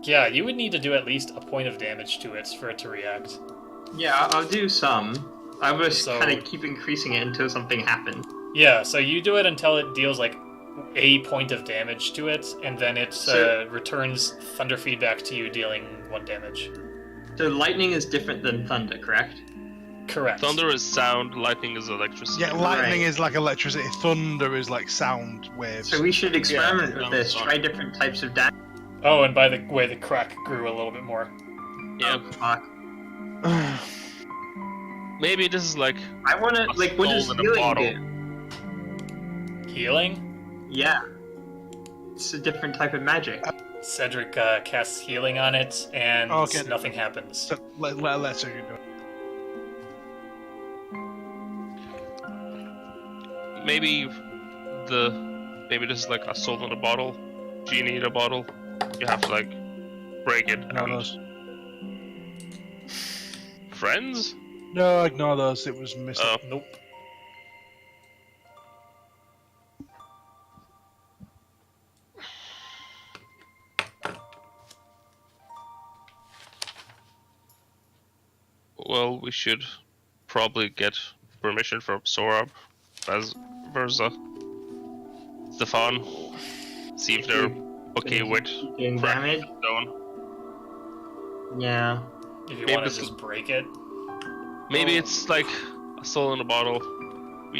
yeah, you would need to do at least a point of damage to it for it to react. Yeah, I'll do some. I was kind of keep increasing it until something happened. Yeah, so you do it until it deals like a point of damage to it, and then it returns thunder feedback to you, dealing 1 damage. So lightning is different than thunder, correct? Correct. Thunder is sound, lightning is electricity. Yeah, lightning is like electricity. Thunder is like sound waves. So we should experiment with this. sounds Try different types of damage. Oh, and by the way, the crack grew a little bit more. Yeah. Oh, fuck. Maybe this is like I want to what does soul in a healing bottle. do? Healing? Yeah. It's a different type of magic. Cedric casts healing on it, and nothing happens. So let's see you do it. maybe this is like a soul in a bottle, genie in a bottle. You have to like break it. Ignore those. Friends? No, ignore those. It was missing. Oh. Nope. Well, we should probably get permission from Sorab, as Verza, Stefan, see if they're okay with Doing damage? stone. Yeah. If you Maybe want to this- just break it. Maybe it's like a soul in a bottle.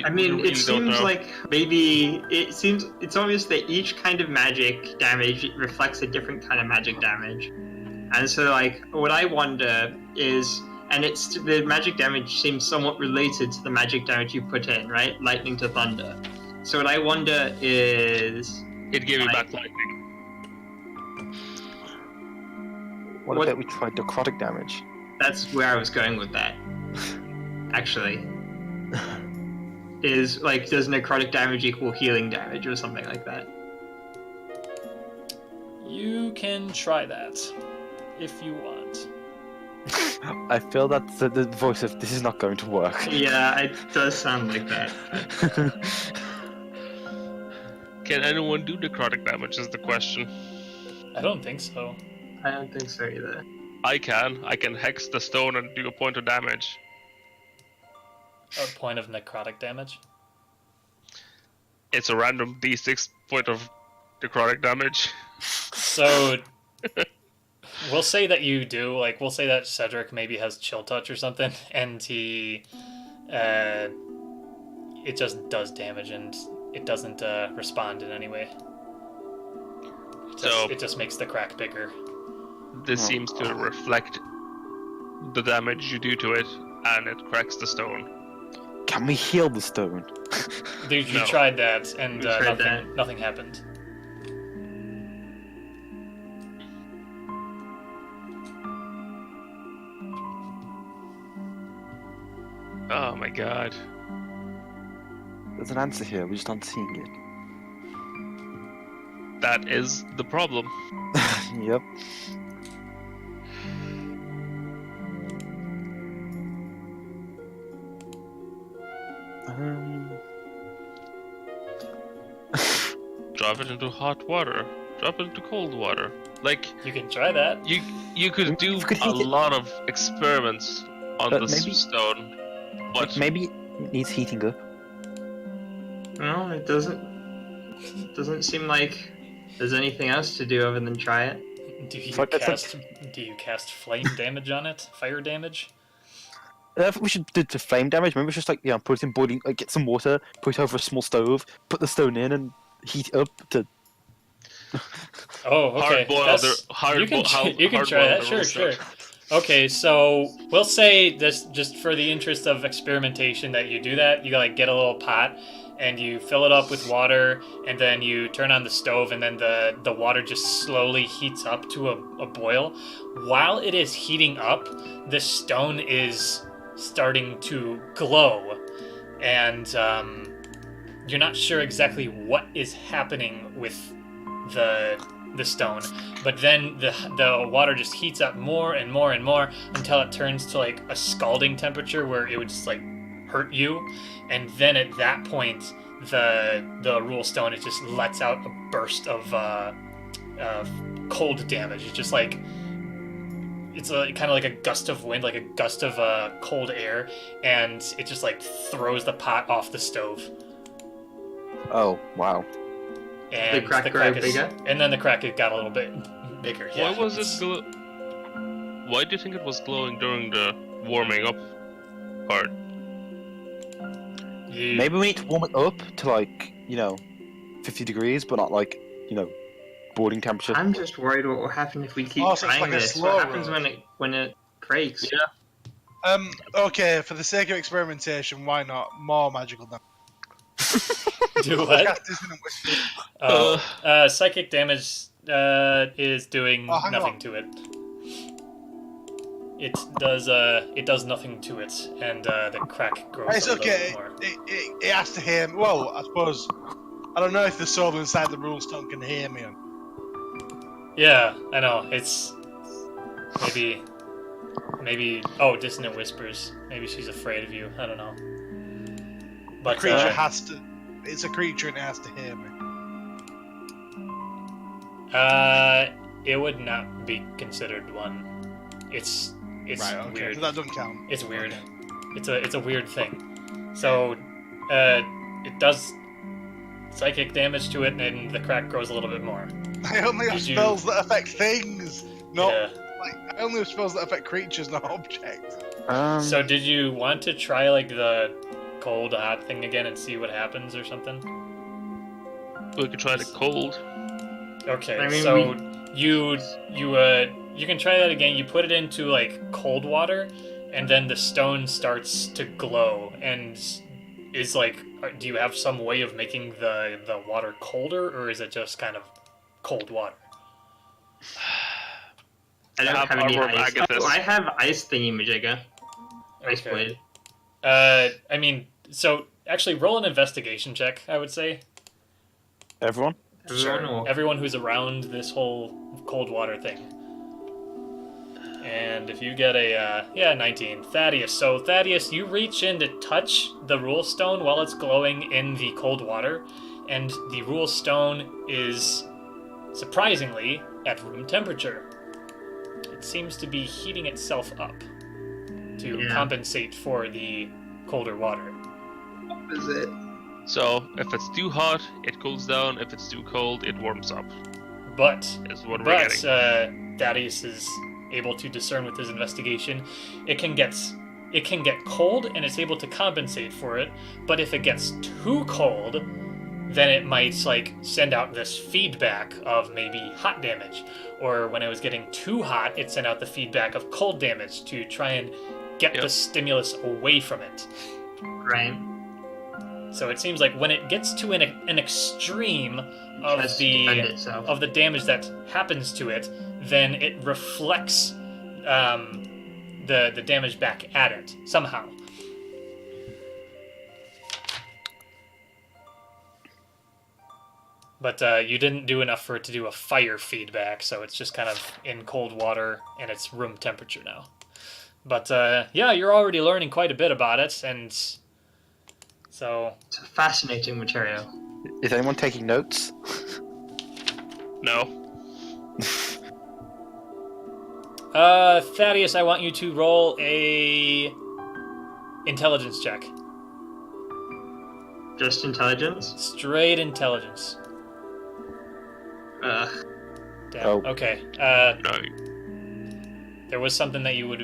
I mean, really it don't seems know. like it's obvious that each kind of magic damage reflects a different kind of magic damage. And so, like, what I wonder is, and it's the magic damage seems somewhat related to the magic damage you put in, right? Lightning to thunder. So what I wonder is, It gave me like- back lightning. What What- about we tried necrotic damage? that's where I was going with that. Actually, is like, does necrotic damage equal healing damage or something like that? You can try that if you want. I feel that's the voice of this is not going to work. Yeah, it does sound like that. Can anyone do necrotic damage is the question. I don't think so. I don't think so either. I can hex the stone and do a point of damage. A point of necrotic damage. It's a random d6 point of necrotic damage. So we'll say that you do. Like, we'll say that Cedric maybe has chill touch or something, and he, it just does damage and it doesn't respond in any way. It just makes the crack bigger. This seems to reflect the damage you do to it, and it cracks the stone. Can we heal the stone? Dude, you No. tried that, and We tried that. nothing happened. Oh my god. There's an answer here, we just aren't seeing it. That is the problem. Yep. Drop it into hot water. Drop it into cold water. Like, You can try that. you could do You could a heat it. lot of experiments on But this maybe- stone. But Maybe it needs heating up. No, it doesn't. Doesn't seem like there's anything else to do other than try it. Do you Fuck, that's cast? Do you cast flame damage on it? Fire damage? I think we should do the flame damage. Maybe it's just like, put it in boiling, like get some water, put it over a small stove, put the stone in, and heat it up to. Oh, okay. You can try that. Sure, sure. Okay, so we'll say this just for the interest of experimentation that you do that. You like get a little pot and you fill it up with water, and then you turn on the stove, and then the water just slowly heats up to a boil. While it is heating up, the stone is starting to glow, and you're not sure exactly what is happening with the stone, but then the water just heats up more and more and more until it turns to like a scalding temperature where it would just like hurt you, and then at that point the rule stone, it just lets out a burst of cold damage. It's just like it's kind of like a gust of wind, like a gust of cold air, and it just like throws the pot off the stove. Oh, wow. And The crack grew bigger? And then the crack got a little bit bigger. Yeah, Why was it Why do you think it was glowing during the warming up part? Maybe we need to warm it up to like, 50 degrees, but not like, boiling temperature. I'm just worried what will happen if we keep Oh, so it's trying like a this. slow What happens roast. when it breaks? Yeah. Okay, for the sake of experimentation, why not more magical damage? Do what? Cast Dissonant Whisper. Psychic damage is doing Oh, hang nothing on. to it. It does nothing to it, and the crack grows It's a little okay. bit more. It has to hear me. Well, I suppose. I don't know if the soul inside the rule stone can hear me. Yeah, I know. It's maybe. Oh, dissonant whispers. Maybe she's afraid of you. I don't know. But The creature has to. It's a creature and it has to hear me. it would not be considered one. It's Right. Okay. weird. So that doesn't count. It's weird. Okay. It's a weird thing. So, it does psychic damage to it, and the crack grows a little bit more. I only have Did you- spells that affect things, not Yeah. like I only have spells that affect creatures, not objects. So did you want to try like the cold hot thing again and see what happens or something? We could try the cold. Okay, I mean, so you can try that again. You put it into like cold water, and then the stone starts to glow. And is like, do you have some way of making the water colder, or is it just kind of cold water? I don't have have any armor of ice. Agathis. Oh, I have ice thingy-majigger. Ice Okay. blade. I mean, so actually, roll an investigation check. I would say Everyone? Everyone or- everyone who's around this whole cold water thing. And if you get a, 19. Thaddeus. So, Thaddeus, you reach in to touch the rule stone while it's glowing in the cold water, and the rule stone is, surprisingly, at room temperature. It seems to be heating itself up to compensate for the colder water. Is it? So, if it's too hot, it cools down. If it's too cold, it warms up. But Is what we're getting. Thaddeus is able to discern with his investigation. It can get cold, and it's able to compensate for it. But if it gets too cold, then it might send out this feedback of maybe hot damage. Or when it was getting too hot, it sent out the feedback of cold damage to try and get the stimulus away from it. Right. So it seems like when it gets to an extreme of the damage that happens to it, then it reflects the damage back at it somehow. But you didn't do enough for it to do a fire feedback, so it's just kind of in cold water and it's room temperature now. But you're already learning quite a bit about it, and so it's a fascinating material. Is anyone taking notes? No. Thaddeus, I want you to roll a intelligence check. Just intelligence? Straight intelligence. Ugh. Damn. Oh. Okay. No. There was something that you would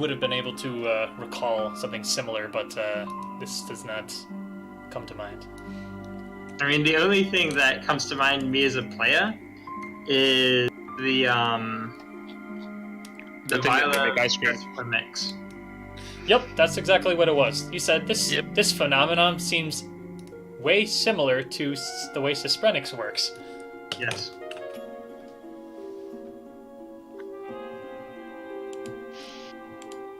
have been able to recall, something similar, but this does not come to mind. I mean, the only thing that comes to mind me as a player is the thing that they make ice cream. mix. Yep, that's exactly what it was. You said this phenomenon seems way similar to the way Susprenix works. Yes.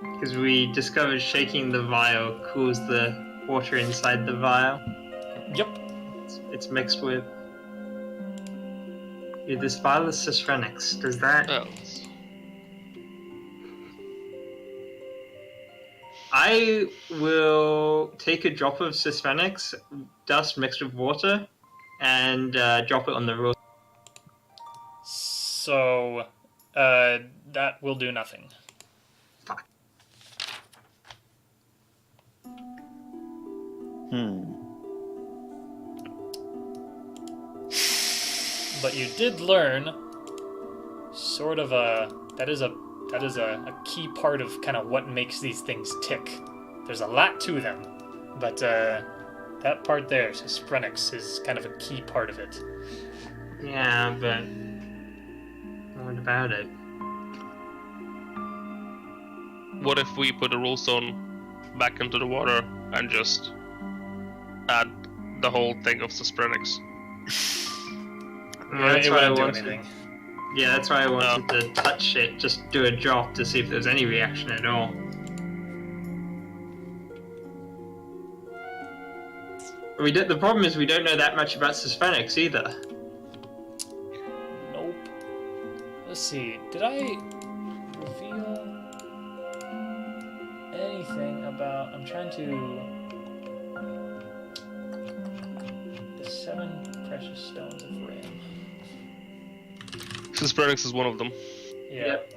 Because we discovered shaking the vial cools the water inside the vial. Yep. It's mixed with... Yeah, this vial is Susprenix. Does that... Oh. I will take a drop of Susprenix dust mixed with water and drop it on the road. So, that will do nothing. Fuck. But you did learn sort of that is a key part of kind of what makes these things tick. There's a lot to them, but that part there, Susprenix, is kind of a key part of it. Yeah, but what about it? What if we put a rule stone back into the water and just add the whole thing of Susprenix? That's it why I wouldn't do wanted. anything. Yeah, that's why I wanted to touch it. Just do a drop to see if there's any reaction at all. The problem is we don't know that much about Susprenix either. Nope. Let's see. Did I reveal anything about... I'm trying to... The 7 precious stones of Reyam. Susprenix is one of them. Yeah. Yep.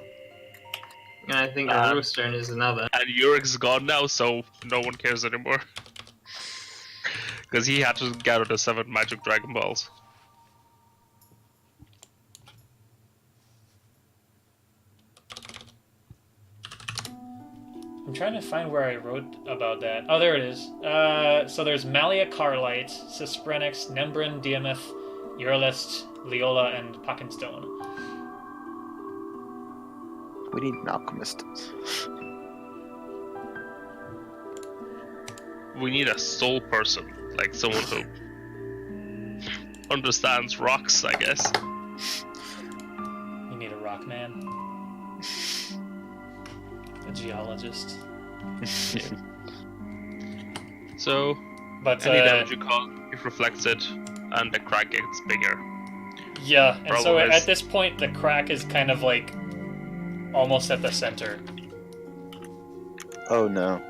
And I think the Rule Stone is another. And Urik's gone now, so no one cares anymore. Because he had to gather the 7 magic Dragon Balls. I'm trying to find where I wrote about that. Oh, there it is. So there's Malia Carlite, Susprenix, Nembrin, Diameth, Uralist, Leola, and Pockenstone. We need an alchemist. We need a soul person, like someone who understands rocks, I guess. You need a rock man. A geologist. So, But any damage you cause, it reflects it, and the crack gets bigger. yeah, and so Problem is- at this point, the crack is kind of like almost at the center. Oh no.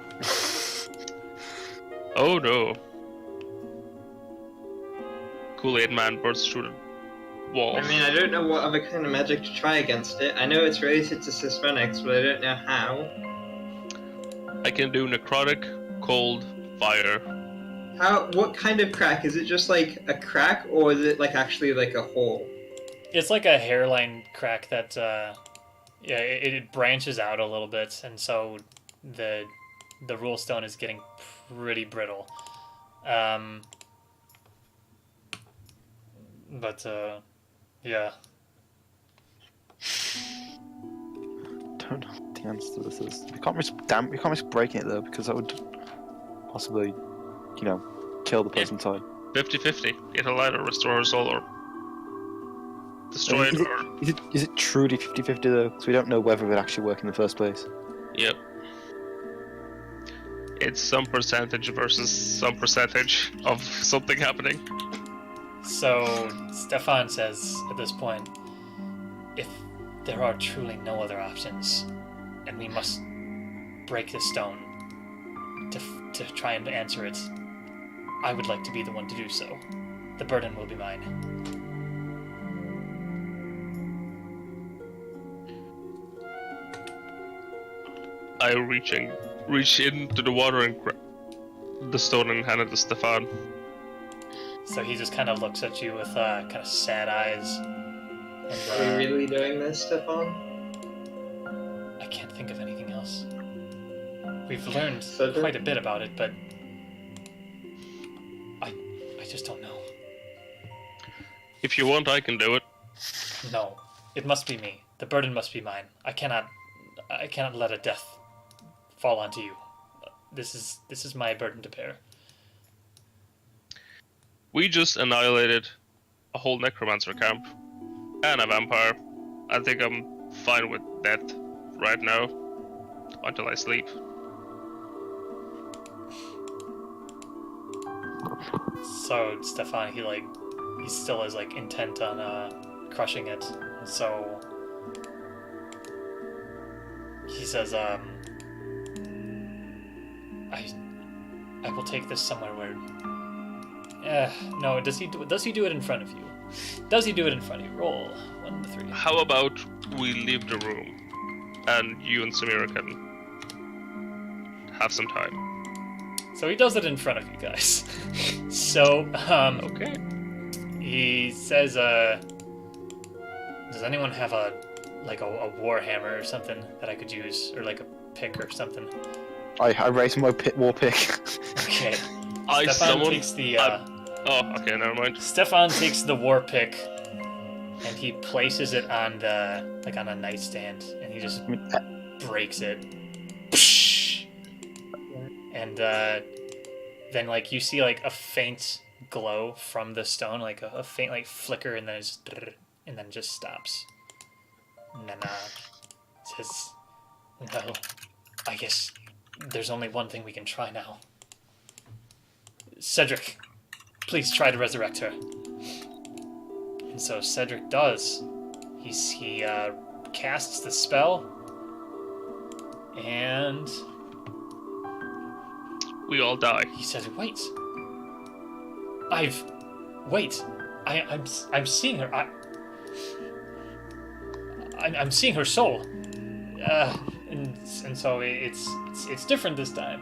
Oh no. Kool-Aid Man bursts through the wall. I mean, I don't know what other kind of magic to try against it. I know it's related to Sysphonics, but I don't know how. I can do necrotic, cold, fire. What kind of crack? Is it just like a crack, or is it like actually like a hole? It's like a hairline crack that, it branches out a little bit, and so the rule stone is getting pretty brittle. Yeah. Don't know what the answer to this is. We can't risk breaking it though, because that would possibly, kill the person inside. 50-50. It'll either restore her soul or destroy it, or... Is it truly 50-50 though? Because we don't know whether it would actually work in the first place. Yep. It's some percentage versus some percentage of something happening. So, Stefan says at this point, if there are truly no other options, and we must break the stone to try and answer it, I would like to be the one to do so. The burden will be mine. I reach into the water and grab the stone and hand it to Stefan. So he just kind of looks at you with kind of sad eyes. Are you really doing this, Stefan? I can't think of anything else. We've learned Cedric? quite a bit about it, but I just don't know. If you want, I can do it. No, it must be me. The burden must be mine. I cannot let a death fall onto you. This is my burden to bear. We just annihilated a whole necromancer camp and a vampire. I think I'm fine with death right now until I sleep. So Stefan, he still is intent on crushing it. So he says, I will take this somewhere where. No. Does he do it in front of you? Does he do it in front of you? Roll 1 to 3. How about we leave the room and you and Samira can have some time? So he does it in front of you guys. So Okay. he says, does anyone have a war hammer or something that I could use, or like a pick or something? I raise my war pick. Okay. Takes the. Oh, okay, never mind. Stefan takes the war pick, and he places it on on a nightstand, and he just breaks it. And then you see a faint glow from the stone, a faint flicker, and then it just stops. And then says, "Well, I guess there's only one thing we can try now. Cedric, please try to resurrect her." And so Cedric does. He casts the spell, and We all die. he says, "Wait, I'm seeing her. I'm seeing her soul, and so it's different this time.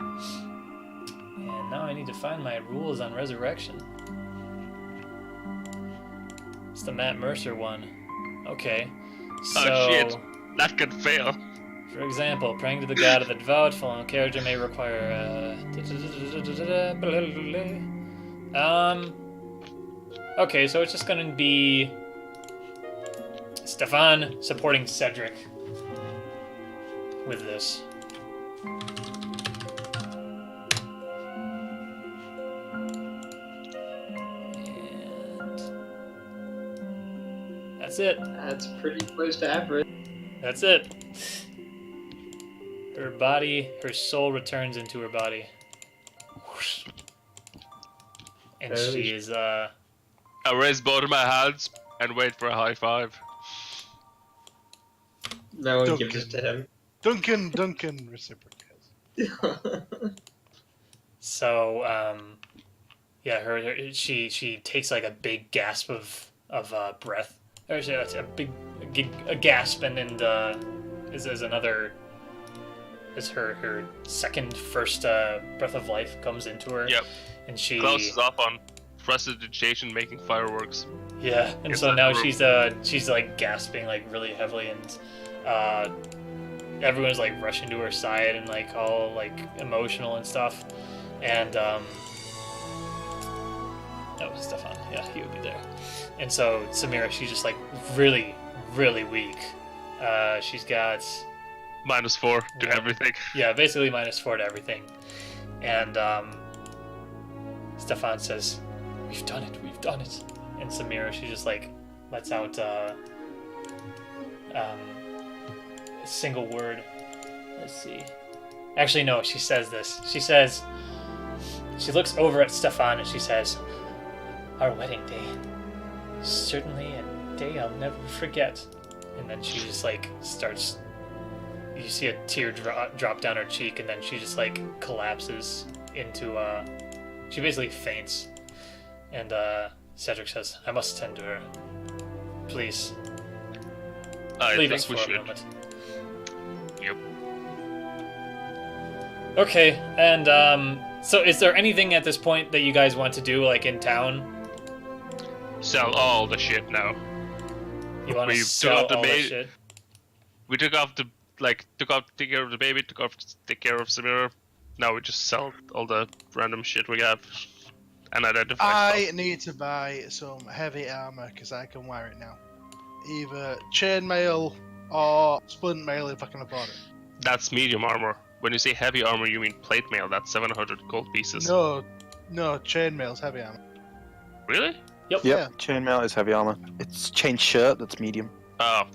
And now I need to find my rules on resurrection. It's the Matt Mercer one. Okay, so Oh shit, that could fail. for example, praying to the god of the devout, following character may require okay, so it's just gonna be Stefan supporting Cedric with this. And that's it. That's pretty close to average. That's it. Her soul returns into her body. Whoosh. And she is, I raise both of my hands and wait for a high five. No one Duncan. gives it to him. Duncan reciprocates. So, yeah, she takes like a big gasp of breath. Or it's a big a gasp, and then is another. As her first breath of life comes into her. Yep. And she. Klaus is off on prestidigitation, making fireworks. Yeah, and so now she's like gasping like really heavily, and everyone's like rushing to her side and like all like emotional and stuff, and that was Stefan. Yeah, he would be there. And so Samira, she's just like really, really weak. She's got -4 to everything. Yeah, basically -4 to everything. And Stefan says, "We've done it. We've done it." And Samira, she just like lets out a single word. Let's see. Actually, no. She says this. She says, she looks over at Stefan and she says, "Our wedding day, certainly a day I'll never forget." And then she just like starts. You see a tear drop down her cheek, and then she just like collapses into. She basically faints, and Cedric says, "I must tend to her. Please, leave us for a moment." Yep. Okay, and so is there anything at this point that you guys want to do, like in town? Sell all the shit now. You want to We've sell took out the all the baby. shit? We took off to take care of the baby, took off to take care of Samira. Now we just sell all the random shit we have and identify I stuff. need to buy some heavy armor because I can wear it now. Either chainmail or splint mail if I can afford it. That's medium armor. When you say heavy armor, you mean plate mail. That's 700 gold pieces. No, chainmail's heavy armor. Really? Yep. Yeah. Chainmail is heavy armor. It's chain shirt that's medium. Oh,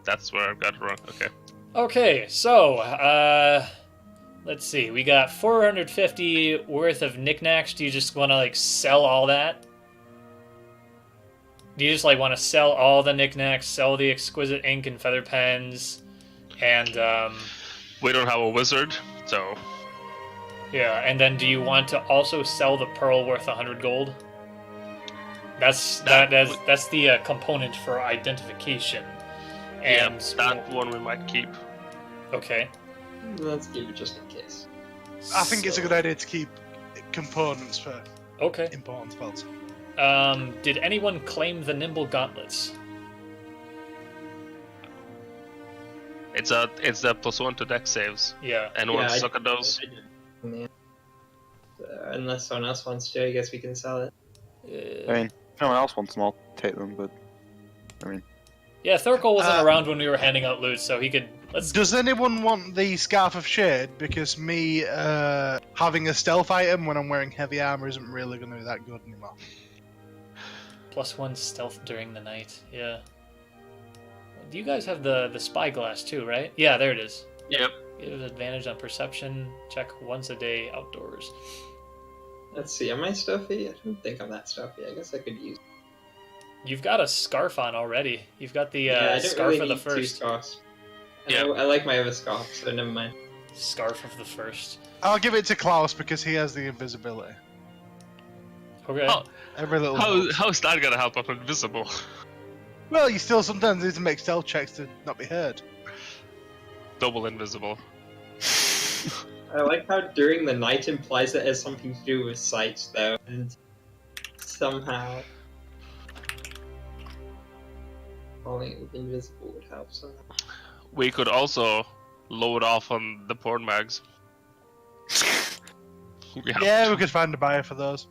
that's where I got it wrong. Okay. Okay, so let's see. We got 450 worth of knickknacks. Do you just want to like sell all that? Do you just like want to sell all the knickknacks, sell the exquisite ink and feather pens, and We don't have a wizard, so yeah, and then do you want to also sell the pearl worth 100 gold? That's the component for identification. And that one we might keep. Okay. Let's keep it just in case. I think it's a good idea to keep components for Okay. important spells. Did anyone claim the nimble gauntlets? It's the +1 to dex saves. Yeah. Anyone Yeah, suck at those? Yeah. Unless someone else wants to, I guess we can sell it. I mean, if no one else wants them, I'll take them, but... I mean... Yeah, Thurkel wasn't around when we were handing out loot, so he could... Does anyone want the Scarf of Shade? Because me having a stealth item when I'm wearing heavy armor isn't really going to be that good anymore. +1 stealth during the night, yeah. Do you guys have the spyglass too, right? Yeah, there it is. Yep. Gives advantage on perception. Check once a day outdoors. Let's see, am I stuffy? I don't think I'm that stuffy. I guess I could use. You've got a scarf on already. You've got the I don't scarf really of the need two first. scarves. Yeah. I like my other scarf, so never mind. Scarf of the first. I'll give it to Klaus because he has the invisibility. Okay. Oh, Every little. how's that gonna help? I'm invisible. Well, you still sometimes need to make stealth checks to not be heard. Double invisible. I like how during the night implies that it has something to do with sight, though, and somehow falling invisible would help somehow. We could also load off on the porn mags. Yeah, we could find a buyer for those.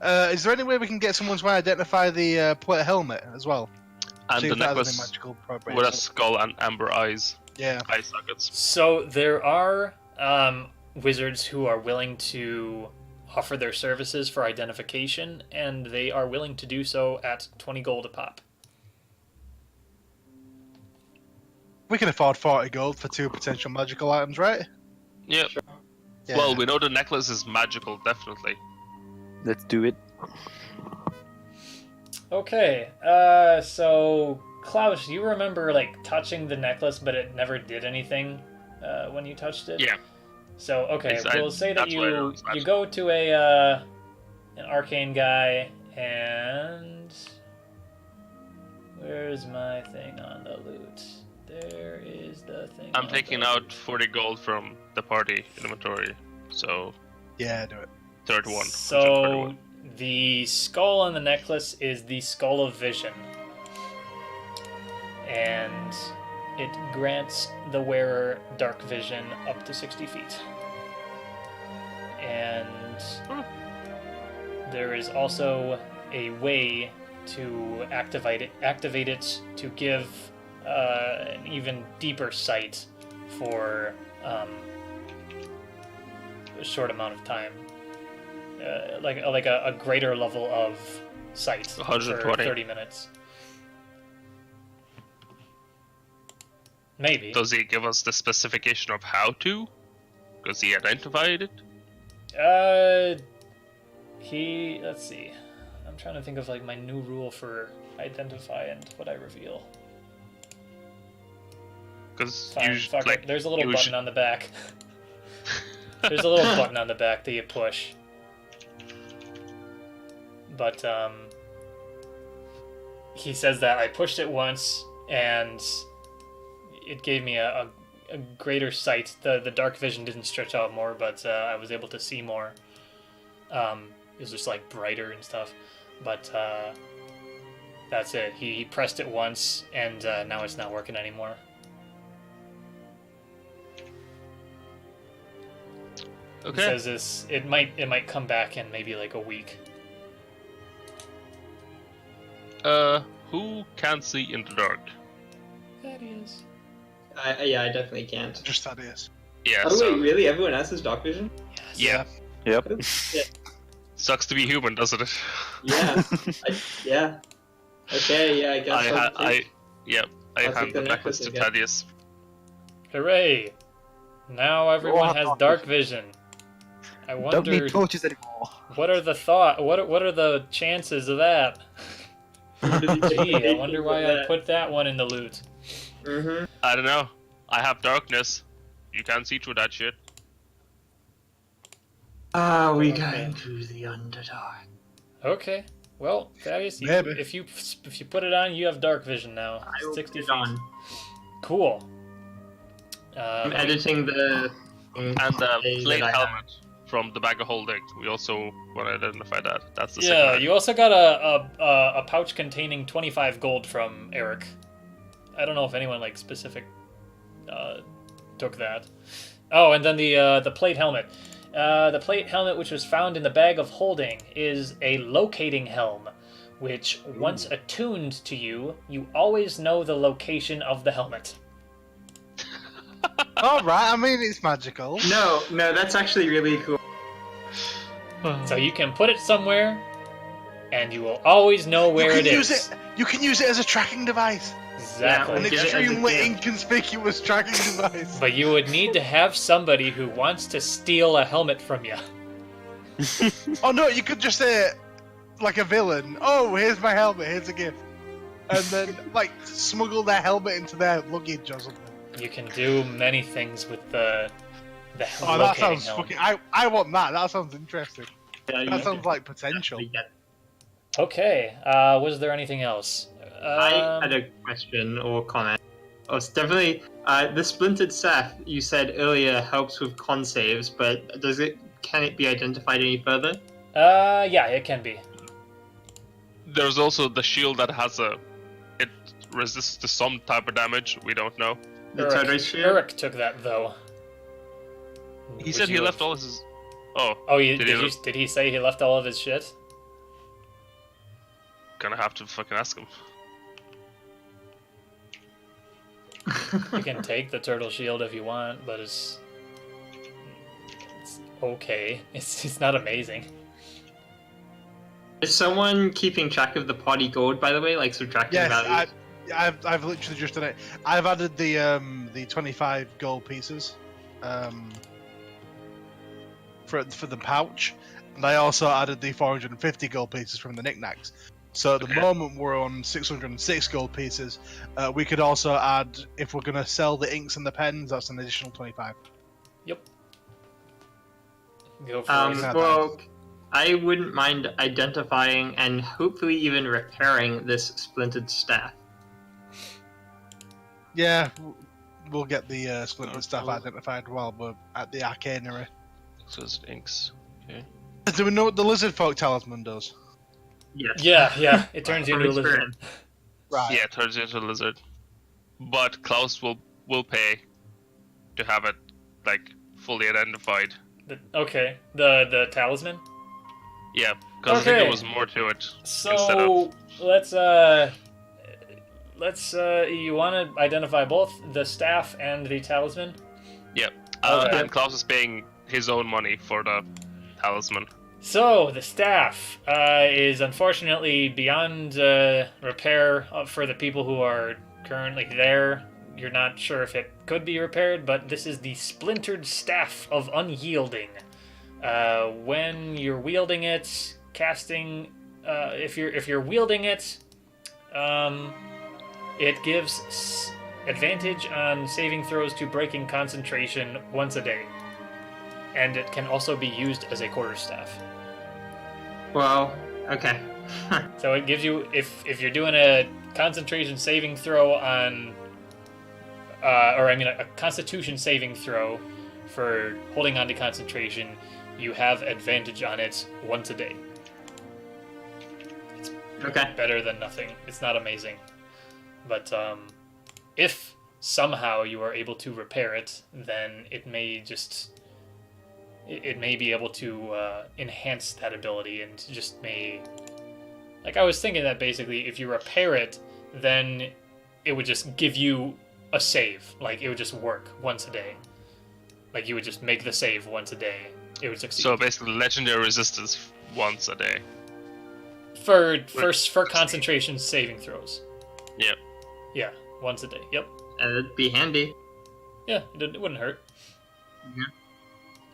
Is there any way we can get someone to identify the plate helmet as well? And See the if that has any necklace magical properties. with a skull and amber eyes. Yeah. Eye sockets. So there are wizards who are willing to offer their services for identification, and they are willing to do so at 20 gold a pop. We can afford 40 gold for 2 potential magical items, right? Yep. Yeah. Well, we know the necklace is magical, definitely. Let's do it. Okay, so Klaus, you remember like touching the necklace, but it never did anything when you touched it? Yeah. So okay, we'll say that that's what I you noticed, you go to a an arcane guy, and where's my thing on the loot? There is the thing. I'm on taking the out 40 gold from the party inventory, so Yeah, do it. 31. So the skull on the necklace is the Skull of Vision, and it grants the wearer dark vision up to 60 feet. And there is also a way to activate it to give an even deeper sight for a short amount of time. Like a greater level of sight for 120. 30 minutes. Maybe. Does he give us the specification of how to? Because he identified it? Let's see. I'm trying to think of like my new rule for identify and what I reveal. Because Fine, fuck it. There's a little button on the back. There's a little button on the back that you push. But he says that I pushed it once and it gave me a greater sight. The dark vision didn't stretch out more, but I was able to see more. It was just like brighter and stuff. But that's it. He pressed it once and now it's not working anymore. Okay. He says this. It might come back in maybe like a week. Who can't see in the dark? That is. Yeah, I definitely can't. Just that is. Yeah, Oh so... wait, really? Everyone else has dark vision? Yeah. Yep. Yeah. Sucks to be human, doesn't it? Yeah. Yeah. Okay, yeah, I guess I I'll hand take the the necklace necklace to again. Thaddeus. Hooray! Now everyone has Wow. dark vision. I Don't wonder need torches anymore. what are the what are the chances of that? Gee, I wonder why I put that one in the loot. Mm-hmm. I don't know. I have darkness. You can't see through that shit. Ah, we Okay. going through the Underdark. Okay. Well, Thaddeus, Maybe. if you put it on, you have dark vision now. I will 60 put it feet. on. Cool. I'm editing the... And the thing plate that I have. helmet from the bag of holding. We also want to identify that. That's the Yeah, second item. you also got a pouch containing 25 gold from Eric. I don't know if anyone like specific took that. Oh, and then the plate helmet. The plate helmet, which was found in the bag of holding, is a locating helm, which once attuned to you, you always know the location of the helmet. Alright, I mean, it's magical. No, that's actually really cool. So you can put it somewhere, and you will always know where it is. You can use it as a tracking device. Exactly. An Get it as a extremely gift. inconspicuous tracking device. But you would need to have somebody who wants to steal a helmet from you. Oh no, you could just say, like a villain, oh, here's my helmet, here's a gift. And then, like, smuggle their helmet into their luggage or something. You can do many things with the Oh, that locating sounds helm. fucking... I want that, that sounds interesting. Yeah, That sounds like potential. Okay. Was there anything else? I had a question or comment. Oh, it's definitely the splintered Seth you said earlier helps with con saves, but can it be identified any further? Yeah, it can be. There's also the shield that has it resists to some type of damage. We don't know. The turtle shield? Eric took that though. He Would said he you left have- all his. Oh, Oh, Did did he say he left all of his shit? gonna have to fucking ask him. You can take the turtle shield if you want, but it's okay. It's not amazing. Is someone keeping track of the party gold, by the way, like subtracting Yes, values? I've literally just done it. I've added the 25 gold pieces for the pouch, and I also added the 450 gold pieces from the knickknacks. So at the Okay. moment we're on 606 gold pieces. We could also add, if we're going to sell the inks and the pens, that's an additional 25. Yep. Go for Um, it. Well, I wouldn't mind identifying and hopefully even repairing this splintered staff. Yeah, we'll get the splintered stuff identified while we're at the arcanery. So it's inks. Okay. Do we know what the lizard folk talisman does? Yes. Yeah. It turns you From into a lizard. experience. Right. Yeah, it turns into a lizard. But Klaus will pay to have it like fully identified. Okay. The talisman. Yeah, because I think Okay. there was more to it. So Instead of- let's you want to identify both the staff and the talisman? Okay. And Klaus is paying his own money for the talisman. So the staff is unfortunately beyond repair for the people who are currently there. You're not sure if it could be repaired, but this is the splintered staff of unyielding. When you're wielding it, casting, if you're wielding it, it gives advantage on saving throws to breaking concentration once a day, and it can also be used as a quarterstaff. Well, okay. So it gives you, if you're doing a concentration saving throw on, a Constitution saving throw for holding on to concentration, you have advantage on it once a day. Okay. Better than nothing. It's not amazing, but if somehow you are able to repair it, then it may be able to enhance that ability, and just may. Like, I was thinking that basically, if you repair it, then it would just give you a save. Like, it would just work once a day. Like, you would just make the save once a day. It would succeed. So basically, legendary resistance once a day. For concentration saving throws. Yep. Yeah, once a day. Yep. It'd be handy. Yeah, it wouldn't hurt. Mm-hmm.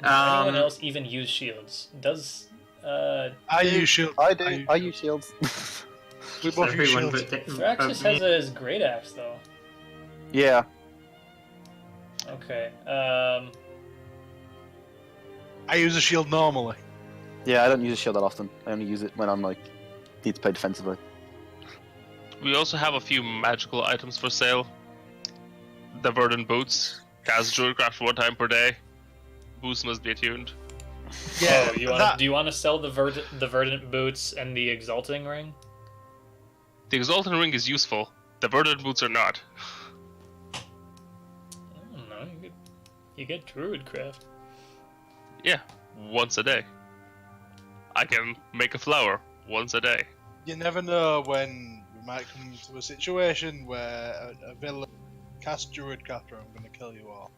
Does anyone else even use shields? Does I use shield. I do. I use shields. We both use Everyone shields. but Thraxus has his great axe though. Yeah. Okay. I use a shield normally. Yeah, I don't use a shield that often. I only use it when I'm like need to play defensively. We also have a few magical items for sale. The Verdant Boots. Cast Druidcraft 1 time per day. Boots must be attuned. Yeah. Do you want to sell the verdant boots and the exalting ring? The Exalted Ring is useful. The Verdant Boots are not. I don't know. You get Druidcraft. Yeah, once a day. I can make a flower once a day. You never know when we might come to a situation where a villain casts Druidcraft, or I'm going to kill you all.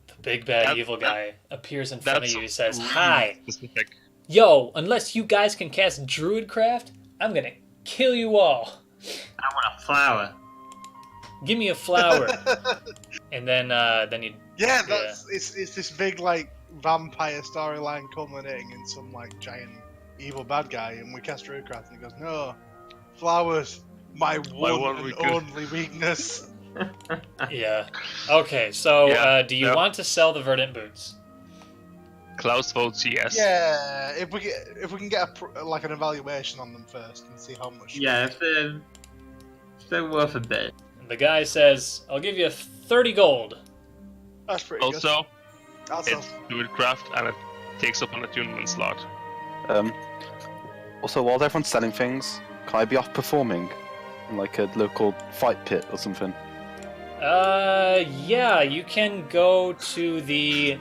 The big bad That- evil guy appears in front of That's you. He says, really "Hi, specific. yo! Unless you guys can cast Druidcraft, I'm gonna kill you all. I want a flower. Give me a flower." And then you. Yeah, it's this big like vampire storyline culminating in some like giant evil bad guy, and we cast Druidcraft, and he goes, "No, flowers, my one one and weakness." only weakness." Yeah. Okay. So, Yeah, do you no. want to sell the verdant boots? Klaus votes yes. Yeah, if we can get an evaluation on them first and see how much. Yeah, if they're worth a bit. And the guy says, "I'll give you 30 gold." That's pretty good. Also, That it's sounds- Druidcraft and it takes up an attunement slot. Also, while everyone's selling things, can I be off performing in like a local fight pit or something? Yeah, you can go to the.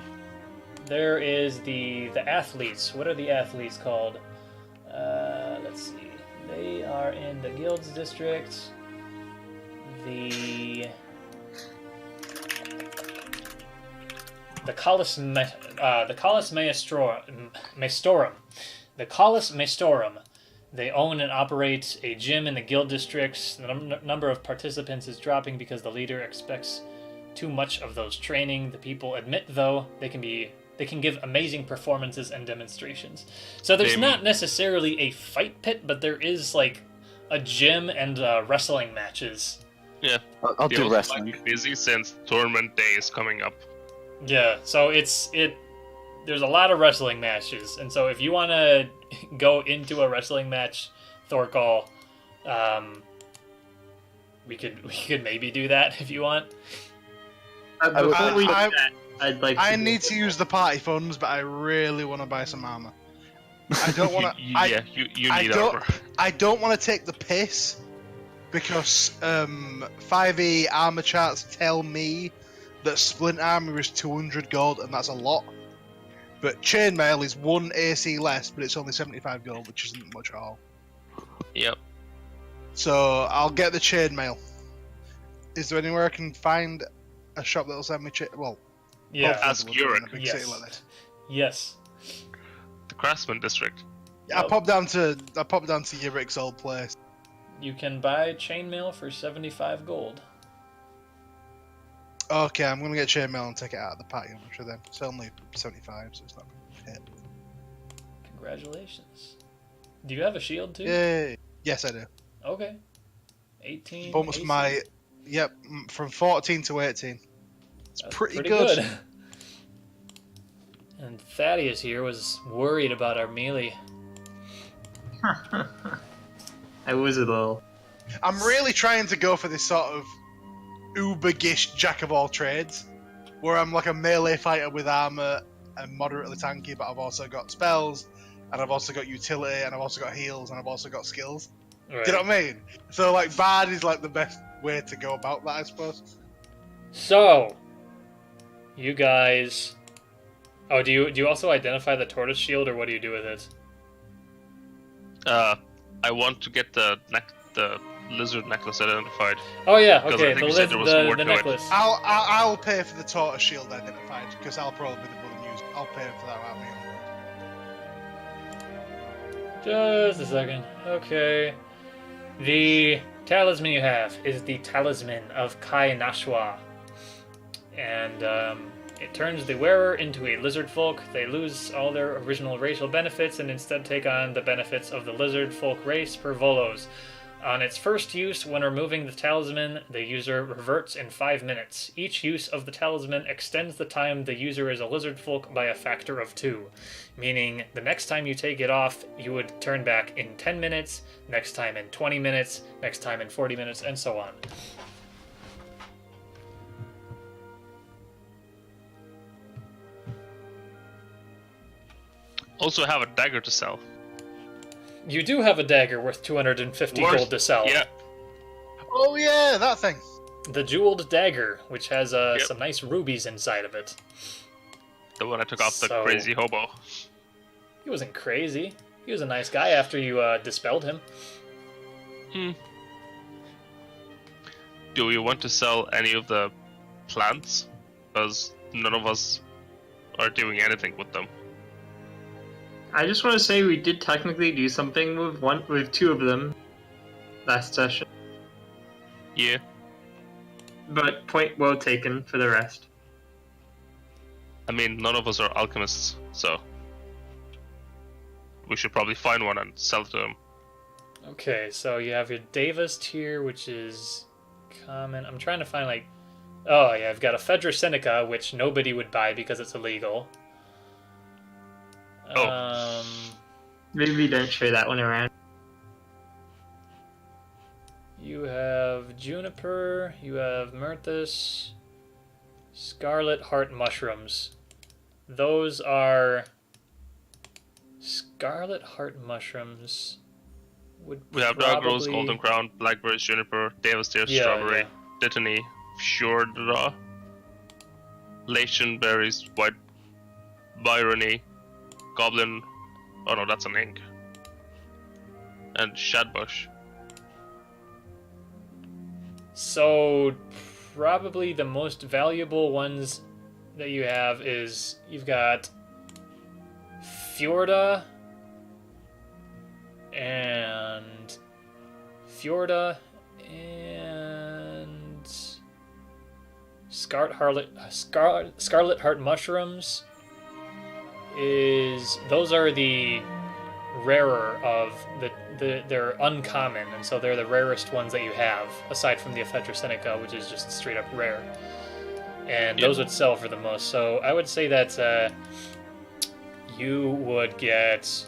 There is the athletes. What are the athletes called? Let's see. They are in the guilds district. The Collis Maestorum. The Collis Maestorum. They own and operate a gym in the guild districts. The number of participants is dropping because the leader expects too much of those training. The people admit, though, they can be They can give amazing performances and demonstrations. So there's not necessarily a fight pit, but there is like a gym and wrestling matches. Yeah. I'll do wrestling. Might be busy since tournament day is coming up. Yeah, so there's a lot of wrestling matches, and so if you want to go into a wrestling match, Thorkell, we could maybe do that if you want. Before we do that, I'd like. I need to use the party funds, but I really want to buy some armor. I don't want to. You need armor. I don't want to take the piss because 5e armor charts tell me that splint armor is 200 gold, and that's a lot. But chainmail is 1 AC less, but it's only 75 gold, which isn't much at all. Yep. So I'll get the chainmail. Is there anywhere I can find a shop that'll send me Well, Yeah. Ask Yurik. in a big city like this. Yes. The Craftsman District. Yeah, I popped down to Yurik's old place. You can buy chainmail for 75 gold. Okay, I'm gonna get chainmail and take it out of the party inventory then. It's only 75, so it's not gonna hit. Congratulations. Do you have a shield too? Yay! Yes, I do. Okay. 18. Bumps AC. my from 14 to 18. It's That's pretty good. And Thaddeus here was worried about our melee. I was a little. I'm really trying to go for this sort of uber-gish jack of all trades, where I'm like a melee fighter with armor and moderately tanky, but I've also got spells, and I've also got utility, and I've also got heals, and I've also got skills. Right. Do you know what I mean? So like Bard is like the best way to go about that, I suppose. So, you guys. Oh, do you also identify the tortoise shield, or what do you do with it? I want to get the lizard necklace identified. Oh yeah, Because okay. I think you said there was more The to it. necklace. I'll pay for the tortoise shield identified because I'll probably be the one who use. I'll pay for that out of me. Just a second. Okay. The talisman you have is the talisman of Kai Nashwa. And it turns the wearer into a lizard folk. They lose all their original racial benefits and instead take on the benefits of the lizard folk race per Volos. On its first use, when removing the talisman, the user reverts in 5 minutes. Each use of the talisman extends the time the user is a lizard folk by a factor of 2. Meaning, the next time you take it off, you would turn back in 10 minutes, next time in 20 minutes, next time in 40 minutes, and so on. Also have a dagger to sell. You do have a dagger worth 250 gold to sell. Yeah. Oh yeah, that thing. The jeweled dagger, which has some nice rubies inside of it. The one I took off the So- crazy hobo. He wasn't crazy. He was a nice guy after you dispelled him. Do we want to sell any of the plants? Because none of us are doing anything with them. I just want to say we did technically do something with 2 of them last session, Yeah. but point well taken for the rest. I mean, none of us are alchemists, so we should probably find one and sell it to them. Okay, so you have your Davis tier, which is common. I'm trying to find like... Oh yeah, I've got a Fedra Seneca, which nobody would buy because it's illegal. Oh. Maybe don't share that one around. You have Juniper, you have Myrthus, Scarlet Heart Mushrooms. Those are... Scarlet Heart Mushrooms would We have Dark Rose, Golden Crown, Blackberry, Juniper, Devastator, Yeah, Strawberry, yeah. Dittany, Fjordra, Lation Berries, White Byrony, Goblin. Oh no, that's an ink. And Shadbush. So, probably the most valuable ones that you have is you've got Fjorda and Scarlet Heart Mushrooms those are the rarer of they're uncommon, and so they're the rarest ones that you have, aside from the Ephedra Seneca, which is just straight up rare. And those would sell for the most. So I would say that you would get,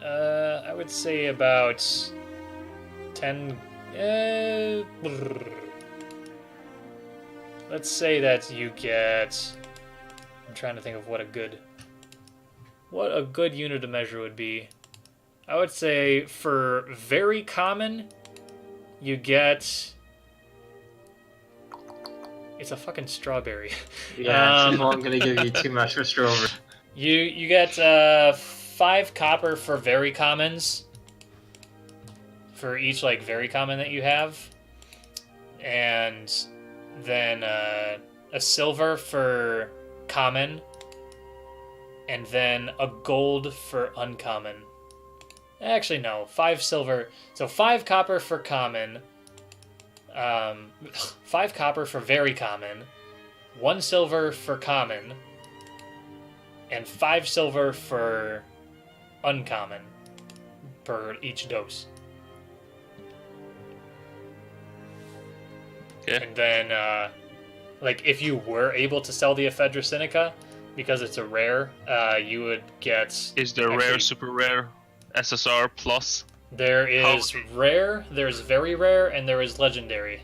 I would say about 10. Let's say that you get. I'm trying to think of what a good unit of measure would be. I would say for very common, you get. It's a fucking strawberry. Yeah, I'm gonna give you too much for strawberry. You get 5 copper for very commons. For each like very common that you have, and then a silver for common, and then a gold for uncommon. Actually, no, 5 silver. So 5 copper for common, 5 copper for very common, 1 silver for common, and 5 silver for uncommon per each dose. Okay. And then, like, if you were able to sell the Ephedra Sinica, because it's a rare, you would get... Is there rare, super rare, SSR plus? There is rare, there's very rare, and there is legendary.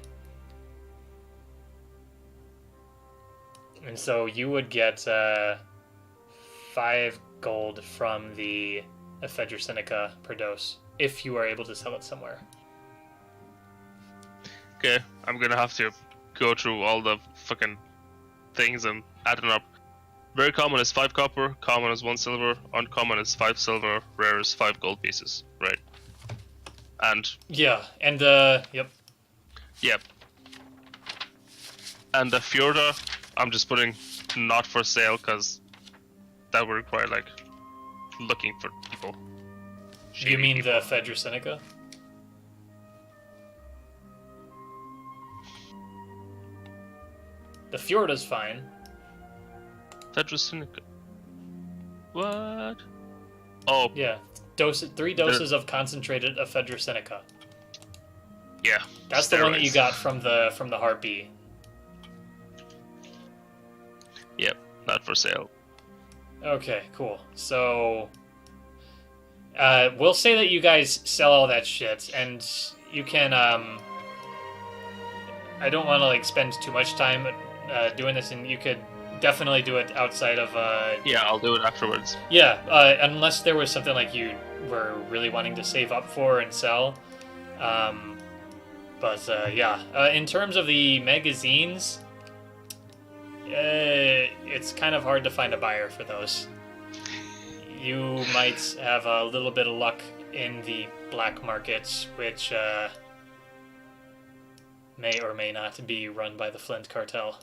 And so you would get 5 gold from the Ephedra Sinica per dose, if you are able to sell it somewhere. Okay, I'm gonna have to go through all the fucking things and add them up. Very common is 5 copper, common is 1 silver, uncommon is 5 silver, rare is 5 gold pieces, right? And Yeah, and yep. Yep. And the Fjorda, I'm just putting not for sale because that would require like looking for people. You mean the Ephedra Sinica? The Fjorda's fine. Tetrasinica. What? Oh, Yeah, 3 doses of concentrated Ephedra Sinica. yeah. That's the one that you steroids. got from the Harpy. Yep, not for sale. Okay, cool. So, we'll say that you guys sell all that shit, and you can. I don't want to like spend too much time doing this, and you could definitely do it outside of. Yeah, I'll do it afterwards. Yeah, unless there was something like you were really wanting to save up for and sell. Yeah, in terms of the magazines, it's kind of hard to find a buyer for those. You might have a little bit of luck in the black markets, which may or may not be run by the Flint cartel.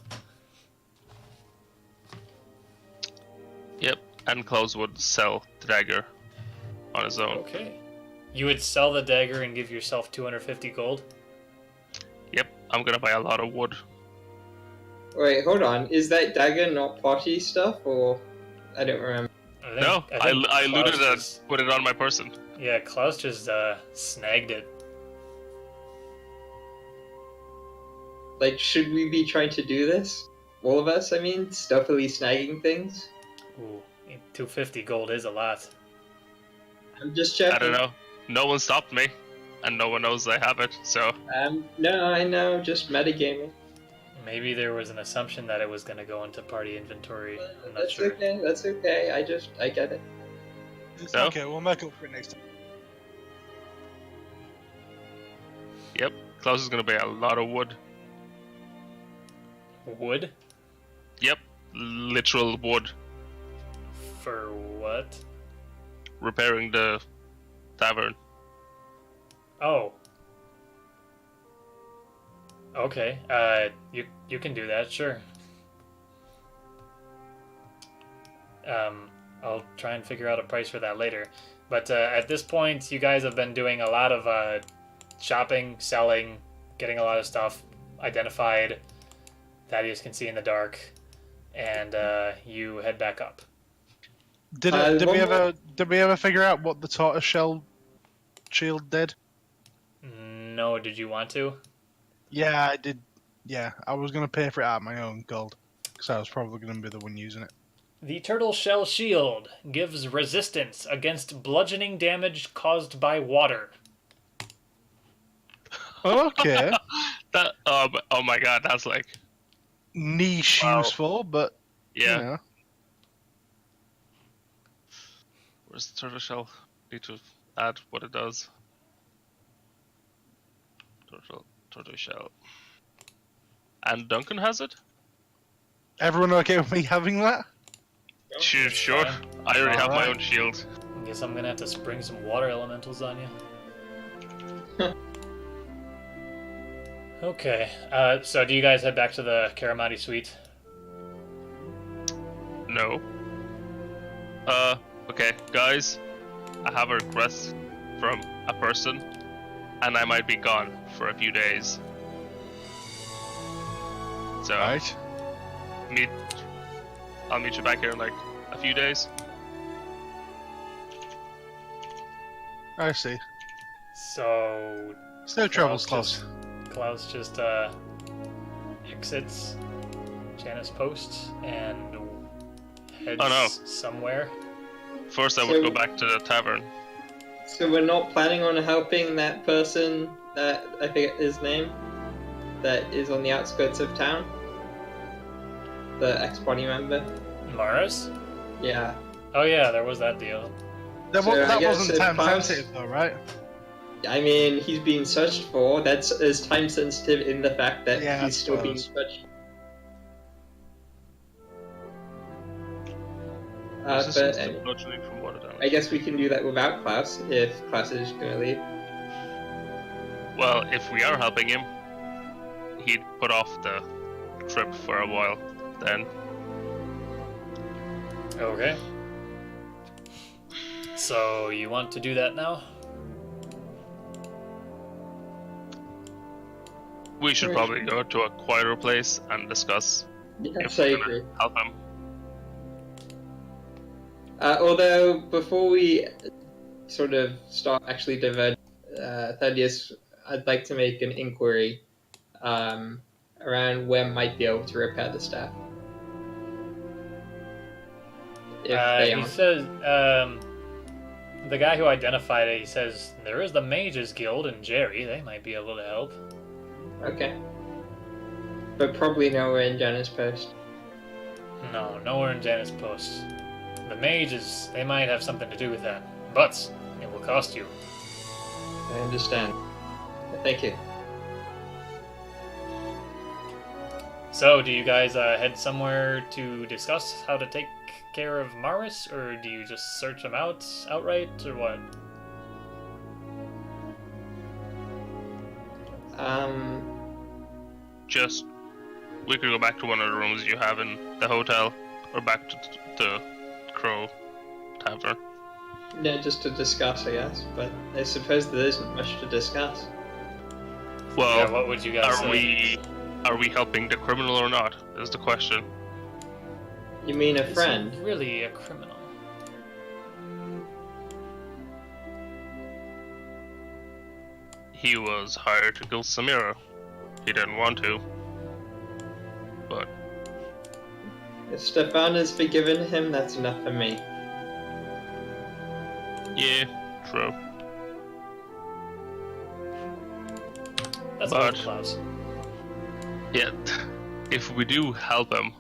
Yep, and Klaus would sell the dagger on his own. Okay. You would sell the dagger and give yourself 250 gold? Yep, I'm gonna buy a lot of wood. Wait, hold on. Is that dagger not party stuff, or I don't remember? I looted it and just, put it on my person. Yeah, Klaus just snagged it. Like, should we be trying to do this? All of us, I mean, stuffily snagging things? Ooh, 250 gold is a lot. I'm just checking. I don't know. No one stopped me, and no one knows I have it, so... No, I know, just metagaming. Maybe there was an assumption that it was going to go into party inventory. I'm not That's sure. okay, that's okay. I get it. It's No? okay, we'll make up for it next time. Yep, Klaus is gonna buy a lot of wood. Wood? Yep, literal wood. For what? Repairing the tavern. Oh. Okay. You can do that, sure. I'll try and figure out a price for that later. But at this point, you guys have been doing a lot of shopping, selling, getting a lot of stuff identified. Thaddeus can see in the dark, and you head back up. Did we ever figure out what the tortoiseshell shield did? No, did you want to? Yeah, I did. Yeah, I was gonna pay for it out of my own gold, because I was probably gonna be the one using it. The turtle shell shield gives resistance against bludgeoning damage caused by water. Okay. That oh my god, that's like Niche Wow. useful, but yeah. you know. Where's the turtle shell? Need to add what it does. Turtle shell. And Duncan has it? Everyone okay with me having that? Sure. fine. I already have my Alright. own shield. Guess I'm gonna have to spring some water elementals on you. Okay, so do you guys head back to the Karamati suite? No. Okay, guys. I have a request from a person, and I might be gone for a few days. So, Right. I'll meet you back here in like a few days. I see. So Snow travel's close. Klaus just exits Janus Post and heads somewhere. First, I would go back to the tavern. So we're not planning on helping that person that I forget his name that is on the outskirts of town? The ex-party member? Mars? Yeah. Oh yeah, there was that deal. That, So I that guess wasn't if time Klaus- sensitive though, right? I mean, he's being searched for. That's as time sensitive in the fact that Yeah, I he's still being suppose. searched. Resistance But to bludgeoning from water damage. I guess we can do that without Klaus if Klaus is going to leave. Well, if we are helping him, he'd put off the trip for a while. Then Okay. So you want to do that now? we should probably go to a quieter place and discuss Yes, if I we're agree. gonna help him. Although, before we sort of start actually diverging, Thaddeus, I'd like to make an inquiry around where might be able to repair the staff. If they He aren't. says, the guy who identified it, he says, there is the Mages Guild and Jerry, they might be able to help. Okay. But probably nowhere in Janus Post. No, nowhere in Janus Post. The Mages, they might have something to do with that, but it will cost you. I understand. Thank you. So, do you guys head somewhere to discuss how to take care of Maris, or do you just search him out outright, or what? Just we could go back to one of the rooms you have in the hotel, or back to the Crow Tavern. Yeah, just to discuss, I guess. But I suppose there isn't much to discuss. Well, Yeah, what would you guys say? are we helping the criminal or not? Is the question. You mean a Is he friend? really a criminal? He was hired to kill Samira. He didn't want to, but If Stefan has forgiven him, that's enough for me. yeah, true. That's But- a Klaus. Yeah, if we do help him,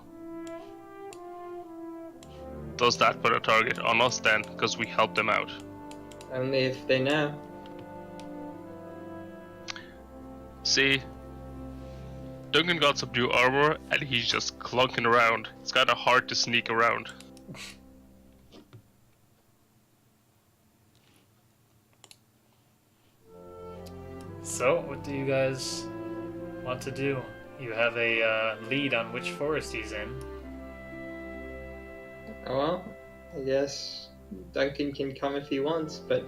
does that put a target on us then? Because we helped him out. Only if they know. See, Duncan got some new armor and he's just clunking around. It's kind of hard to sneak around. So, what do you guys want to do? You have a lead on which forest he's in. Oh well, I guess Duncan can come if he wants, but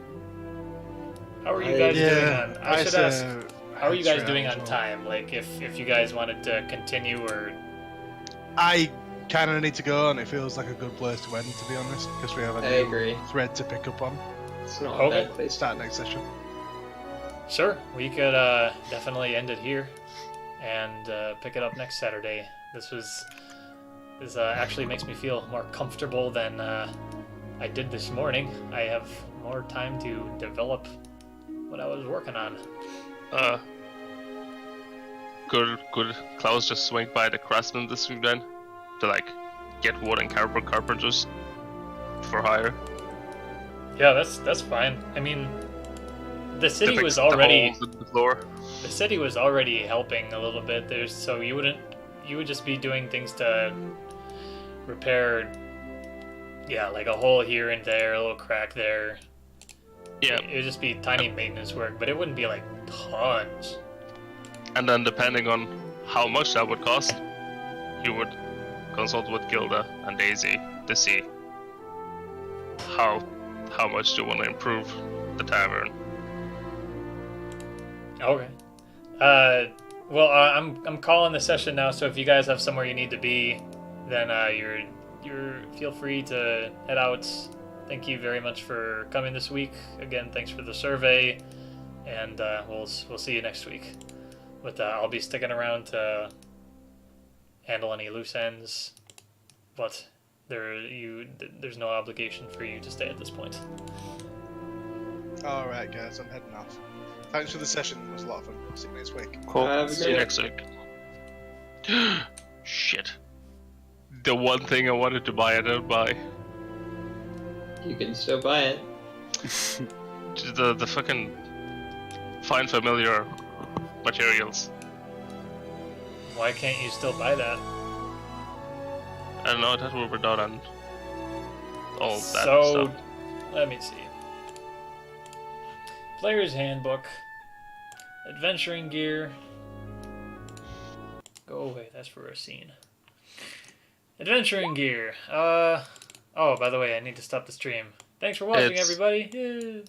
How are you guys doing on? I should say ask. How are you guys head doing straight on as well. time? Like, if you guys wanted to continue, or I kind of need to go, and it feels like a good place to end, to be honest, because we have a I new agree. thread to pick up on. It's not Okay. a bad place. Start next session. Sure, we could definitely end it here and pick it up next Saturday. This actually makes me feel more comfortable than I did this morning. I have more time to develop what I was working on. Could Klaus just swing by the craftsman this week then? To like get wood and carpenters for hire? Yeah, that's fine. I mean, the To city fix was the already holes in the floor. the city was already helping a little bit. So you would just be doing things to repair, yeah, like a hole here and there, a little crack there. Yeah. It would just be tiny maintenance work, but it wouldn't be like tons. And then depending on how much that would cost, you would consult with Gilda and Daisy to see how much you want to improve the tavern. Okay. Well, I'm calling the session now. So if you guys have somewhere you need to be, then you're feel free to head out. Thank you very much for coming this week. Again, thanks for the survey, and we'll see you next week. But I'll be sticking around to handle any loose ends. But there's no obligation for you to stay at this point. Alright, guys, I'm heading off. Thanks for the session, it was a lot of fun. See you next week. Cool. See you next week. Shit. The one thing I wanted to buy I didn't buy. You can still buy it. The fucking find familiar materials. Why can't you still buy that? I don't know, that we were done and all that So, stuff. let me see. Player's Handbook. Adventuring Gear. Go away, that's for a scene. Adventuring Gear. Oh, by the way, I need to stop the stream. Thanks for watching, It's- everybody. Yeah.